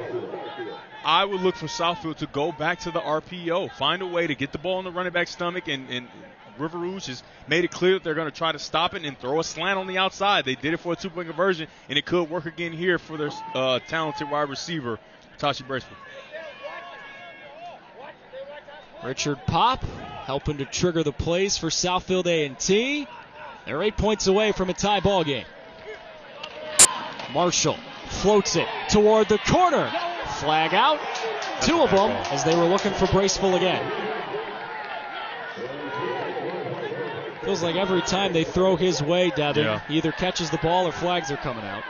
I would look for Southfield to go back to the RPO. Find a way to get the ball in the running back's stomach, and River Rouge has made it clear that they're going to try to stop it and throw a slant on the outside. They did it for a 2-point conversion, and it could work again here for their talented wide receiver, Tashi Bracewell. Richard Pop helping to trigger the plays for Southfield A&T. They're 8 points away from a tie ball game. Marshall floats it toward the corner. Flag out. That's 2 of them as they were looking for Bracewell again. Feels like every time they throw his way, Devin, he either catches the ball or flags are coming out.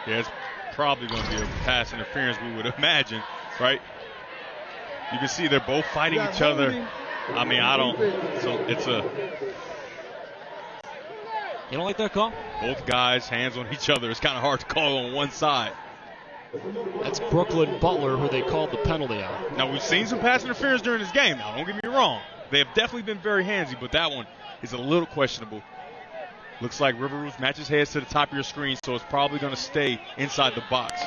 Yeah, it's probably going to be a pass interference, we would imagine, right? You can see they're both fighting each other. I mean, You don't like that call? Both guys, hands on each other. It's kind of hard to call on one side. That's Brooklyn Butler, who they called the penalty on. Now, we've seen some pass interference during this game. Now, don't get me wrong. They have definitely been very handsy, but that one is a little questionable. Looks like River Rouge matches heads to the top of your screen, so it's probably going to stay inside the box.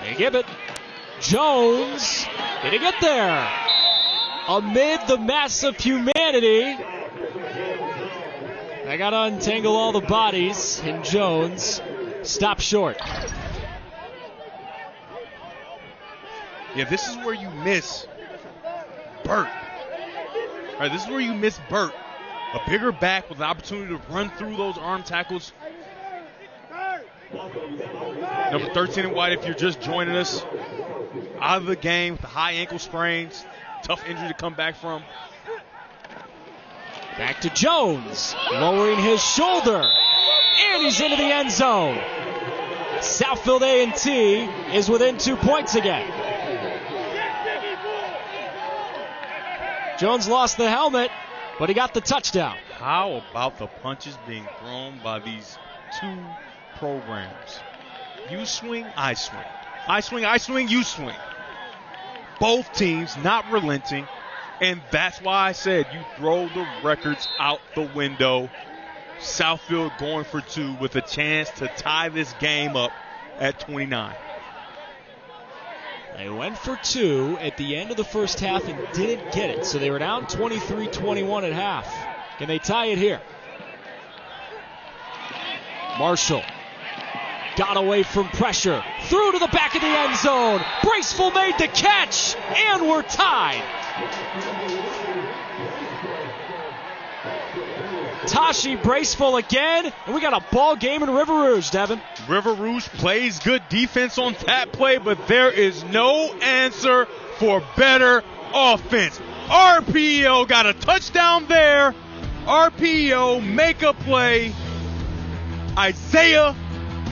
They give it. Jones, did he get there? Amid the mass of humanity, they got to untangle all the bodies, and Jones stopped short. Yeah, this is where you miss Burt. Right, this is where you miss Burt. A bigger back with the opportunity to run through those arm tackles. Number 13 in White, if you're just joining us, out of the game with the high ankle sprains. Tough injury to come back from. Back to Jones, lowering his shoulder, and he's into the end zone. Southfield A&T is within 2 points again. Jones lost the helmet, but he got the touchdown. How about the punches being thrown by these two programs? You swing, I swing. I swing, I swing, you swing. Both teams not relenting, and that's why I said you throw the records out the window. Southfield going for 2 with a chance to tie this game up at 29. They went for 2 at the end of the first half and didn't get it, so they were down 23-21 at half. Can they tie it here? Marshall got away from pressure, threw to the back of the end zone. Bracewell made the catch, and we're tied. Tashi Bracewell again, and we got a ball game in River Rouge, Devin. River Rouge plays good defense on that play, but there is no answer for better offense. RPO got a touchdown there. RPO, make a play. Isaiah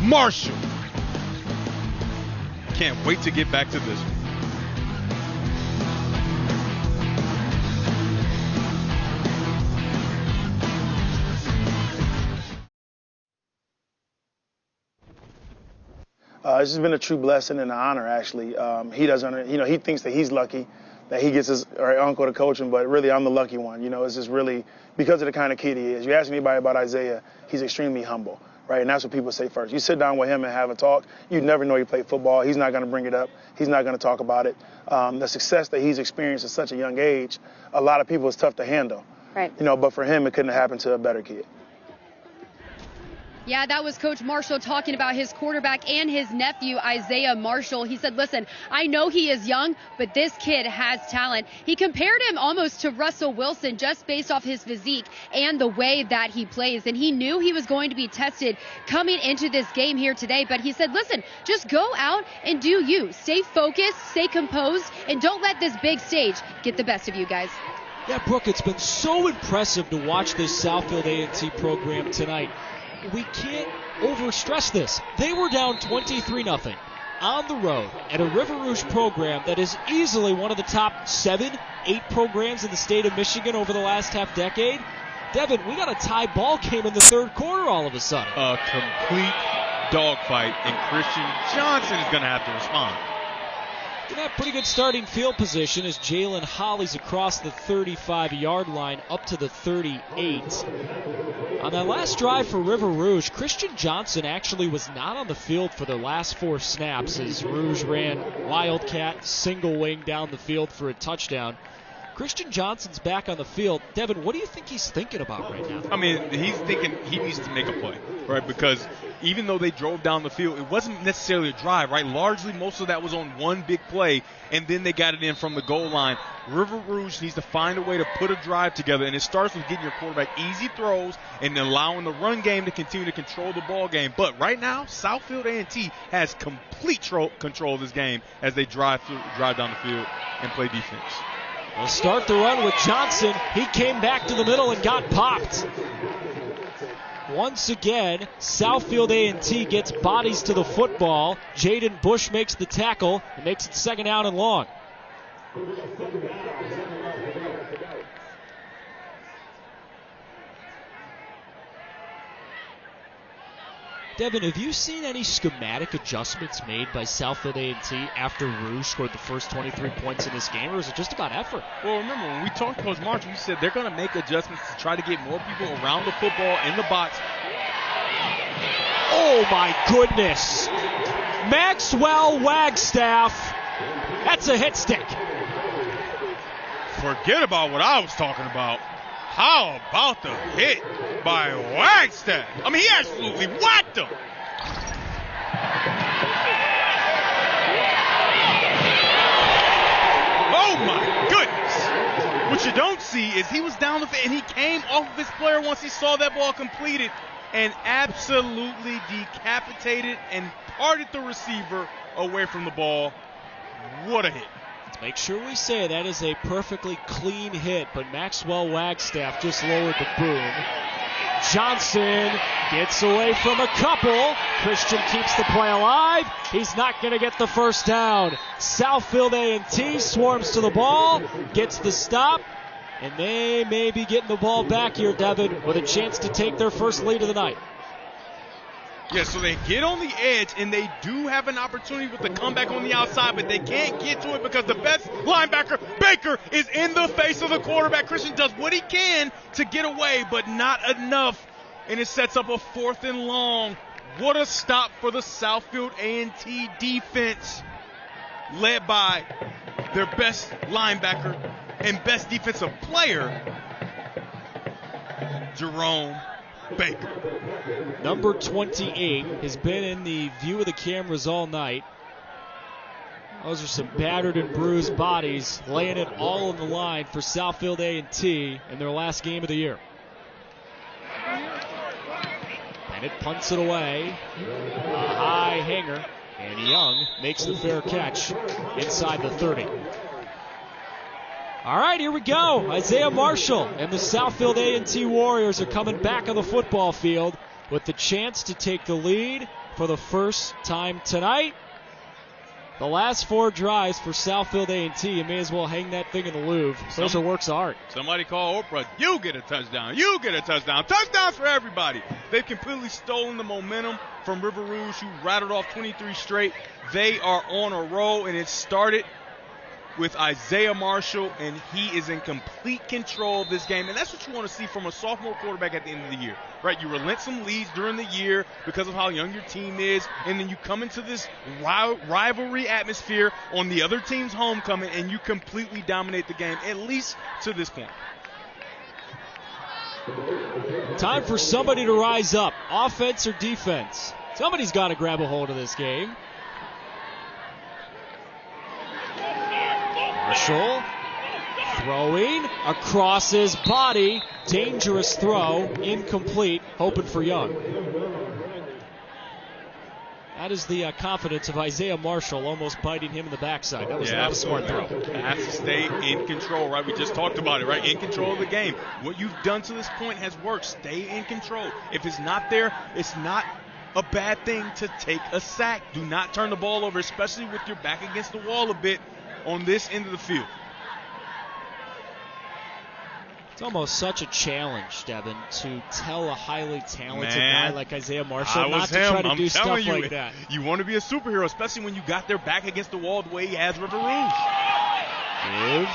Marshall. Can't wait to get back to this one. It's just been a true blessing and an honor, actually. He doesn't, he thinks that he's lucky that he gets his uncle to coach him, but really I'm the lucky one. It's just really because of the kind of kid he is. You ask anybody about Isaiah, he's extremely humble, right? And that's what people say first. You sit down with him and have a talk, you never know he played football. He's not going to bring it up. He's not going to talk about it. The success that he's experienced at such a young age, a lot of people, it's tough to handle. Right. But for him, it couldn't have happened to a better kid. Yeah, that was Coach Marshall talking about his quarterback and his nephew, Isaiah Marshall. He said, listen, I know he is young, but this kid has talent. He compared him almost to Russell Wilson just based off his physique and the way that he plays. And he knew he was going to be tested coming into this game here today. But he said, listen, just go out and do you. Stay focused, stay composed, and don't let this big stage get the best of you guys. Yeah, Brooke, it's been so impressive to watch this Southfield A&T program tonight. We can't overstress this. They were down 23-0 on the road at a River Rouge program that is easily one of the top 7, 8 programs in the state of Michigan over the last half decade. Devin, we got a tie ball game in the third quarter all of a sudden. A complete dogfight, and Christian Johnson is going to have to respond. Going to have pretty good starting field position as Jalen Holly's across the 35-yard line up to the 38. On that last drive for River Rouge, Christian Johnson actually was not on the field for the last 4 snaps as Rouge ran Wildcat single wing down the field for a touchdown. Christian Johnson's back on the field. Devin, what do you think he's thinking about right now? I mean, he's thinking he needs to make a play, right? Because even though they drove down the field, it wasn't necessarily a drive, right? Largely, most of that was on one big play, and then they got it in from the goal line. River Rouge needs to find a way to put a drive together, and it starts with getting your quarterback easy throws and allowing the run game to continue to control the ball game. But right now, Southfield A&T has complete control of this game as they drive down the field and play defense. They'll start the run with Johnson. He came back to the middle and got popped. Once again, Southfield A&T gets bodies to the football. Jaden Bush makes the tackle and makes it second down and long. Devin, have you seen any schematic adjustments made by Southfield A&T after Rouge scored the first 23 points in this game, or is it just about effort? Well, remember, when we talked to Coach Marshall, he said they're going to make adjustments to try to get more people around the football in the box. Oh, my goodness. Maxwell Wagstaff. That's a hit stick. Forget about what I was talking about. How about the hit by Wagstaff? I mean, he absolutely whacked him. Oh, my goodness. What you don't see is he was down the field, and he came off of his player once he saw that ball completed and absolutely decapitated and parted the receiver away from the ball. What a hit. Let's make sure we say that is a perfectly clean hit, but Maxwell Wagstaff just lowered the boom. Johnson gets away from a couple. Christian keeps the play alive. He's not going to get the first down. Southfield A&T swarms to the ball, gets the stop, and they may be getting the ball back here, Devin, with a chance to take their first lead of the night. Yeah, so they get on the edge, and they do have an opportunity with the comeback on the outside, but they can't get to it because the best linebacker, Baker, is in the face of the quarterback. Christian does what he can to get away, but not enough, and it sets up a 4th and long. What a stop for the Southfield A&T defense, led by their best linebacker and best defensive player, Jerome Baker. Number 28 has been in the view of the cameras all night. Those are some battered and bruised bodies laying it all on the line for Southfield A&T in their last game of the year. Bennett punts it away. A high hanger. And Young makes the fair catch inside the 30. All right, here we go. Isaiah Marshall and the Southfield A&T Warriors are coming back on the football field with the chance to take the lead for the first time tonight. The last 4 drives for Southfield A&T, you may as well hang that thing in the Louvre. Those are works of art. Somebody call Oprah, you get a touchdown. You get a touchdown. Touchdowns for everybody. They've completely stolen the momentum from River Rouge, who rattled off 23 straight. They are on a roll, and it started with Isaiah Marshall, and he is in complete control of this game. And that's what you want to see from a sophomore quarterback at the end of the year, right? You relent some leads during the year because of how young your team is, and then you come into this rivalry atmosphere on the other team's homecoming, and you completely dominate the game, at least to this point. Time for somebody to rise up, offense or defense. Somebody's got to grab a hold of this game. Marshall throwing across his body. Dangerous throw. Incomplete. Hoping for Young. That is the confidence of Isaiah Marshall, almost biting him in the backside. That was not a smart throw. Has to stay in control, right? We just talked about it, right? In control of the game. What you've done to this point has worked. Stay in control. If it's not there, it's not a bad thing to take a sack. Do not turn the ball over, especially with your back against the wall a bit on this end of the field. It's almost such a challenge, Devin, to tell a highly talented guy like Isaiah Marshall not to try to do stuff like that. You want to be a superhero, especially when you got their back against the wall the way he has River Rouge. Give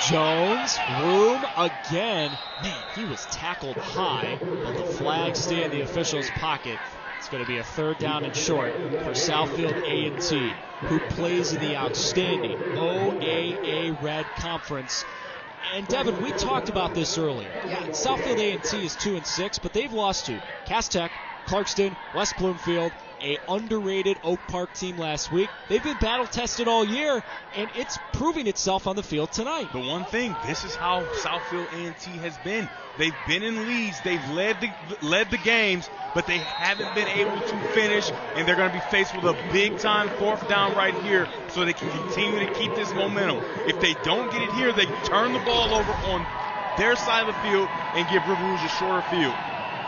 Jones room again. Man, he was tackled high, but the flag stayed in the official's pocket. It's going to be a 3rd down and short for Southfield A&T, who plays in the outstanding OAA-Red Conference. And Devin, we talked about this earlier. Southfield A&T is 2-6, but they've lost to Cass Tech, Clarkston, West Bloomfield, a underrated Oak Park team last week. They've been battle-tested all year, and it's proving itself on the field tonight. The one thing, this is how Southfield A&T has been. They've been in leads, they've led the games, but they haven't been able to finish, and they're going to be faced with a big-time 4th down right here so they can continue to keep this momentum. If they don't get it here, they turn the ball over on their side of the field and give River Rouge a shorter field.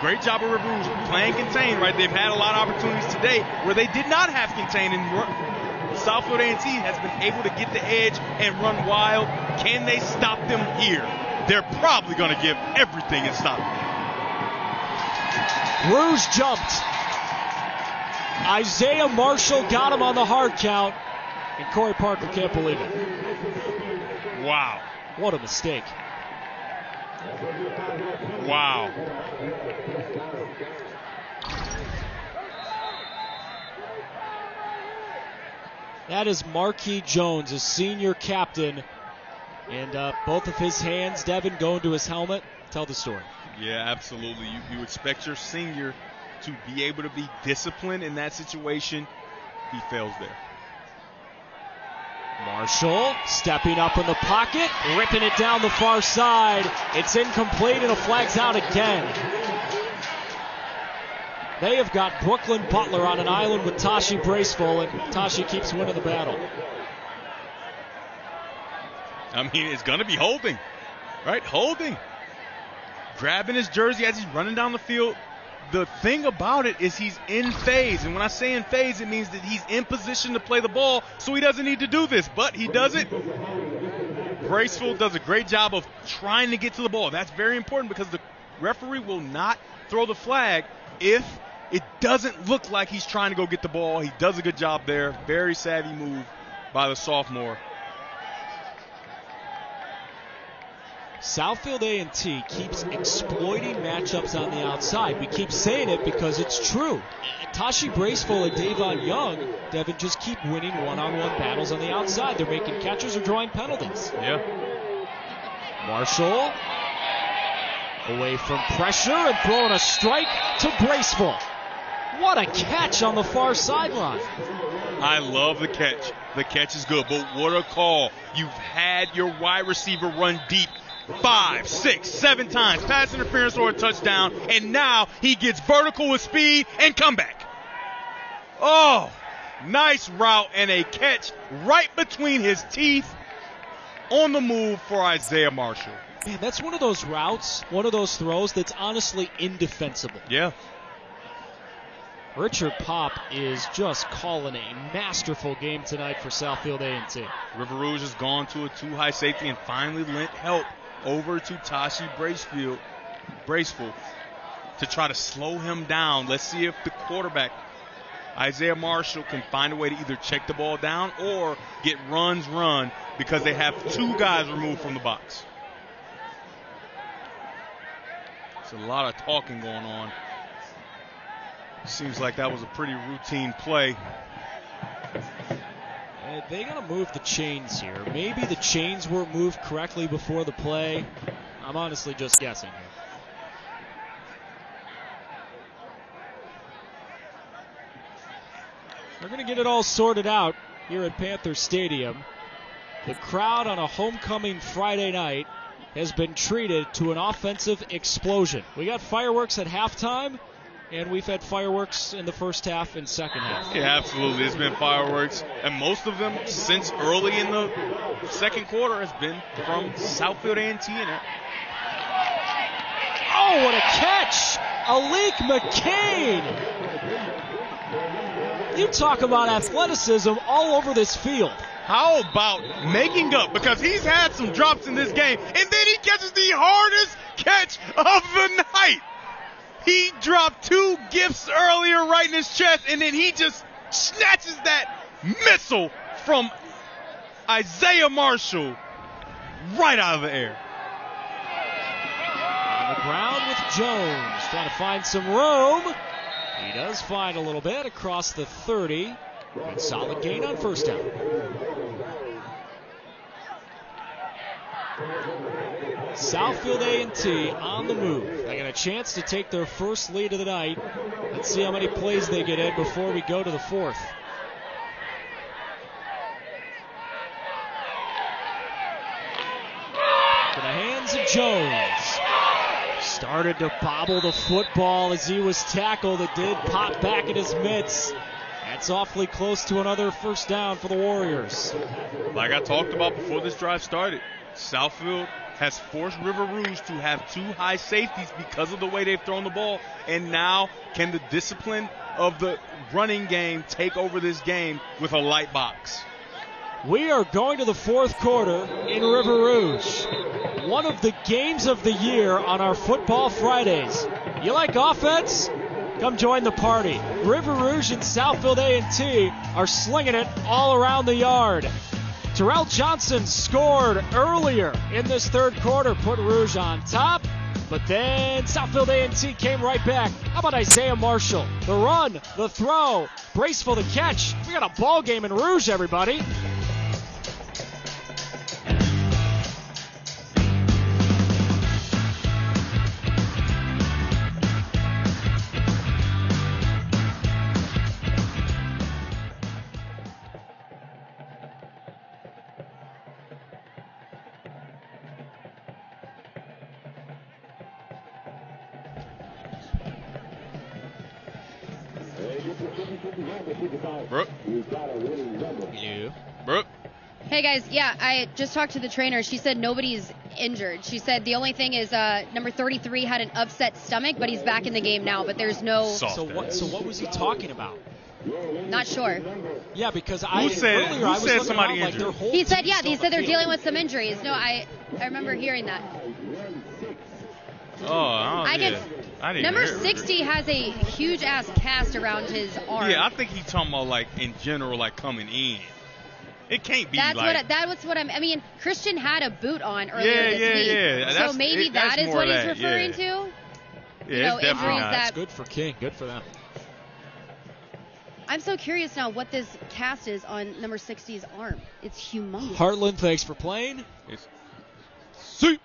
Great job of River Rouge playing contain, right? They've had a lot of opportunities today where they did not have contain, and Southfield A&T has been able to get the edge and run wild. Can they stop them here? They're probably going to give everything and stop them. Rouge jumped. Isaiah Marshall got him on the hard count, and Corey Parker can't believe it. Wow. What a mistake. Wow. That is Marquis Jones, a senior captain. And both of his hands, Devin, going to his helmet. Tell the story. Yeah, absolutely. You expect your senior to be able to be disciplined in that situation. He fails there. Marshall stepping up in the pocket, ripping it down the far side. It's incomplete and a flag's out again. They have got Brooklyn Butler on an island with Tashi Braceful, and Tashi keeps winning the battle. I mean, it's going to be holding, right? Holding. Grabbing his jersey as he's running down the field. The thing about it is he's in phase. And when I say in phase, it means that he's in position to play the ball, so he doesn't need to do this. But he does it. Braceful does a great job of trying to get to the ball. That's very important because the referee will not throw the flag if it doesn't look like he's trying to go get the ball. He does a good job there. Very savvy move by the sophomore. Southfield A&T keeps exploiting matchups on the outside. We keep saying it because it's true. Tashi Braceful and Davon Young, Devin, just keep winning one-on-one battles on the outside. They're making catches or drawing penalties. Yeah. Marshall away from pressure and throwing a strike to Braceful. What a catch on the far sideline. I love the catch. The catch is good, but what a call. You've had your wide receiver run deep 5, 6, 7 times, pass interference or a touchdown, and now he gets vertical with speed and comeback. Oh, nice route and a catch right between his teeth on the move for Isaiah Marshall. Man, that's one of those routes, one of those throws that's honestly indefensible. Yeah. Richard Pop is just calling a masterful game tonight for Southfield A&T. River Rouge has gone to a too-high safety and finally lent help over to Tashi Braceful to try to slow him down. Let's see if the quarterback, Isaiah Marshall, can find a way to either check the ball down or get runs run because they have two guys removed from the box. There's a lot of talking going on. Seems like that was a pretty routine play. They got to move the chains here. Maybe the chains weren't moved correctly before the play. I'm honestly just guessing here. They're going to get it all sorted out here at Panther Stadium. The crowd on a homecoming Friday night has been treated to an offensive explosion. We got fireworks at halftime, and we've had fireworks in the first half and second half. Yeah, absolutely. There's been fireworks, and most of them since early in the second quarter has been from Southfield A&T. Oh, what a catch! Alik McCain! You talk about athleticism all over this field. How about making up? Because he's had some drops in this game, and then he catches the hardest catch of the night. He dropped two gifts earlier right in his chest, and then he just snatches that missile from Isaiah Marshall right out of the air. On the ground with Jones, trying to find some room. He does find a little bit across the 30. And solid gain on first down. Southfield A&T on the move. They got a chance to take their first lead of the night. Let's see how many plays they get in before we go to the fourth. To the hands of Jones. Started to bobble the football as he was tackled. It did pop back in his mitts. That's awfully close to another first down for the Warriors. Like I talked about before this drive started, Southfield has forced River Rouge to have two high safeties because of the way they've thrown the ball. And now can the discipline of the running game take over this game with a light box? We are going to the fourth quarter in River Rouge. One of the games of the year on our Football Fridays. You like offense? Come join the party. River Rouge and Southfield A&T are slinging it all around the yard. Terrell Johnson scored earlier in this third quarter, put Rouge on top, but then Southfield A&T came right back. How about Isaiah Marshall? The run, the throw, Braceful the catch. We got a ball game in Rouge, everybody. Brooke? Yeah. Brooke? Hey guys, yeah, I just talked to the trainer. She said nobody's injured. She said the only thing is number 33 had an upset stomach, but he's back in the game now. But there's no. So what was he talking about? Not sure. Yeah, because Who said somebody injured? Like he said, yeah, he said they're dealing with some injuries. No, I remember hearing that. Oh, I didn't Number hear it. 60 has a huge ass cast around his arm. Yeah, I think he's talking about like in general, like coming in. It can't be that's like. That's what I mean, Christian had a boot on earlier this week. Yeah. So maybe that is what he's referring to. Yeah, you know, it's definitely not. That's good for King. Good for them. I'm so curious now what this cast is on number 60's arm. It's humongous. Heartland, thanks for playing. See.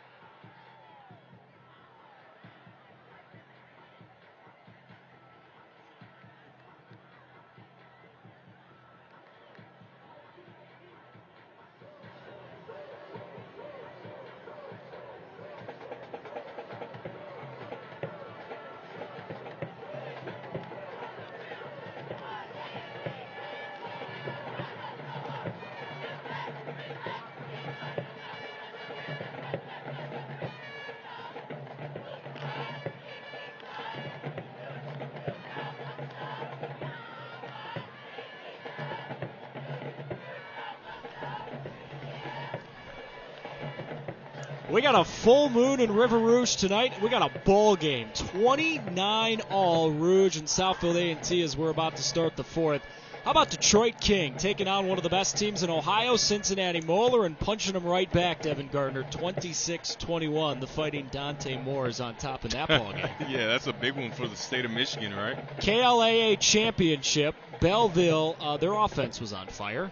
We got a full moon in River Rouge tonight. We got a ball game. 29-all Rouge and Southfield A&T as we're about to start the fourth. How about Detroit King taking on one of the best teams in Ohio, Cincinnati Moeller, and punching them right back, Devin Gardner, 26-21. The Fighting Dante Moore is on top in that ball game. Yeah, that's a big one for the state of Michigan, right? KLAA Championship. Belleville, their offense was on fire.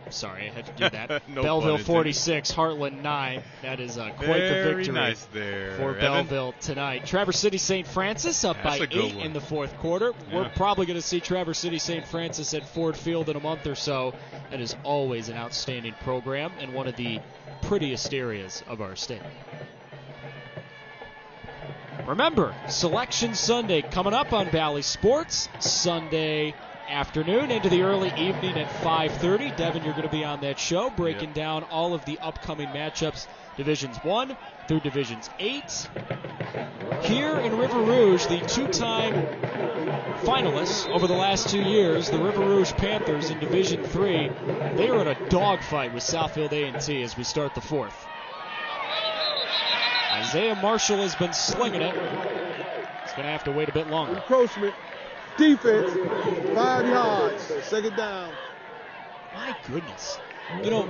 Sorry, I had to do that. No Belleville 46, Heartland 9. That is quite the victory nice there, for Evan. Belleville tonight. Traverse City St. Francis up by 8 in the fourth quarter. Yeah. We're probably going to see Traverse City St. Francis at Ford Field in a month or so. That is always an outstanding program and one of the prettiest areas of our state. Remember, Selection Sunday coming up on Bally Sports Sunday afternoon into the early evening at 5:30. Devin, you're going to be on that show breaking down all of the upcoming matchups, Divisions 1 through Divisions 8. Here in River Rouge, the two-time finalists over the last 2 years, the River Rouge Panthers in Division 3, they are in a dogfight with Southfield A&T as we start the fourth. Isaiah Marshall has been slinging it. He's going to have to wait a bit longer. Encroachment. Defense, 5 yards, second down. My goodness. You know,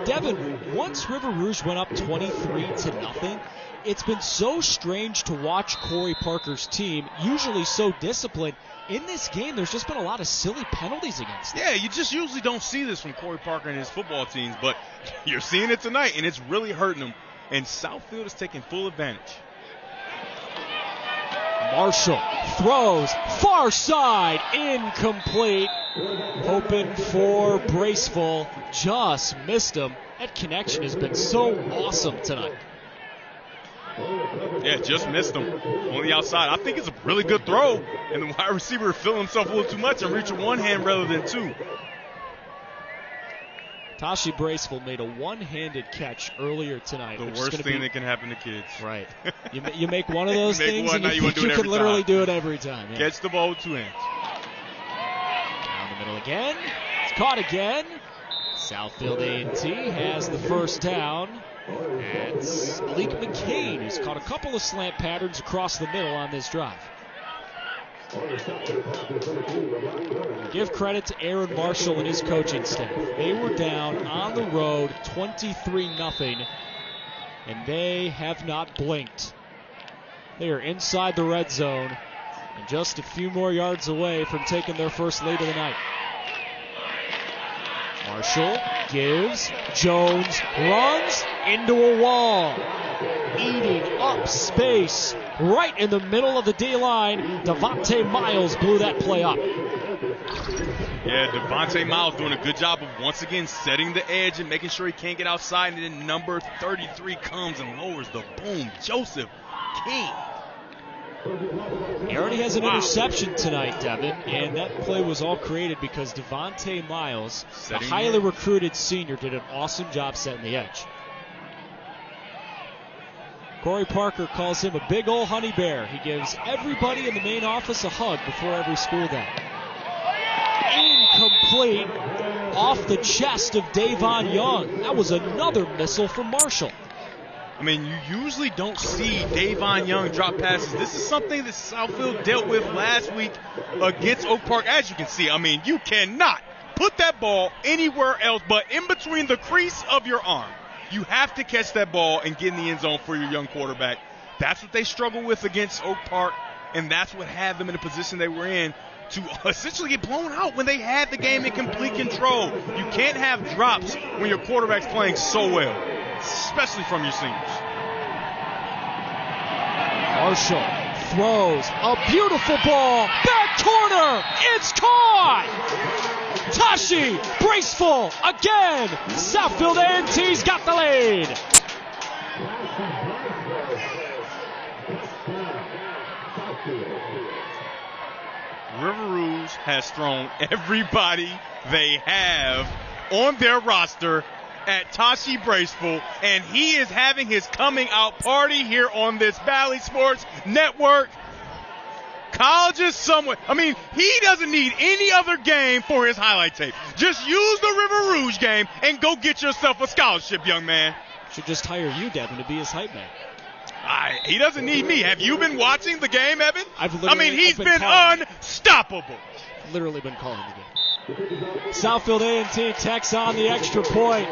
Devin, once River Rouge went up 23-0, it's been so strange to watch Corey Parker's team, usually so disciplined. In this game, there's just been a lot of silly penalties against them. Yeah, you just usually don't see this from Corey Parker and his football teams, but you're seeing it tonight, and it's really hurting them. And Southfield is taking full advantage. Marshall throws far side, incomplete. Hoping for Braceful, just missed him. That connection has been so awesome tonight. Yeah, just missed him on the outside. I think it's a really good throw, and the wide receiver feeling himself a little too much and reaching one hand rather than two. Tashi Braceful made a one-handed catch earlier tonight. The worst thing that can happen to kids. Right. You make one of those things, and you can literally do it every time. Yeah. Catch the ball with 2 hands. Down the middle again. It's caught again. Southfield A&T has the first down. That's Malik McCain, who's caught a couple of slant patterns across the middle on this drive. Give credit to Aaron Marshall and his coaching staff. They were down on the road 23-0, and they have not blinked. They are inside the red zone and just a few more yards away from taking their first lead of the night. Marshall gives, Jones runs into a wall, eating up space right in the middle of the D-line. Devontae Miles blew that play up. Yeah, Devontae Miles doing a good job of once again setting the edge and making sure he can't get outside, and then number 33 comes and lowers the boom. Joseph King. He already has an interception tonight, Devin, and that play was all created because Devontae Miles, the highly recruited senior, did an awesome job setting the edge. Corey Parker calls him a big old honey bear. He gives everybody in the main office a hug before every school day. Incomplete, off the chest of Davon Young. That was another missile from Marshall. I mean, you usually don't see Davon Young drop passes. This is something that Southfield dealt with last week against Oak Park. As you can see, I mean, you cannot put that ball anywhere else but in between the crease of your arm. You have to catch that ball and get in the end zone for your young quarterback. That's what they struggled with against Oak Park, and that's what had them in the position they were in to essentially get blown out when they had the game in complete control. You can't have drops when your quarterback's playing so well, especially from your seniors. Marshall throws a beautiful ball. Back corner. It's caught. Tashi Braceful again. Southfield A&T's got the lead. River Rouge has thrown everybody they have on their roster at Tashi Braceful, and he is having his coming out party here on this Bally Sports Network. Colleges somewhere. I mean, he doesn't need any other game for his highlight tape. Just use the River Rouge game and go get yourself a scholarship, young man. Should just hire you, Devin, to be his hype man. He doesn't need me. Have you been watching the game, Evan? He's been unstoppable. Literally been calling the game. Southfield A&T takes on the extra point.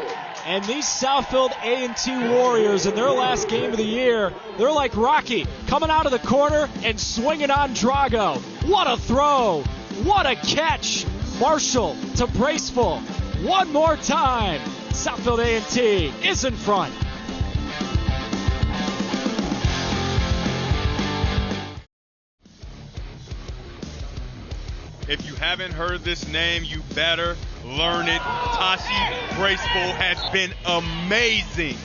And these Southfield A&T Warriors in their last game of the year, they're like Rocky, coming out of the corner and swinging on Drago. What a throw. What a catch. Marshall to Braceful. One more time. Southfield A&T is in front. If you haven't heard this name, you better learn it. Tashi Braceful has been amazing.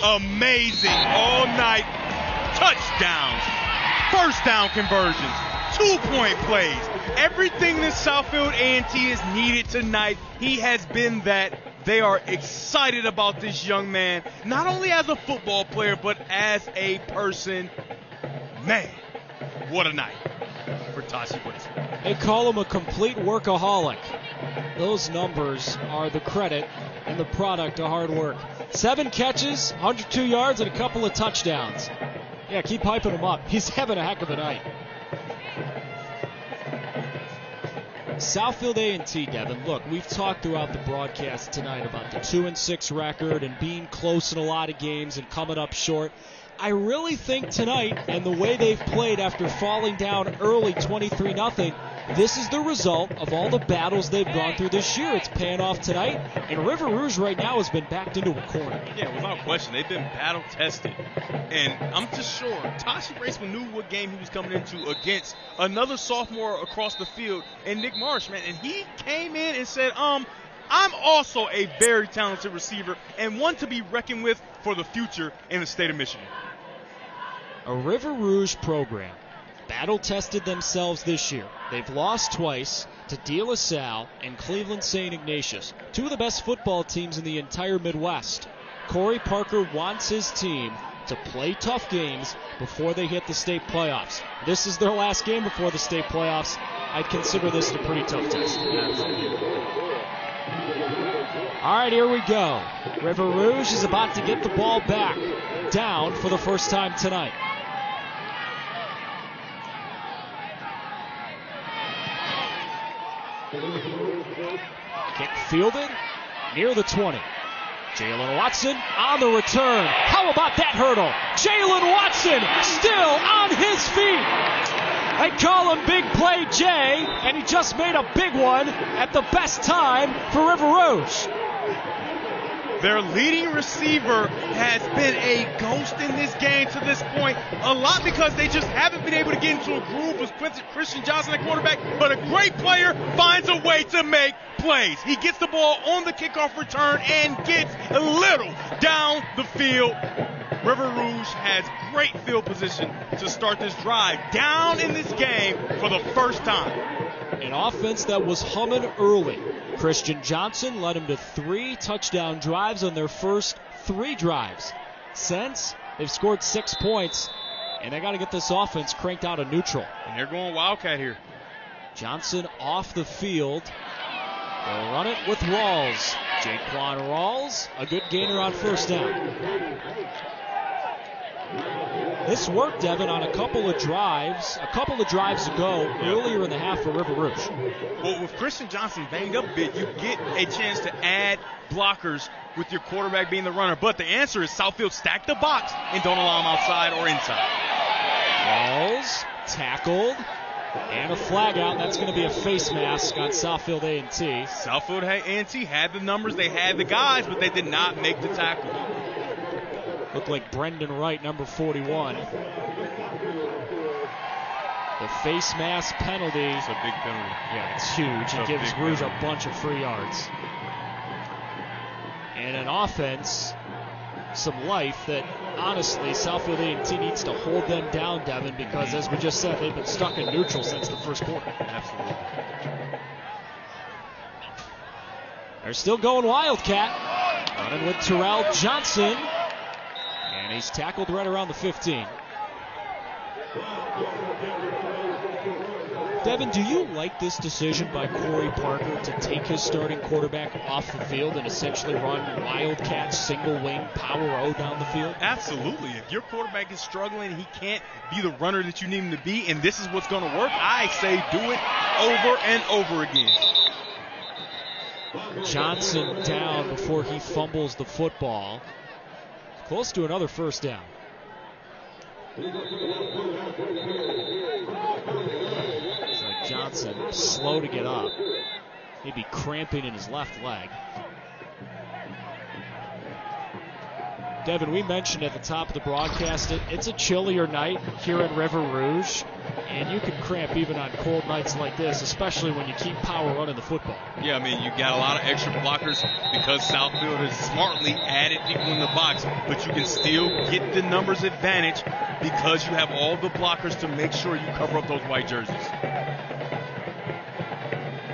Amazing all night. Touchdowns, first down conversions, 2-point plays. Everything that Southfield A&T has needed tonight, he has been that. They are excited about this young man, not only as a football player, but as a person. Man, what a night for Tashi Braceful. They call him a complete workaholic. Those numbers are the credit and the product of hard work. 7 catches, 102 yards, and a couple of touchdowns. Yeah, keep hyping him up. He's having a heck of a night. Southfield A&T, Devin, look, we've talked throughout the broadcast tonight about the 2-6 record and being close in a lot of games and coming up short. I really think tonight, and the way they've played after falling down early 23-0, this is the result of all the battles they've gone through this year. It's paying off tonight, and River Rouge right now has been backed into a corner. Yeah, without question. They've been battle-tested. And I'm just sure Tashi Braceful knew what game he was coming into against another sophomore across the field, and Nick Marsh, man. And he came in and said, I'm also a very talented receiver and one to be reckoned with for the future in the state of Michigan. A River Rouge program battle-tested themselves this year. They've lost twice to De La Salle and Cleveland St. Ignatius, two of the best football teams in the entire Midwest. Corey Parker wants his team to play tough games before they hit the state playoffs. This is their last game before the state playoffs. I'd consider this a pretty tough test. All right, here we go. River Rouge is about to get the ball back down for the first time tonight. Kick fielded near the 20. Jalen Watson on the return. How about that hurdle? Jalen Watson still on his feet. They call him Big Play Jay, and he just made a big one at the best time for River Rouge. Their leading receiver has been a ghost in this game to this point, a lot because they just haven't been able to get into a groove with Christian Johnson at quarterback, but a great player finds a way to make plays. He gets the ball on the kickoff return and gets a little down the field. River Rouge has great field position to start this drive down in this game for the first time. An offense that was humming early. Christian Johnson led him to 3 touchdown drives on their first 3 drives. Since, they've scored 6 points, and they got to get this offense cranked out of neutral. And they're going Wildcat here. Johnson off the field. They'll run it with Rawls. Jaquan Rawls, a good gainer on first down. This worked, Devin, on a couple of drives ago, earlier in the half for River Rouge. Well, with Christian Johnson banged up a bit, you get a chance to add blockers with your quarterback being the runner. But the answer is Southfield stack the box and don't allow him outside or inside. Rawls tackled, and a flag out. That's going to be a face mask on Southfield A&T. Southfield A&T had the numbers, they had the guys, but they did not make the tackle. Looked like Brendan Wright, number 41. The face mask penalty. It's a big penalty. Yeah, it's huge. It gives Rouge a bunch of free yards. And an offense, some life that, honestly, Southfield A&T needs to hold them down, Devin, because, as we just said, they've been stuck in neutral since the first quarter. Absolutely. They're still going Wildcat. Running with Terrell Johnson. And he's tackled right around the 15. Devin, do you like this decision by Corey Parker to take his starting quarterback off the field and essentially run wildcat, single wing, power O down the field? Absolutely. If your quarterback is struggling, he can't be the runner that you need him to be, and this is what's going to work, I say do it over and over again. Johnson down before he fumbles the football. Close to another first down. So Johnson slow to get up. Maybe cramping in his left leg. Devin, we mentioned at the top of the broadcast, it's a chillier night here in River Rouge, and you can cramp even on cold nights like this, especially when you keep power running the football. Yeah, I mean, you got a lot of extra blockers because Southfield has smartly added people in the box, but you can still get the numbers advantage because you have all the blockers to make sure you cover up those white jerseys.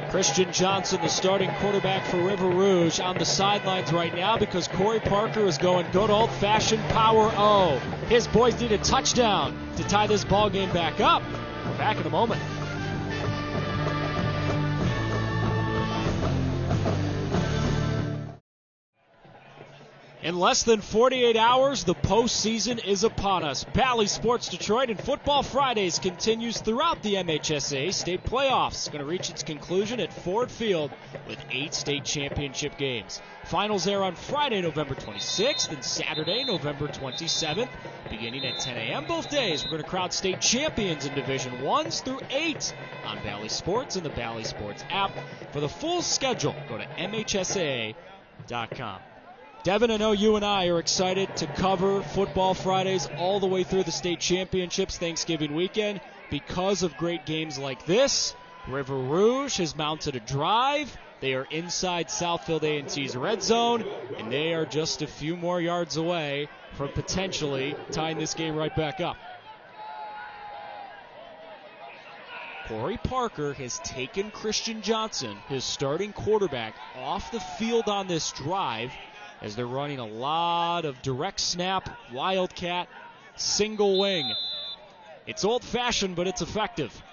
Christian Johnson, the starting quarterback for River Rouge, on the sidelines right now because Corey Parker is going good old-fashioned power O. His boys need a touchdown to tie this ball game back up. We're back in a moment. In less than 48 hours, the postseason is upon us. Bally Sports Detroit and Football Fridays continues throughout the MHSA state playoffs. Going to reach its conclusion at Ford Field with 8 state championship games. Finals air on Friday, November 26th and Saturday, November 27th, beginning at 10 a.m. both days. We're going to crown state champions in Division 1s through 8 on Bally Sports and the Bally Sports app. For the full schedule, go to MHSA.com. Devin, I know you and I are excited to cover Football Fridays all the way through the state championships Thanksgiving weekend because of great games like this. River Rouge has mounted a drive. They are inside Southfield A&T's red zone, and they are just a few more yards away from potentially tying this game right back up. Corey Parker has taken Christian Johnson, his starting quarterback, off the field on this drive, as they're running a lot of direct snap, wildcat, single wing. It's old-fashioned, but it's effective.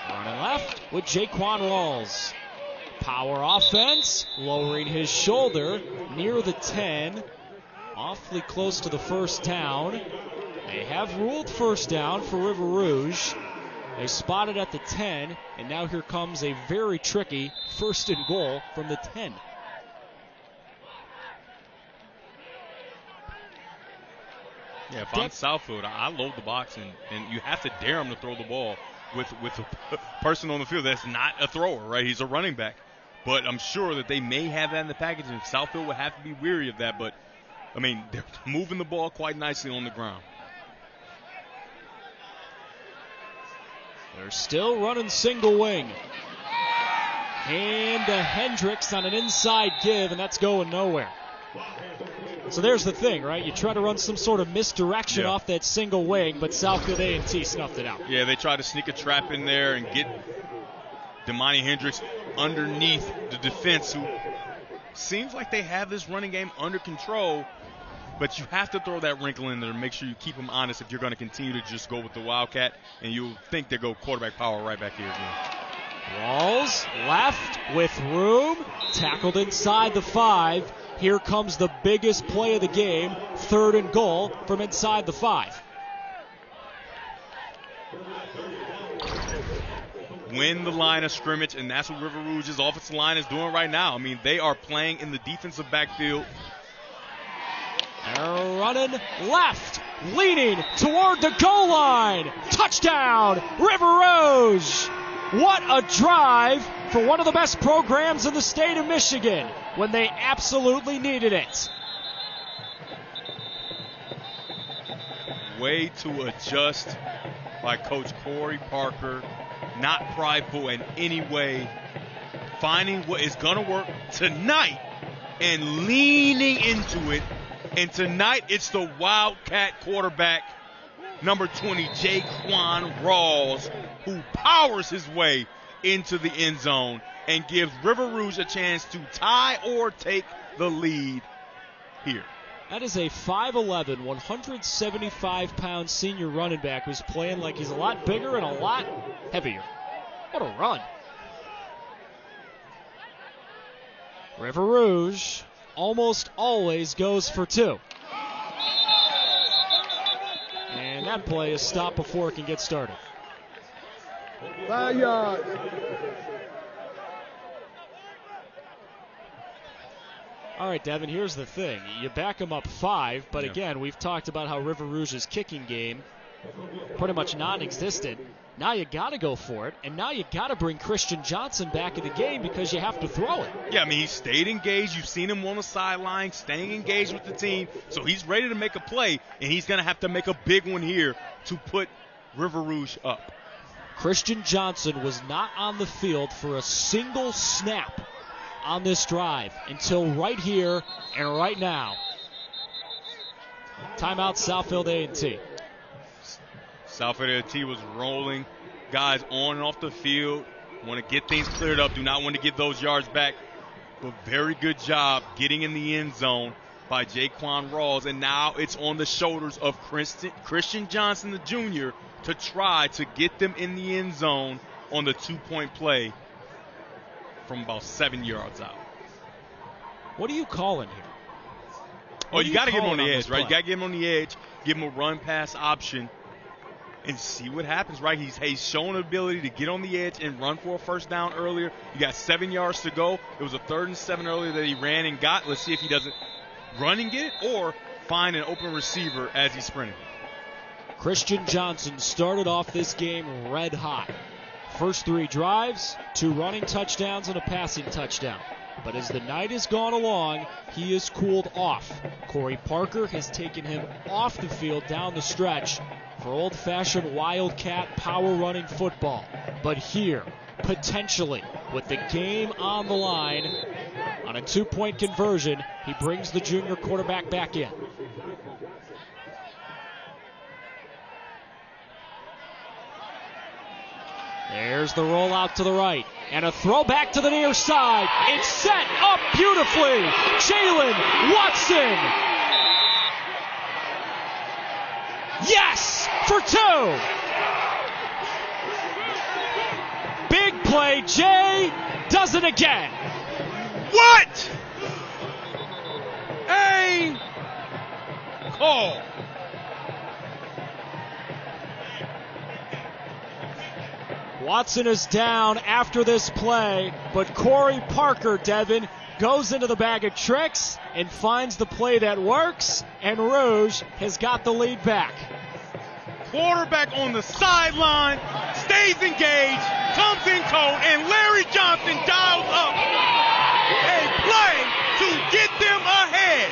Running left with Jaquan Rawls. Power offense, lowering his shoulder near the 10, awfully close to the first down. They have ruled first down for River Rouge. They spotted at the 10, and now here comes a very tricky first and goal from the 10. Yeah, if I'm Southfield, I load the box, and you have to dare him to throw the ball with a person on the field that's not a thrower, right? He's a running back. But I'm sure that they may have that in the package, and Southfield would have to be weary of that. But, I mean, they're moving the ball quite nicely on the ground. They're still running single wing. And Hendricks on an inside give, and that's going nowhere. So there's the thing, right? You try to run some sort of misdirection off that single wing, but Southfield A&T snuffed it out. Yeah, they tried to sneak a trap in there and get Demani Hendricks underneath the defense, who seems like they have this running game under control, but you have to throw that wrinkle in there to make sure you keep them honest if you're going to continue to just go with the Wildcat, and you'll think they go quarterback power right back here again. Rawls left with room, tackled inside the 5. Here comes the biggest play of the game, 3rd and goal from inside the 5. Win the line of scrimmage, and that's what River Rouge's offensive line is doing right now. I mean, they are playing in the defensive backfield. They're running left, leaning toward the goal line. Touchdown, River Rouge! What a drive for one of the best programs in the state of Michigan when they absolutely needed it. Way to adjust by Coach Corey Parker. Not prideful in any way. Finding what is going to work tonight and leaning into it. And tonight it's the Wildcat quarterback, number 20, Jaquan Rawls, who powers his way into the end zone and gives River Rouge a chance to tie or take the lead here. That is a 5'11", 175-pound senior running back who's playing like he's a lot bigger and a lot heavier. What a run. River Rouge almost always goes for 2. And that play is stopped before it can get started. 5 yards. All right, Devin, here's the thing. You back them up 5, but again, we've talked about how River Rouge's kicking game pretty much non-existent. Now you got to go for it, and now you got to bring Christian Johnson back in the game because you have to throw it. Yeah, I mean, he stayed engaged. You've seen him on the sideline, staying engaged with the team. So he's ready to make a play, and he's going to have to make a big one here to put River Rouge up. Christian Johnson was not on the field for a single snap on this drive until right here and right now. Timeout, Southfield A&T. Southfield A&T was rolling guys on and off the field. Want to get things cleared up. Do not want to give those yards back. But very good job getting in the end zone by Jaquan Rawls. And now it's on the shoulders of Christian Johnson, the junior, to try to get them in the end zone on the 2-point play from about 7 yards out. What are you calling here? Oh, you got to get him on the edge, right? You got to get him on the edge, give him a run-pass option, and see what happens, right? He's shown ability to get on the edge and run for a first down earlier. You got 7 yards to go. It was a 3rd and 7 earlier that he ran and got. Let's see if he doesn't run and get it or find an open receiver as he's sprinting. Christian Johnson started off this game red hot. First 3 drives, 2 running touchdowns and a passing touchdown. But as the night has gone along, he has cooled off. Corey Parker has taken him off the field down the stretch for old-fashioned Wildcat power-running football. But here, potentially, with the game on the line, on a 2-point conversion, he brings the junior quarterback back in. There's the rollout to the right. And a throw back to the near side. It's set up beautifully. Jalen Watson. Yes, for 2. Big play. Jay does it again. What? A call. Watson is down after this play, but Corey Parker, Devin, goes into the bag of tricks and finds the play that works, and Rouge has got the lead back. Quarterback on the sideline, stays engaged, comes in cold, and Larry Johnson dials up a play to get them ahead.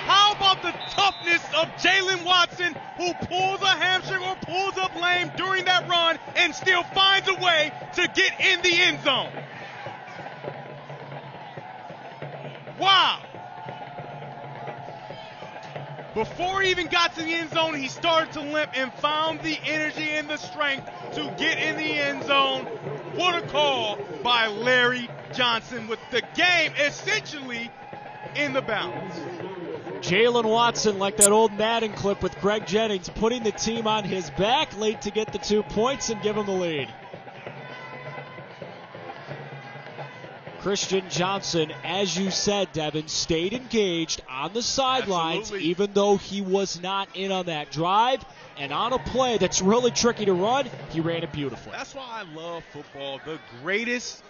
How about the toughness of Jalen Watson, who pulls a hamstring or pulls up lame during that run and still finds a way to get in the end zone? Wow. Before he even got to the end zone, he started to limp and found the energy and the strength to get in the end zone. What a call by Larry Johnson, with the game essentially in the balance. Jalen Watson, like that old Madden clip with Greg Jennings, putting the team on his back late to get the 2 points and give him the lead. Christian Johnson, as you said, Devin, stayed engaged on the sidelines. Absolutely. Even though he was not in on that drive. And on a play that's really tricky to run, he ran it beautifully. That's why I love football. The greatest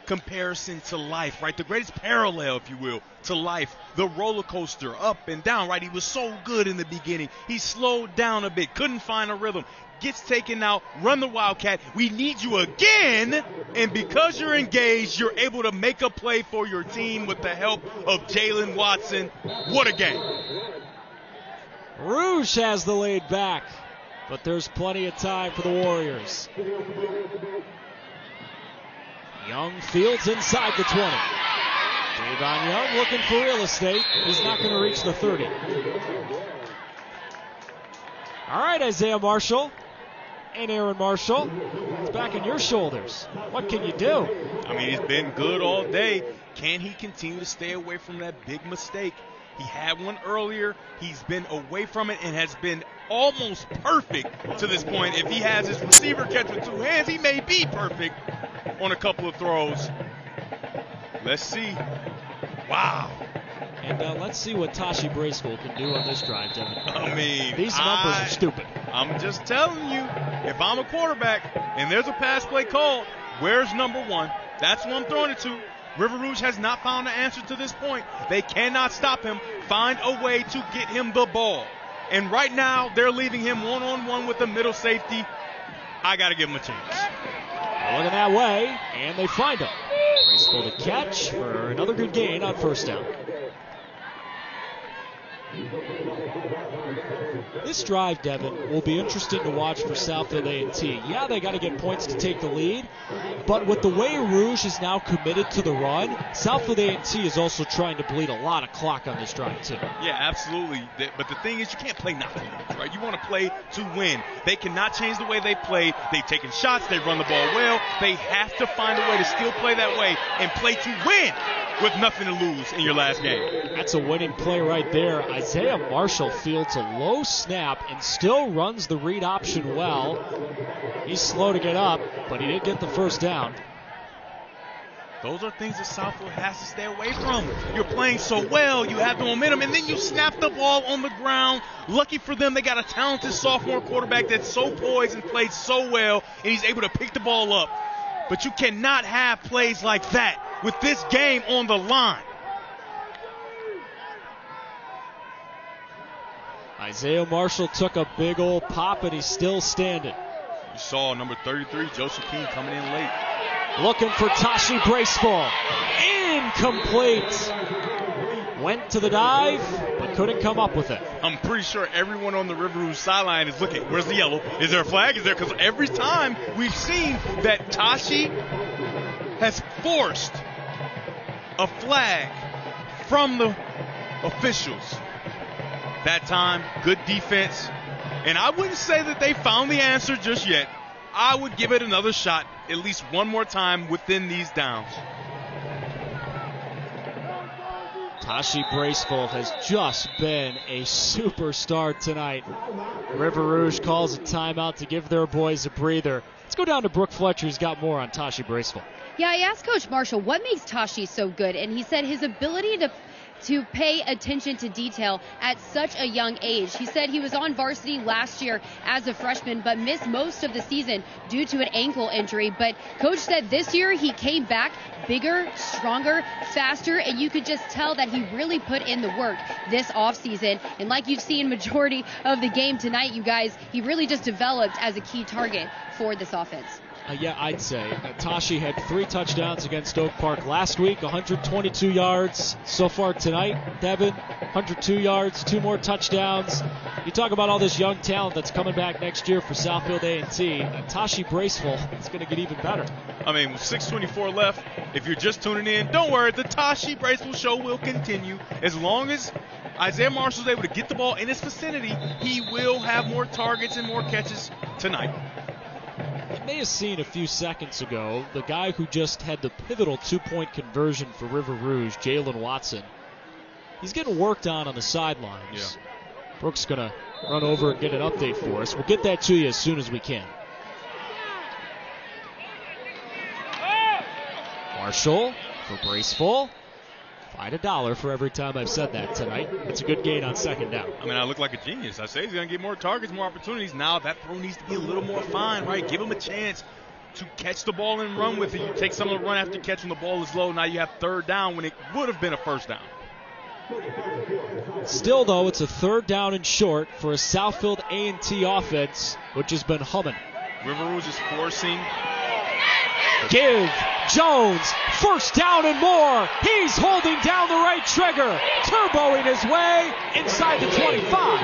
comparison to life, right? The greatest parallel, if you will, to life. The roller coaster, up and down, right? He was so good in the beginning. He slowed down a bit, couldn't find a rhythm. Gets taken out, run the Wildcat. We need you again. And because you're engaged, you're able to make a play for your team with the help of Jalen Watson. What a game. Rouge has the lead back, but there's plenty of time for the Warriors. Young fields inside the 20. Davon Young looking for real estate. He's not going to reach the 30. All right, Isaiah Marshall and Aaron Marshall. It's back on your shoulders. What can you do? I mean, he's been good all day. Can he continue to stay away from that big mistake He had one earlier. He's been away from it and has been almost perfect to this point. If he has his receiver catch with two hands, he may be perfect on a couple of throws. Let's see. Wow. And let's see what Tashi Bracewell can do on this drive, Devin. I mean, these numbers are stupid. I'm just telling you, if I'm a quarterback and there's a pass play called, where's number one? That's what I'm throwing it to. River Rouge has not found an answer to this point. They cannot stop him. Find a way to get him the ball. And right now, they're leaving him one-on-one with the middle safety. I got to give him a chance. They're looking that way, and they find him. Bracewell to catch for another good gain on first down. This drive, Devin, will be interesting to watch for Southfield A&T. Yeah, they got to get points to take the lead, but with the way Rouge is now committed to the run, Southfield A&T is also trying to bleed a lot of clock on this drive, too. Yeah, absolutely. But the thing is, you can't play not to lose, right? You want to play to win. They cannot change the way they play. They've taken shots. They run the ball well. They have to find a way to still play that way and play to win with nothing to lose in your last game. That's a winning play right there. Isaiah Marshall fields a low snap and still runs the read option well. He's slow to get up, but he did get the first down. Those are things that Southfield has to stay away from. You're playing so well, you have the momentum, and then you snap the ball on the ground. Lucky for them, they got a talented sophomore quarterback that's so poised and played so well, and he's able to pick the ball up. But you cannot have plays like that with this game on the line. Isaiah Marshall took a big old pop, and he's still standing. You saw number 33, Joseph King, coming in late. Looking for Tashi Bracewell. Incomplete. Went to the dive, but couldn't come up with it. I'm pretty sure everyone on the River Rouge sideline is looking. Where's the yellow? Is there a flag? Is there? Because every time we've seen that Tashi has forced a flag from the officials. That time, good defense. And I wouldn't say that they found the answer just yet. I would give it another shot, at least one more time within these downs. Tashi Bracewell has just been a superstar tonight. River Rouge calls a timeout to give their boys a breather. Let's go down to Brooke Fletcher. He's got more on Tashi Bracewell. Yeah, I asked Coach Marshall what makes Tashi so good, and he said his ability to pay attention to detail at such a young age. He said he was on varsity last year as a freshman, but missed most of the season due to an ankle injury. But Coach said this year he came back bigger, stronger, faster, and you could just tell that he really put in the work this offseason. And like you've seen majority of the game tonight, you guys, he really just developed as a key target for this offense. Yeah, I'd say. Tashi had 3 touchdowns against Oak Park last week, 122 yards so far tonight. Devin, 102 yards, 2 more touchdowns. You talk about all this young talent that's coming back next year for Southfield A&T. Tashi Bracewell is going to get even better. I mean, with 6:24 left, if you're just tuning in, don't worry. The Tashi Bracewell show will continue. As long as Isaiah Marshall's able to get the ball in his vicinity, he will have more targets and more catches tonight. You may have seen a few seconds ago the guy who just had the pivotal 2-point conversion for River Rouge, Jalen Watson. He's getting worked on the sidelines. Yeah. Brooke's going to run over and get an update for us. We'll get that to you as soon as we can. Marshall for Bracewell. Find $1 for every time I've said that tonight. It's a good gain on second down. I mean, I look like a genius. I say he's going to get more targets, more opportunities. Now that throw needs to be a little more fine, right? Give him a chance to catch the ball and run with it. You take some of the run after catch when the ball is low. Now you have third down when it would have been a first down. Still, though, it's a third down and short for a Southfield A&T offense, which has been humming. River Rouge is forcing. Give Jones first down and more. He's holding down the right trigger, turboing his way inside the 25.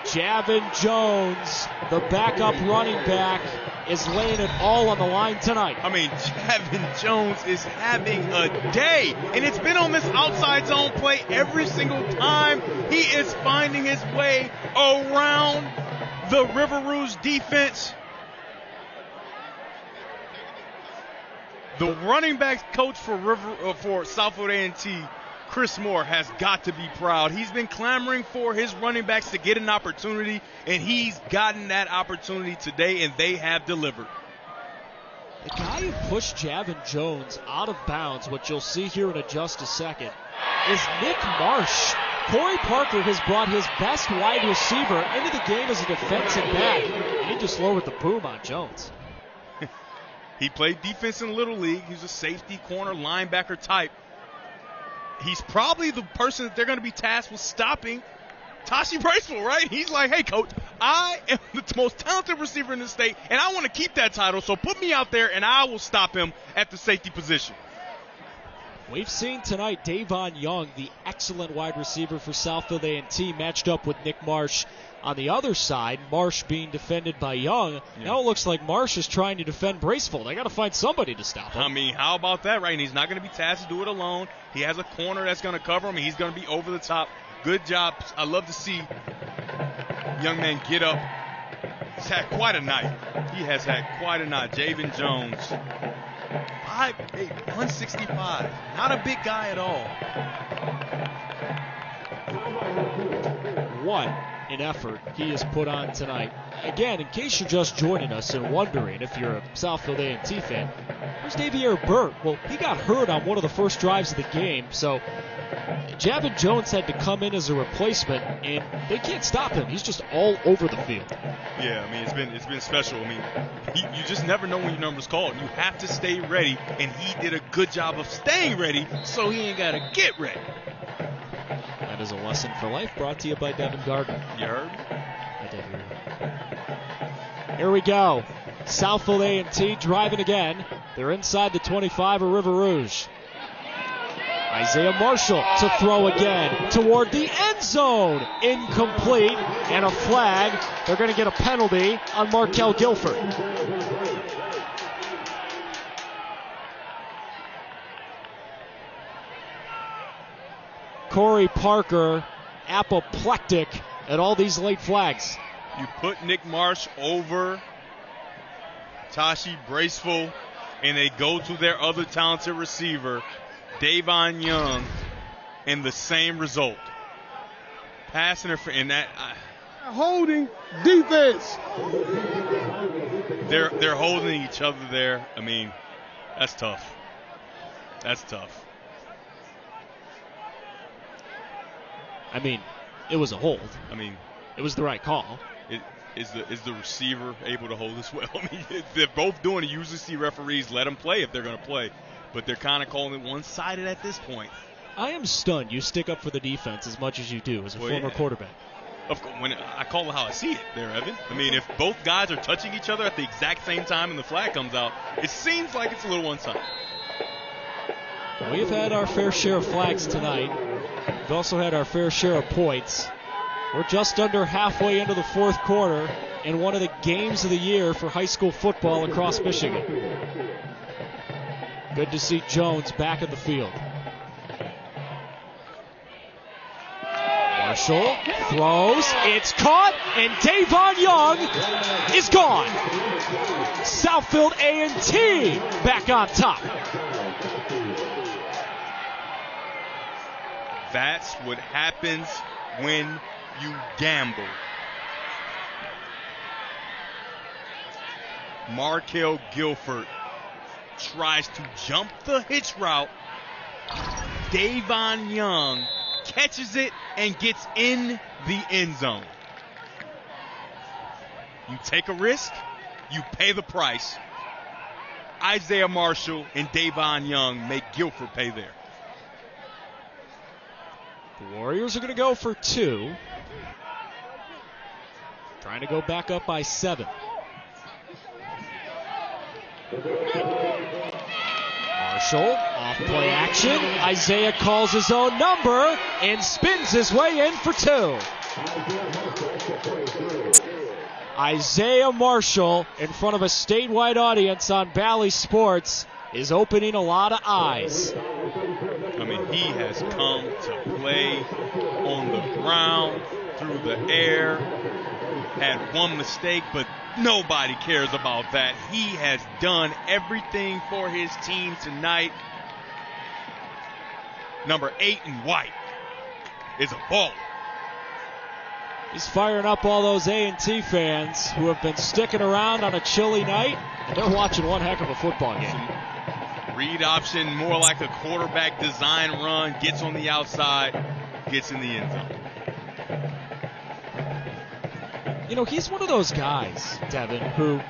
Javin Jones, the backup running back, is laying it all on the line tonight. I mean, Javin Jones is having a day, and it's been on this outside zone play every single time. He is finding his way around the River Rouge defense. The running backs coach for Southfield A&T, Chris Moore, has got to be proud. He's been clamoring for his running backs to get an opportunity, and he's gotten that opportunity today, and they have delivered. The guy who pushed Javin Jones out of bounds, what you'll see here in just a second, is Nick Marsh. Corey Parker has brought his best wide receiver into the game as a defensive back, and he just lowered the boom on Jones. He played defense in Little League. He's a safety, corner, linebacker type. He's probably the person that they're going to be tasked with stopping Tashi Bracewell, right? He's like, hey, coach, I am the most talented receiver in the state, and I want to keep that title, so put me out there, and I will stop him at the safety position. We've seen tonight Davon Young, the excellent wide receiver for Southfield A&T, matched up with Nick Marsh. On the other side, Marsh being defended by Young. Yeah. Now it looks like Marsh is trying to defend Bracewell. They got to find somebody to stop him. I mean, how about that, right? And he's not going to be tasked to do it alone. He has a corner that's going to cover him, and he's going to be over the top. Good job. I love to see young man get up. He's had quite a night. He has had quite a night. Javin Jones, 5'8", 165. Not a big guy at all. What an effort he has put on tonight. Again, in case you're just joining us and wondering if you're a Southfield A&T fan, where's Davier Burt? Well, he got hurt on one of the first drives of the game, so Javin Jones had to come in as a replacement, and they can't stop him. He's just all over the field. Yeah, I mean, it's been special. I mean, you just never know when your number's called. You have to stay ready, and he did a good job of staying ready, so he ain't got to get ready. That is a lesson for life, brought to you by Devin Gardner. You heard? I did hear you. Here we go. Southfield A&T driving again. They're inside the 25 of River Rouge. Isaiah Marshall to throw again toward the end zone. Incomplete, and a flag. They're going to get a penalty on Markel Guilford. Corey Parker, apoplectic at all these late flags. You put Nick Marsh over Tashi Bracewell, and they go to their other talented receiver, Davon Young, and the same result. Pass interference, and that holding defense. They're holding each other there. I mean, that's tough. That's tough. I mean, it was a hold. I mean, it was the right call. Is the receiver able to hold as well? I mean, they're both doing it. You usually see referees let them play if they're going to play, but they're kind of calling it one-sided at this point. I am stunned you stick up for the defense as much as you do as a former quarterback. Of course, when I call it how I see it there, Evan. I mean, if both guys are touching each other at the exact same time and the flag comes out, it seems like it's a little one-sided. We've had our fair share of flags tonight. We've also had our fair share of points. We're just under halfway into the fourth quarter in one of the games of the year for high school football across Michigan. Good to see Jones back in the field. Marshall throws, it's caught, and Davon Young is gone. Southfield A&T back on top. That's what happens when you gamble. Markel Guilford tries to jump the hitch route. Davon Young catches it and gets in the end zone. You take a risk, you pay the price. Isaiah Marshall and Davon Young make Guilford pay there. The Warriors are going to go for 2. Trying to go back up by 7. Marshall, off play action. Isaiah calls his own number and spins his way in for 2. Isaiah Marshall, in front of a statewide audience on Bally Sports, is opening a lot of eyes. I mean, he has come to play on the ground, through the air. had one mistake, but nobody cares about that. He has done everything for his team tonight. Number 8 in white is a baller. He's firing up all those A&T fans who have been sticking around on a chilly night. They're watching one heck of a football game. Read option, more like a quarterback design run, gets on the outside, gets in the end zone. You know, he's one of those guys, Devin, who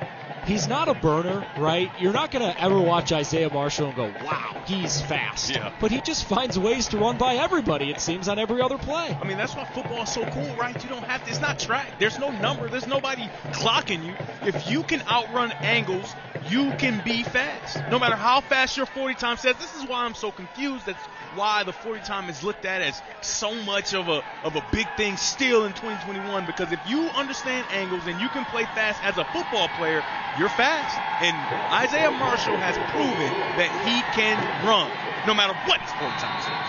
he's not a burner, right? You're not going to ever watch Isaiah Marshall and go, wow, he's fast. Yeah. But he just finds ways to run by everybody, it seems, on every other play. I mean, that's why football is so cool, right? You don't have to, it's not track. There's no number. There's nobody clocking you. If you can outrun angles, you can be fast. No matter how fast your 40 time says. This is why I'm so confused. That's why the 40 time is looked at as so much of a big thing still in 2021, because if you understand angles and you can play fast as a football player, you're fast. And Isaiah Marshall has proven that he can run no matter what his 40 time says.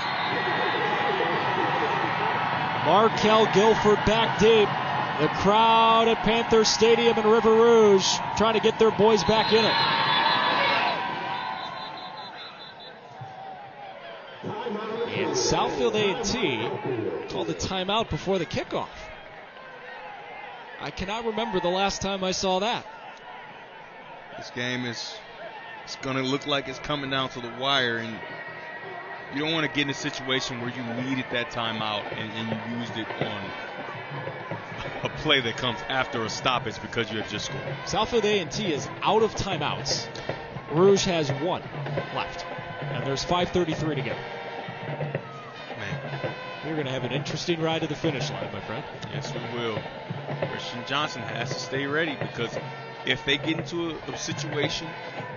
Markel Guilford back deep. The crowd at Panther Stadium in River Rouge trying to get their boys back in it. And Southfield A&T called a timeout before the kickoff. I cannot remember the last time I saw that. This game it's going to look like it's coming down to the wire, and you don't want to get in a situation where you needed that timeout and you used it on a play that comes after a stoppage because you have just scored. Southfield A&T is out of timeouts. Rouge has one left, and there's 5:33 to go. Man, we're going to have an interesting ride to the finish line, my friend. Yes, we will. Christian Johnson has to stay ready, because if they get into a situation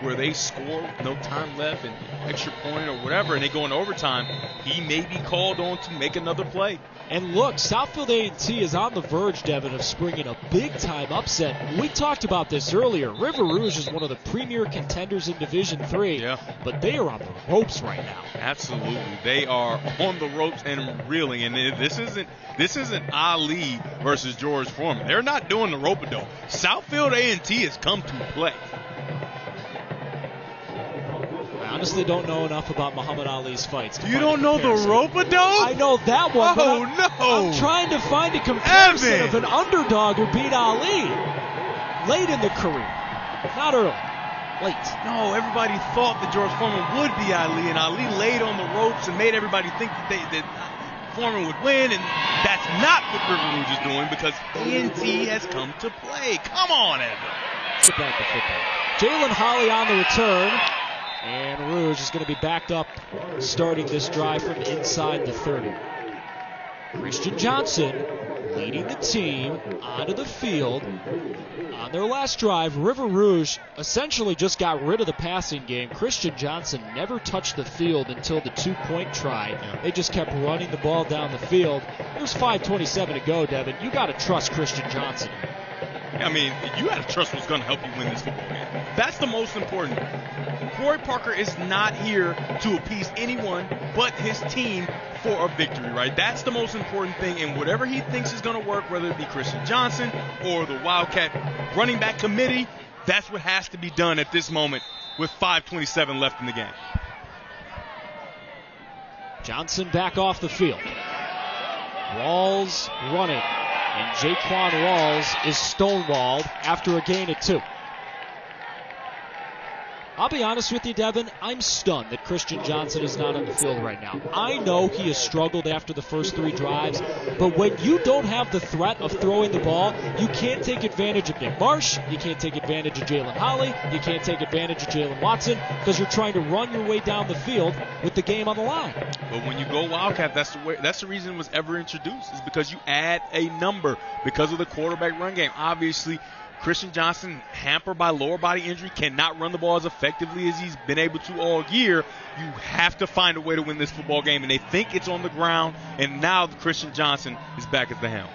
where they score with no time left and extra point or whatever, and they go into overtime, he may be called on to make another play. And look, Southfield A&T is on the verge, Devin, of springing a big-time upset. We talked about this earlier. River Rouge is one of the premier contenders in Division III, but they are on the ropes right now. Absolutely. They are on the ropes and reeling. And this isn't Ali versus George Foreman. They're not doing the rope-a-dope. Southfield A&T has come to play. I honestly don't know enough about Muhammad Ali's fights. You don't know the rope-a-dope? I know that one. Oh, no. I'm trying to find a comparison of an underdog who beat Ali late in the career. Not early. Late. No, everybody thought that George Foreman would be Ali, and Ali laid on the ropes and made everybody think that Foreman would win, and that's not what River Rouge is doing, because A&T has come to play. Come on, Evan. Get back to football. Jalen Holly on the return. And Rouge is going to be backed up starting this drive from inside the 30. Christian Johnson leading the team onto the field. On their last drive, River Rouge essentially just got rid of the passing game. Christian Johnson never touched the field until the two-point try. They just kept running the ball down the field. There's 5:27 to go, Devin. You got to trust Christian Johnson. I mean, you got to trust what's going to help you win this football game. That's the most important. Corey Parker is not here to appease anyone but his team for a victory, right? That's the most important thing, and whatever he thinks is going to work, whether it be Christian Johnson or the Wildcat running back committee, that's what has to be done at this moment with 5:27 left in the game. Johnson back off the field. Rawls running, and Jaquan Rawls is stonewalled after a gain of 2. I'll be honest with you, Devin, I'm stunned that Christian Johnson is not on the field right now. I know he has struggled after the first 3 drives, but when you don't have the threat of throwing the ball, you can't take advantage of Nick Marsh, you can't take advantage of Jalen Holly, you can't take advantage of Jalen Watson, because you're trying to run your way down the field with the game on the line. But when you go Wildcat, that's the reason it was ever introduced, is because you add a number because of the quarterback run game. Obviously, Christian Johnson, hampered by lower body injury, cannot run the ball as effectively as he's been able to all year. You have to find a way to win this football game, and they think it's on the ground, and now Christian Johnson is back at the helm.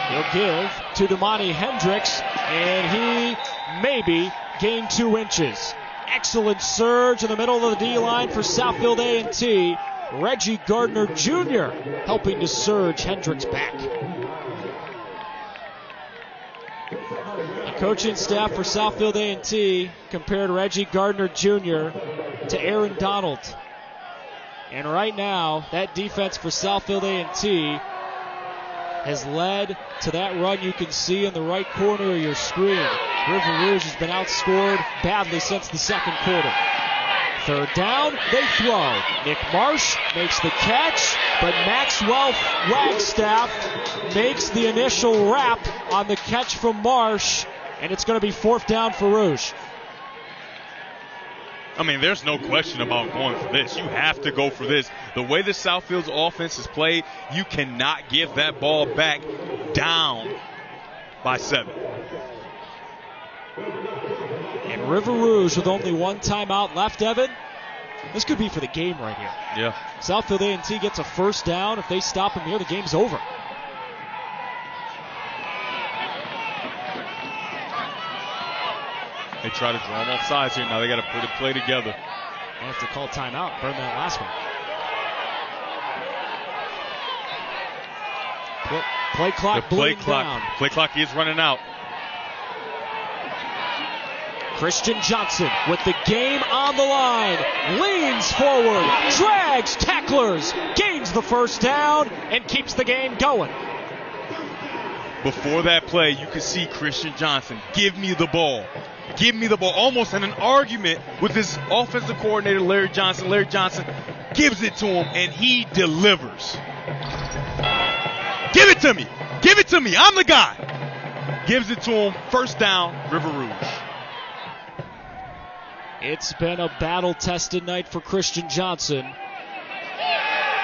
He'll give to Damani Hendricks, and he maybe gained 2 inches. Excellent surge in the middle of the D-line for Southfield A&T. Reggie Gardner Jr. helping to surge Hendricks back. Coaching staff for Southfield A&T compared Reggie Gardner Jr. to Aaron Donald. And right now, that defense for Southfield A&T has led to that run you can see in the right corner of your screen. River Rouge has been outscored badly since the second quarter. Third down, they throw. Nick Marsh makes the catch, but Maxwell Wagstaff makes the initial wrap on the catch from Marsh, and it's going to be fourth down for Rouge. I mean, there's no question about going for this. You have to go for this. The way the Southfield's offense is played, you cannot give that ball back down by 7. And River Rouge with only one timeout left, Evan. This could be for the game right here. Yeah. Southfield A&T gets a first down. If they stop them here, the game's over. They try to draw them off sides here. Now they got to put a play together. They'll have to call timeout. Burn that last one. Play clock bleeding down. Play clock is running out. Christian Johnson with the game on the line. Leans forward, drags tacklers, gains the first down, and keeps the game going. Before that play, you could see Christian Johnson, give me the ball. Give me the ball. Almost in an argument with his offensive coordinator, Larry Johnson. Larry Johnson gives it to him, and he delivers. Give it to me. Give it to me. I'm the guy. Gives it to him. First down, River Rouge. It's been a battle-tested night for Christian Johnson.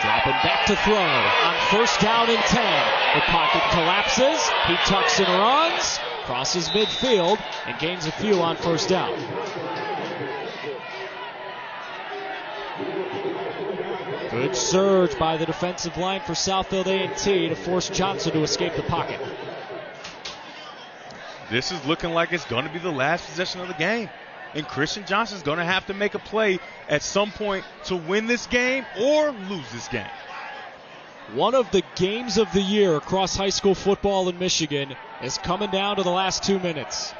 Dropping back to throw on first down and 10. The pocket collapses. He tucks and runs, crosses midfield, and gains a few on first down. Good surge by the defensive line for Southfield A&T to force Johnson to escape the pocket. This is looking like it's going to be the last possession of the game. And Christian Johnson's going to have to make a play at some point to win this game or lose this game. One of the games of the year across high school football in Michigan is coming down to the last 2 minutes.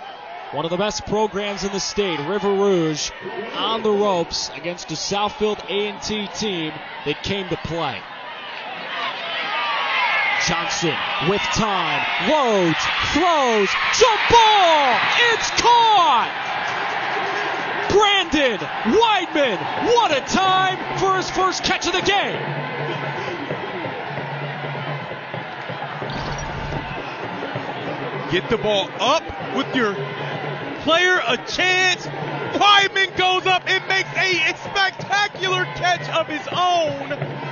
One of the best programs in the state, River Rouge, on the ropes against a Southfield A&T team that came to play. Johnson with time, loads, throws, jump ball! It's caught! Brandon Weidman, what a time for his first catch of the game. Get the ball up with your player a chance. Weidman goes up and makes a spectacular catch of his own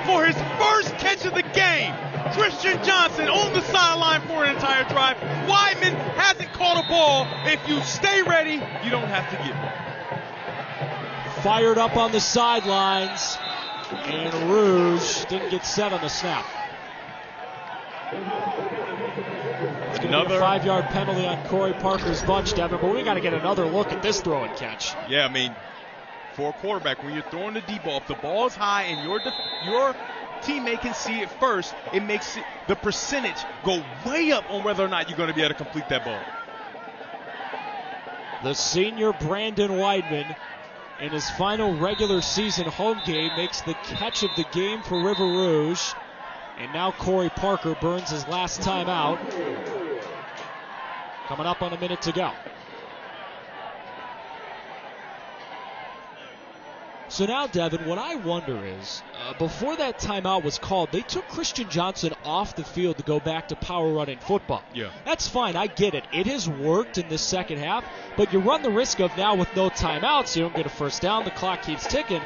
for his first catch of the game. Christian Johnson on the sideline for an entire drive. Weidman hasn't caught a ball. If you stay ready, you don't have to get one. Fired up on the sidelines, and Rouge didn't get set on the snap. It's going to be a 5-yard penalty on Corey Parker's bunch, Devin, but we got to get another look at this throw and catch. Yeah, I mean, for a quarterback, when you're throwing the deep ball, if the ball's high and your teammate can see it first, it makes the percentage go way up on whether or not you're going to be able to complete that ball. The senior Brandon Weidman, in his final regular season home game, makes the catch of the game for River Rouge. And now Corey Parker burns his last time out. Coming up on a minute to go. So now, Devin, what I wonder is, before that timeout was called, they took Christian Johnson off the field to go back to power running football. Yeah. That's fine. I get it. It has worked in this second half, but you run the risk of now with no timeouts, you don't get a first down, the clock keeps ticking.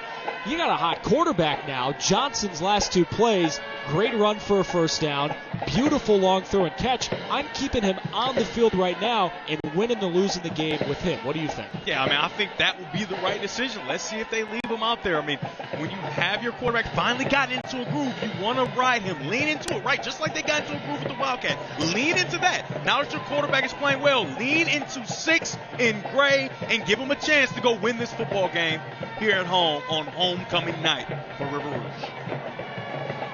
You got a hot quarterback now. Johnson's last 2 plays, great run for a first down, beautiful long throw and catch. I'm keeping him on the field right now and winning or losing the game with him. What do you think? Yeah, I mean, I think that would be the right decision. Let's see if they leave him out there. I mean, when you have your quarterback finally gotten into a groove, you want to ride him. Lean into it, right? Just like they got into a groove with the Wildcat. Lean into that. Now that your quarterback is playing well, lean into 6 in gray and give him a chance to go win this football game here at home on homecoming night for River Rouge.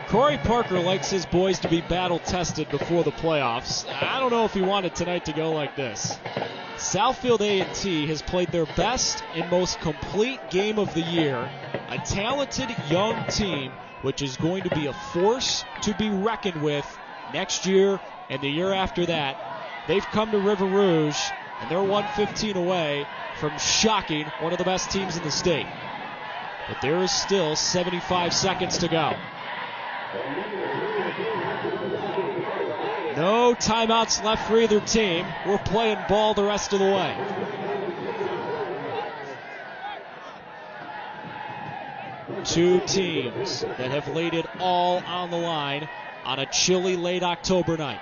Corey Parker likes his boys to be battle-tested before the playoffs. I don't know if he wanted tonight to go like this. Southfield A&T has played their best and most complete game of the year. A talented young team which is going to be a force to be reckoned with next year and the year after that. They've come to River Rouge, and they're 115 away from shocking one of the best teams in the state. But there is still 75 seconds to go. No timeouts left for either team. We're playing ball the rest of the way. Two teams that have laid it all on the line on a chilly late October night.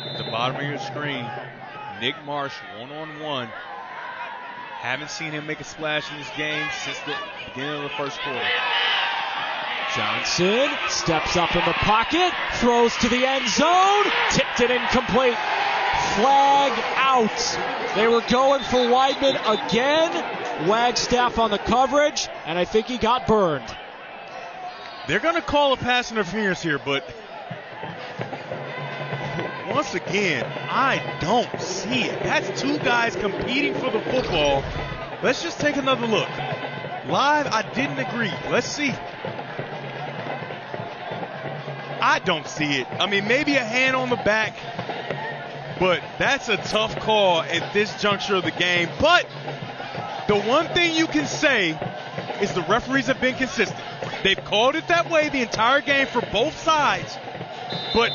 At the bottom of your screen, Nick Marsh one-on-one. Haven't seen him make a splash in this game since the beginning of the first quarter. Johnson steps up in the pocket, throws to the end zone, tipped it incomplete. Flag out. They were going for Weidman again. Wagstaff on the coverage, and I think he got burned. They're going to call a pass interference here, but once again, I don't see it. That's two guys competing for the football. Let's just take another look. Live, I didn't agree. Let's see. I don't see it. I mean, maybe a hand on the back, but that's a tough call at this juncture of the game. But the one thing you can say is the referees have been consistent. They've called it that way the entire game for both sides. But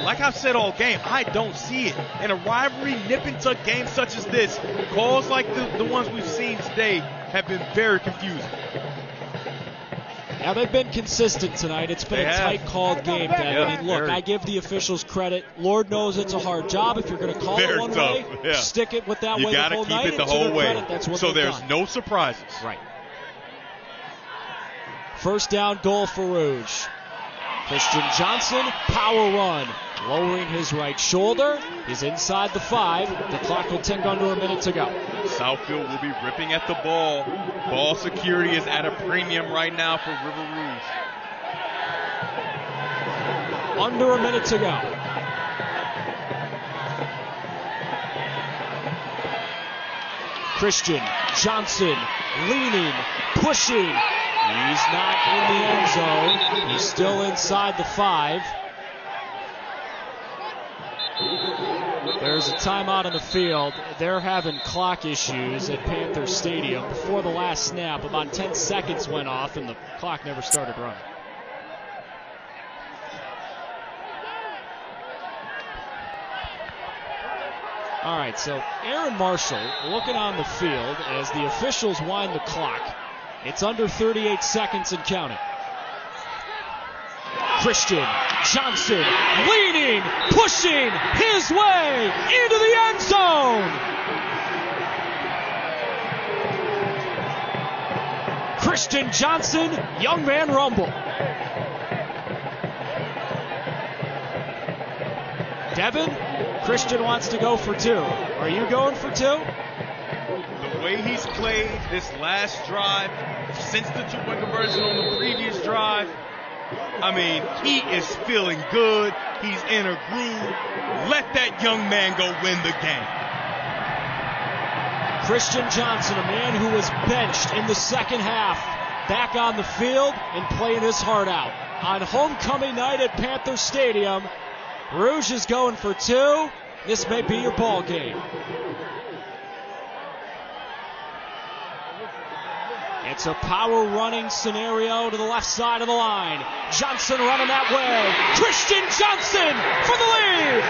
like I've said all game, I don't see it. In a rivalry nip-and-tuck game such as this, calls like the ones we've seen today have been very confusing. Now, they've been consistent tonight. It's been a tight-called game, Devin. Yeah, and look, I give the officials credit. Lord knows it's a hard job. If you're going to call it one way, stick it with that way the whole night. You got to keep it the whole way. That's what so there's done. no surprises. Right. First down goal for Rouge. Christian Johnson, power run. Lowering his right shoulder. He's inside the 5. The clock will tick under a minute to go. Southfield will be ripping at the ball. Ball security is at a premium right now for River Rouge. Under a minute to go. Christian Johnson leaning, pushing. He's not in the end zone. He's still inside the 5. There's a timeout on the field. They're having clock issues at Panther Stadium. Before the last snap, about 10 seconds went off, and the clock never started running. All right, so Aaron Marshall looking on the field as the officials wind the clock. It's under 38 seconds and counting. Christian Johnson leaning, pushing his way into the end zone. Christian Johnson, young man rumble. Devin, Christian wants to go for 2. Are you going for 2? The way he's played this last drive, since the 2-point conversion on the previous drive, I mean, he is feeling good. He's in a groove. Let that young man go win the game. Christian Johnson, a man who was benched in the second half, back on the field and playing his heart out. On homecoming night at Panther Stadium, Rouge is going for 2. This may be your ball game. It's a power running scenario to the left side of the line. Johnson running that way. Christian Johnson for the lead.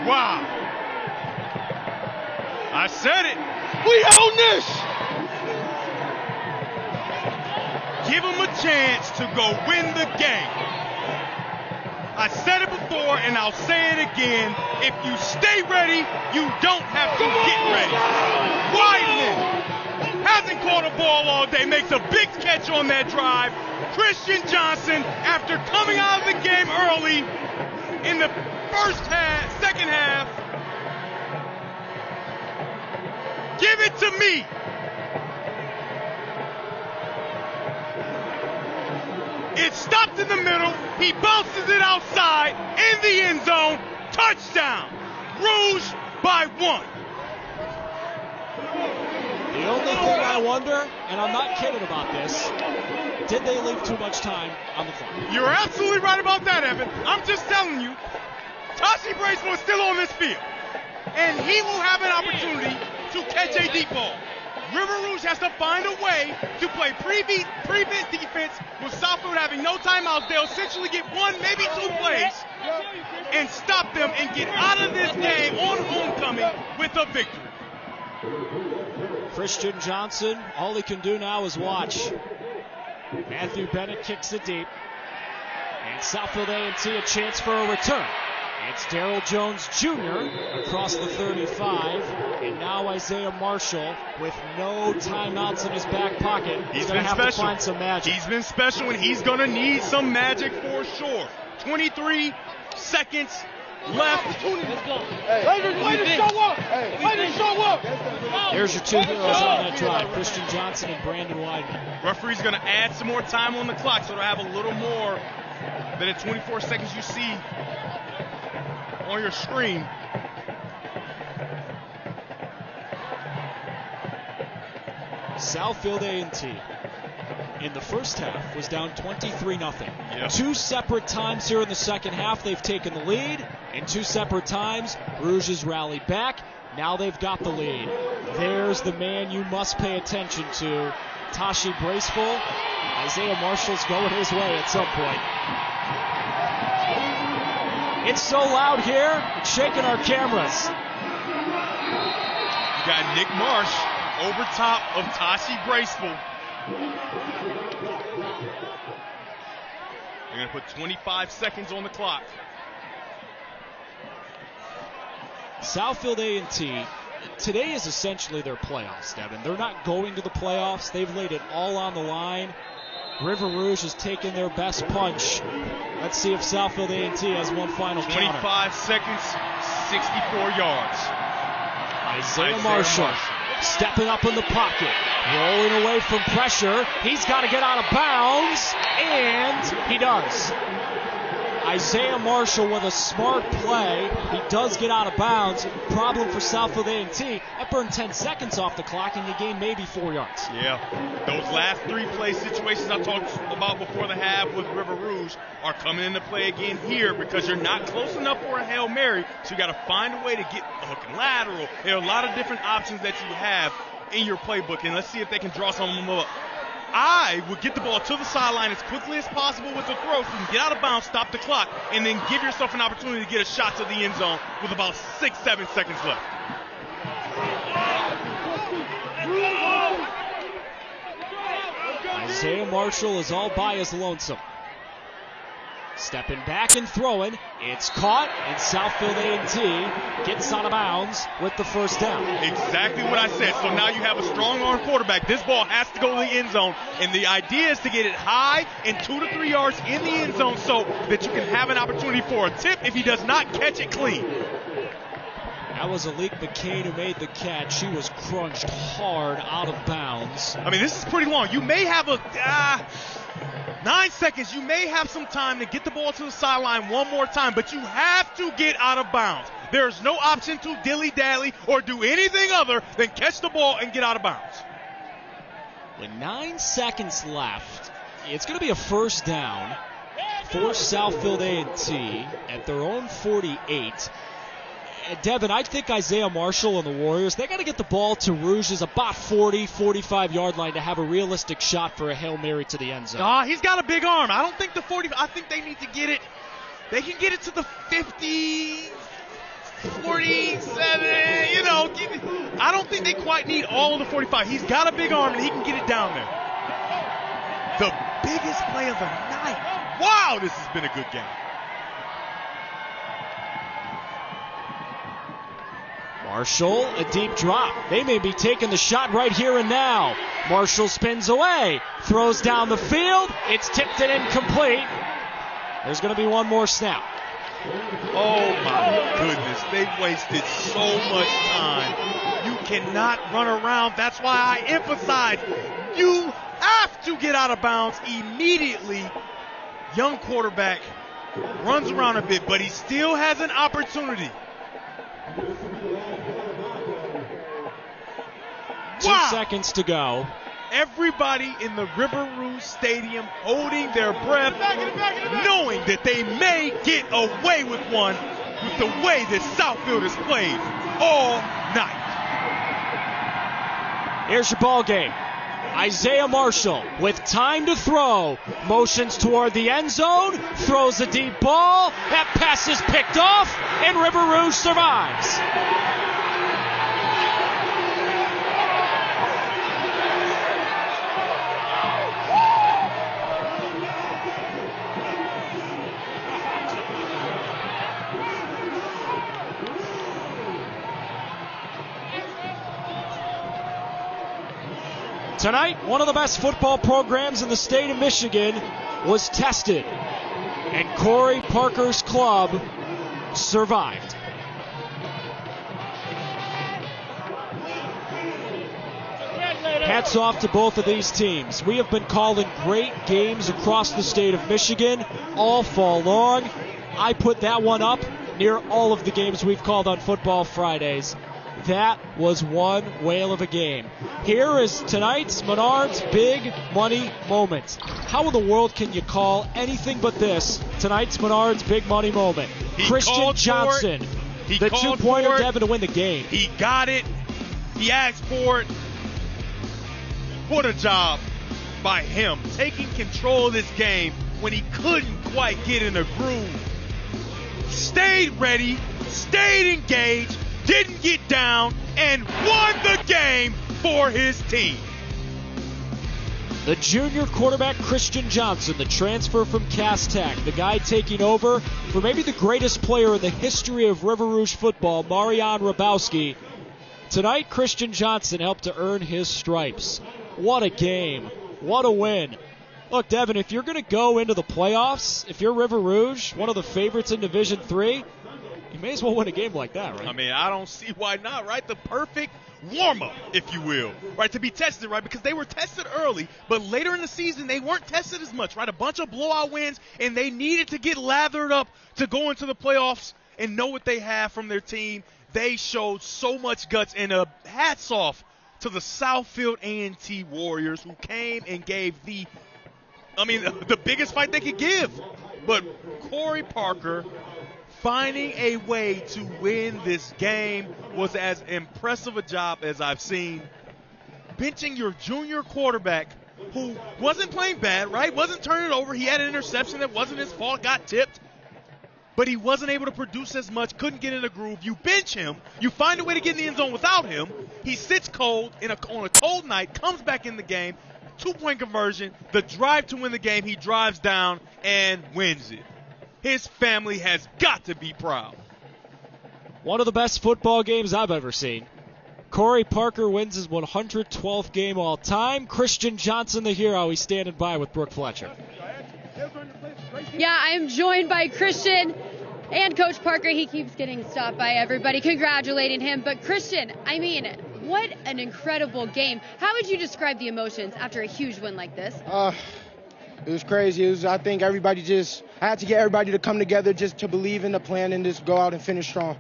Wow. I said it. We own this. Give them a chance to go win the game. I said it before and I'll say it again. If you stay ready, you don't have to get ready. Weidman hasn't caught a ball all day, makes a big catch on that drive. Christian Johnson, after coming out of the game early in the second half, lead. It's stopped in the middle. He bounces it outside in the end zone. Touchdown. Rouge by 1. The only thing I wonder, and I'm not kidding about this, did they leave too much time on the clock? You're absolutely right about that, Evan. I'm just telling you, Tashi Bracewell is still on this field, and he will have an opportunity to catch a deep ball. River Rouge has to find a way to play prevent defense with Southfield having no timeouts. They'll essentially get 1, maybe 2 plays and stop them and get out of this game on homecoming with a victory. Christian Johnson, all he can do now is watch. Matthew Bennett kicks it deep. And Southfield A&T a chance for a return. It's Darrell Jones Jr. across the 35. And now Isaiah Marshall with no timeouts in his back pocket. He's going to have to find some magic. He's been special, and he's going to need some magic for sure. 23 seconds left. Way to show up. Way to show up. Here's your 2 heroes on that drive, Christian Johnson and Brandon Weidman. Referee's going to add some more time on the clock, so they'll have a little more than the 24 seconds you see on your screen. Southfield A&T in the first half was down 23-0. Yep. 2 separate times here in the second half they've taken the lead, and 2 separate times Rouge has rallied back. Now they've got the lead. There's the man you must pay attention to, Tashi Bracewell. Isaiah Marshall's going his way at some point. It's so loud here, it's shaking our cameras. You got Nick Marsh over top of Tashi Bracewell. They're going to put 25 seconds on the clock. Southfield A&T, today is essentially their playoffs, Devin. They're not going to the playoffs. They've laid it all on the line. River Rouge has taken their best punch. Let's see if Southfield A&T has one final 25 counter. seconds, 64 yards. Isaiah Marshall stepping up in the pocket, rolling away from pressure. He's got to get out of bounds, and he does. Isaiah Marshall with a smart play. He does get out of bounds. Problem for Southfield A&T. That burned 10 seconds off the clock, and you gain maybe 4 yards. Yeah, those last 3 play situations I talked about before the half with River Rouge are coming into play again here because you're not close enough for a Hail Mary, so you got to find a way to get a hook and lateral. There are a lot of different options that you have in your playbook, and let's see if they can draw some of them up. I would get the ball to the sideline as quickly as possible with the throw so you can get out of bounds, stop the clock, and then give yourself an opportunity to get a shot to the end zone with about 6-7 seconds left. Isaiah Marshall is all by his lonesome. Stepping back and throwing. It's caught, and Southfield A&T gets out of bounds with the first down. Exactly what I said. So now you have a strong arm quarterback. This ball has to go to the end zone, and the idea is to get it high and 2 to 3 yards in the end zone so that you can have an opportunity for a tip if he does not catch it clean. That was Alik McCain who made the catch. She was crunched hard out of bounds. I mean, this is pretty long. You may have 9 seconds. You may have some time to get the ball to the sideline one more time, but you have to get out of bounds. There's no option to dilly-dally or do anything other than catch the ball and get out of bounds. With 9 seconds left, it's going to be a first down for Southfield A&T at their own 48. Devin, I think Isaiah Marshall and the Warriors, they got to get the ball to Rouge's about 40, 45-yard line to have a realistic shot for a Hail Mary to the end zone. He's got a big arm. I don't think the 40, I think they need to get it. They can get it to the 50, 47, I don't think they quite need all of the 45. He's got a big arm, and he can get it down there. The biggest play of the night. Wow, this has been a good game. Marshall, a deep drop. They may be taking the shot right here and now. Marshall spins away, throws down the field. It's tipped and incomplete. There's going to be one more snap. Oh my goodness, they've wasted so much time. You cannot run around. That's why I emphasize you have to get out of bounds immediately. Young quarterback runs around a bit, but he still has an opportunity. 2 seconds to go. Everybody in the River Rouge Stadium holding their breath, knowing that they may get away with one with the way that Southfield has played all night. Here's your ball game. Isaiah Marshall with time to throw. Motions toward the end zone. Throws a deep ball. That pass is picked off, and River Rouge survives. Tonight, one of the best football programs in the state of Michigan was tested, and Corey Parker's club survived. Hats off to both of these teams. We have been calling great games across the state of Michigan all fall long. I put that one up near all of the games we've called on Football Fridays. That was one whale of a game. Here is tonight's Menard's big money moment. How in the world can you call anything but this tonight's Menard's big money moment? Christian Johnson, the two-pointer Devin to win the game. He got it. He asked for it. What a job by him, taking control of this game when he couldn't quite get in a groove. Stayed ready, stayed engaged, didn't get down, and won the game for his team. The junior quarterback Christian Johnson, the transfer from Cass Tech, the guy taking over for maybe the greatest player in the history of River Rouge football, Marian Rabowski. Tonight, Christian Johnson helped to earn his stripes. What a game. What a win. Look, Devin, if you're going to go into the playoffs, if you're River Rouge, one of the favorites in Division III, you may as well win a game like that, right? I mean, I don't see why not, right? The perfect warm-up, if you will, right, to be tested, right? Because they were tested early, but later in the season, they weren't tested as much, right? A bunch of blowout wins, and they needed to get lathered up to go into the playoffs and know what they have from their team. They showed so much guts, and hats off to the Southfield A&T Warriors, who came and gave the biggest fight they could give. But Corey Parker finding a way to win this game was as impressive a job as I've seen. Benching your junior quarterback, who wasn't playing bad, right? Wasn't turning over. He had an interception that wasn't his fault, got tipped. But he wasn't able to produce as much, couldn't get in a groove. You bench him. You find a way to get in the end zone without him. He sits cold on a cold night, comes back in the game, 2-point conversion, the drive to win the game. He drives down and wins it. His family has got to be proud. One of the best football games I've ever seen. Corey Parker wins his 112th game all time. Christian Johnson, the hero, he's standing by with Brooke Fletcher. Yeah, I am joined by Christian and Coach Parker. He keeps getting stopped by everybody, congratulating him. But Christian, I mean, what an incredible game. How would you describe the emotions after a huge win like this? It was crazy. I think I had to get everybody to come together just to believe in the plan and just go out and finish strong.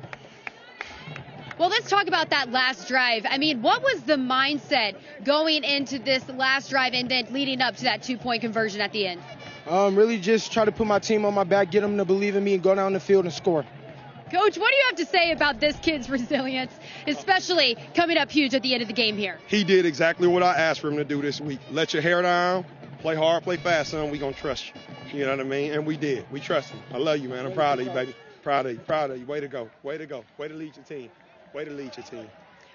Well, let's talk about that last drive. I mean, what was the mindset going into this last drive and then leading up to that 2-point conversion at the end? Really just try to put my team on my back, get them to believe in me, and go down the field and score. Coach, what do you have to say about this kid's resilience, especially coming up huge at the end of the game here? He did exactly what I asked for him to do this week. Let your hair down, play hard, play fast, son. We going to trust you. You know what I mean? And we did. We trust him. I love you, man. I'm proud of you, baby. Proud of you. Proud of you. Way to go. Way to go. Way to lead your team. Way to lead your team.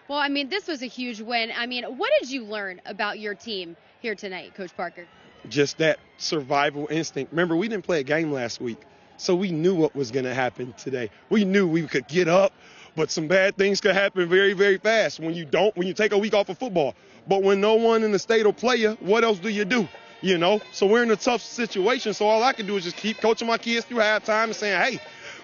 Well, I mean, this was a huge win. I mean, what did you learn about your team here tonight, Coach Parker? Just that survival instinct. Remember, we didn't play a game last week, so we knew what was going to happen today. We knew we could get up, but some bad things could happen very, very fast when you take a week off of football. But when no one in the state will play you, what else do you do? You know, so we're in a tough situation. So all I can do is just keep coaching my kids through halftime and saying, hey,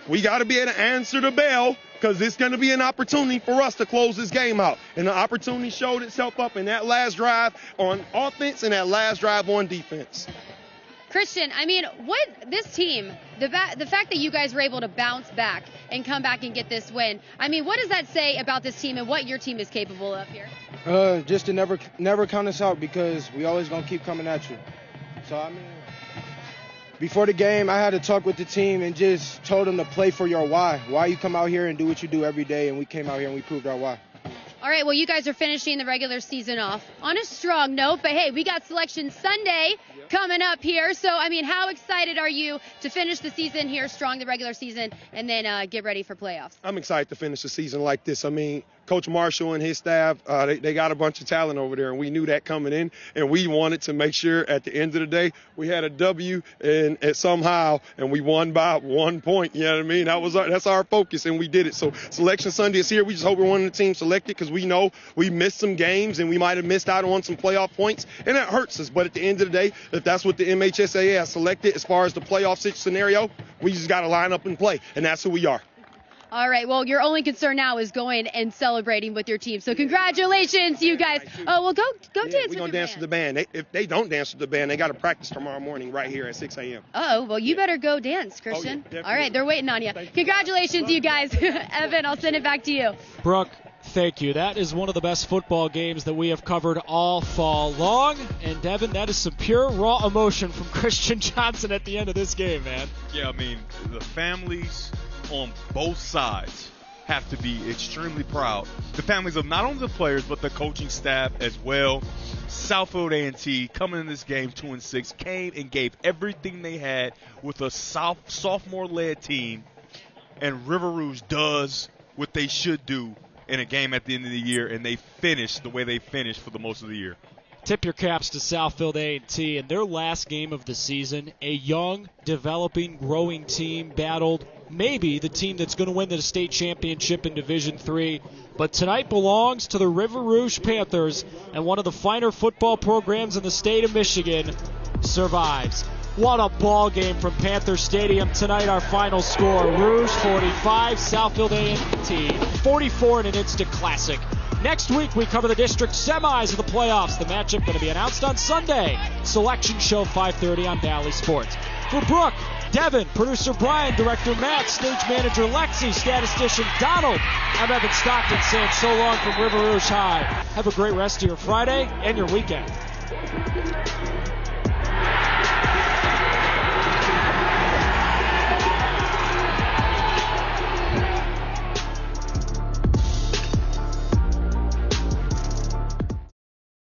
we got to be able to answer the bell because it's going to be an opportunity for us to close this game out. And the opportunity showed itself up in that last drive on offense and that last drive on defense. Christian, I mean, what this team, the fact that you guys were able to bounce back and come back and get this win, I mean, what does that say about this team and what your team is capable of here? Just to never count us out because we always going to keep coming at you. So, I mean, before the game, I had to talk with the team and just told them to play for your why. Why you come out here and do what you do every day, and we came out here and we proved our why. All right, well, you guys are finishing the regular season off on a strong note, but hey, we got Selection Sunday coming up here. So, I mean, how excited are you to finish the season here strong, the regular season, and then get ready for playoffs? I'm excited to finish the season like this. I mean, Coach Marshall and his staff, they got a bunch of talent over there, and we knew that coming in, and we wanted to make sure at the end of the day we had a W and somehow, and we won by 1 point. You know what I mean? That's our focus, and we did it. So Selection Sunday is here. We just hope we're one of the teams selected because we know we missed some games and we might have missed out on some playoff points, and that hurts us. But at the end of the day, if that's what the MHSAA has selected as far as the playoff scenario, we just got to line up and play, and that's who we are. All right, well, your only concern now is going and celebrating with your team. So congratulations, you guys. Oh, well, go dance with your band. We're going to dance with the band. If they don't dance with the band, they got to practice tomorrow morning right here at 6 a.m. Oh, well, you better go dance, Christian. Yeah, all right, they're waiting on you. Congratulations, you guys. Evan, I'll send it back to you. Brooke, thank you. That is one of the best football games that we have covered all fall long. And, Devin, that is some pure, raw emotion from Christian Johnson at the end of this game, man. Yeah, I mean, the families on both sides have to be extremely proud. The families of not only the players, but the coaching staff as well. Southfield A&T coming in this game 2-6 came and gave everything they had with a sophomore-led team. And River Rouge does what they should do in a game at the end of the year, and they finish the way they finished for the most of the year. Tip your caps to Southfield A&T in their last game of the season. A young, developing, growing team battled maybe the team that's going to win the state championship in Division III. But tonight belongs to the River Rouge Panthers, and one of the finer football programs in the state of Michigan survives. What a ball game from Panther Stadium tonight. Our final score, Rouge 45, Southfield A&T 44 in an instant classic. Next week, we cover the district semis of the playoffs. The matchup going to be announced on Sunday. Selection show 5:30 on Bally Sports. For Brooke, Devin, producer Brian, director Matt, stage manager Lexi, statistician Donald, I'm Evan Stockton saying so long from River Rouge High. Have a great rest of your Friday and your weekend.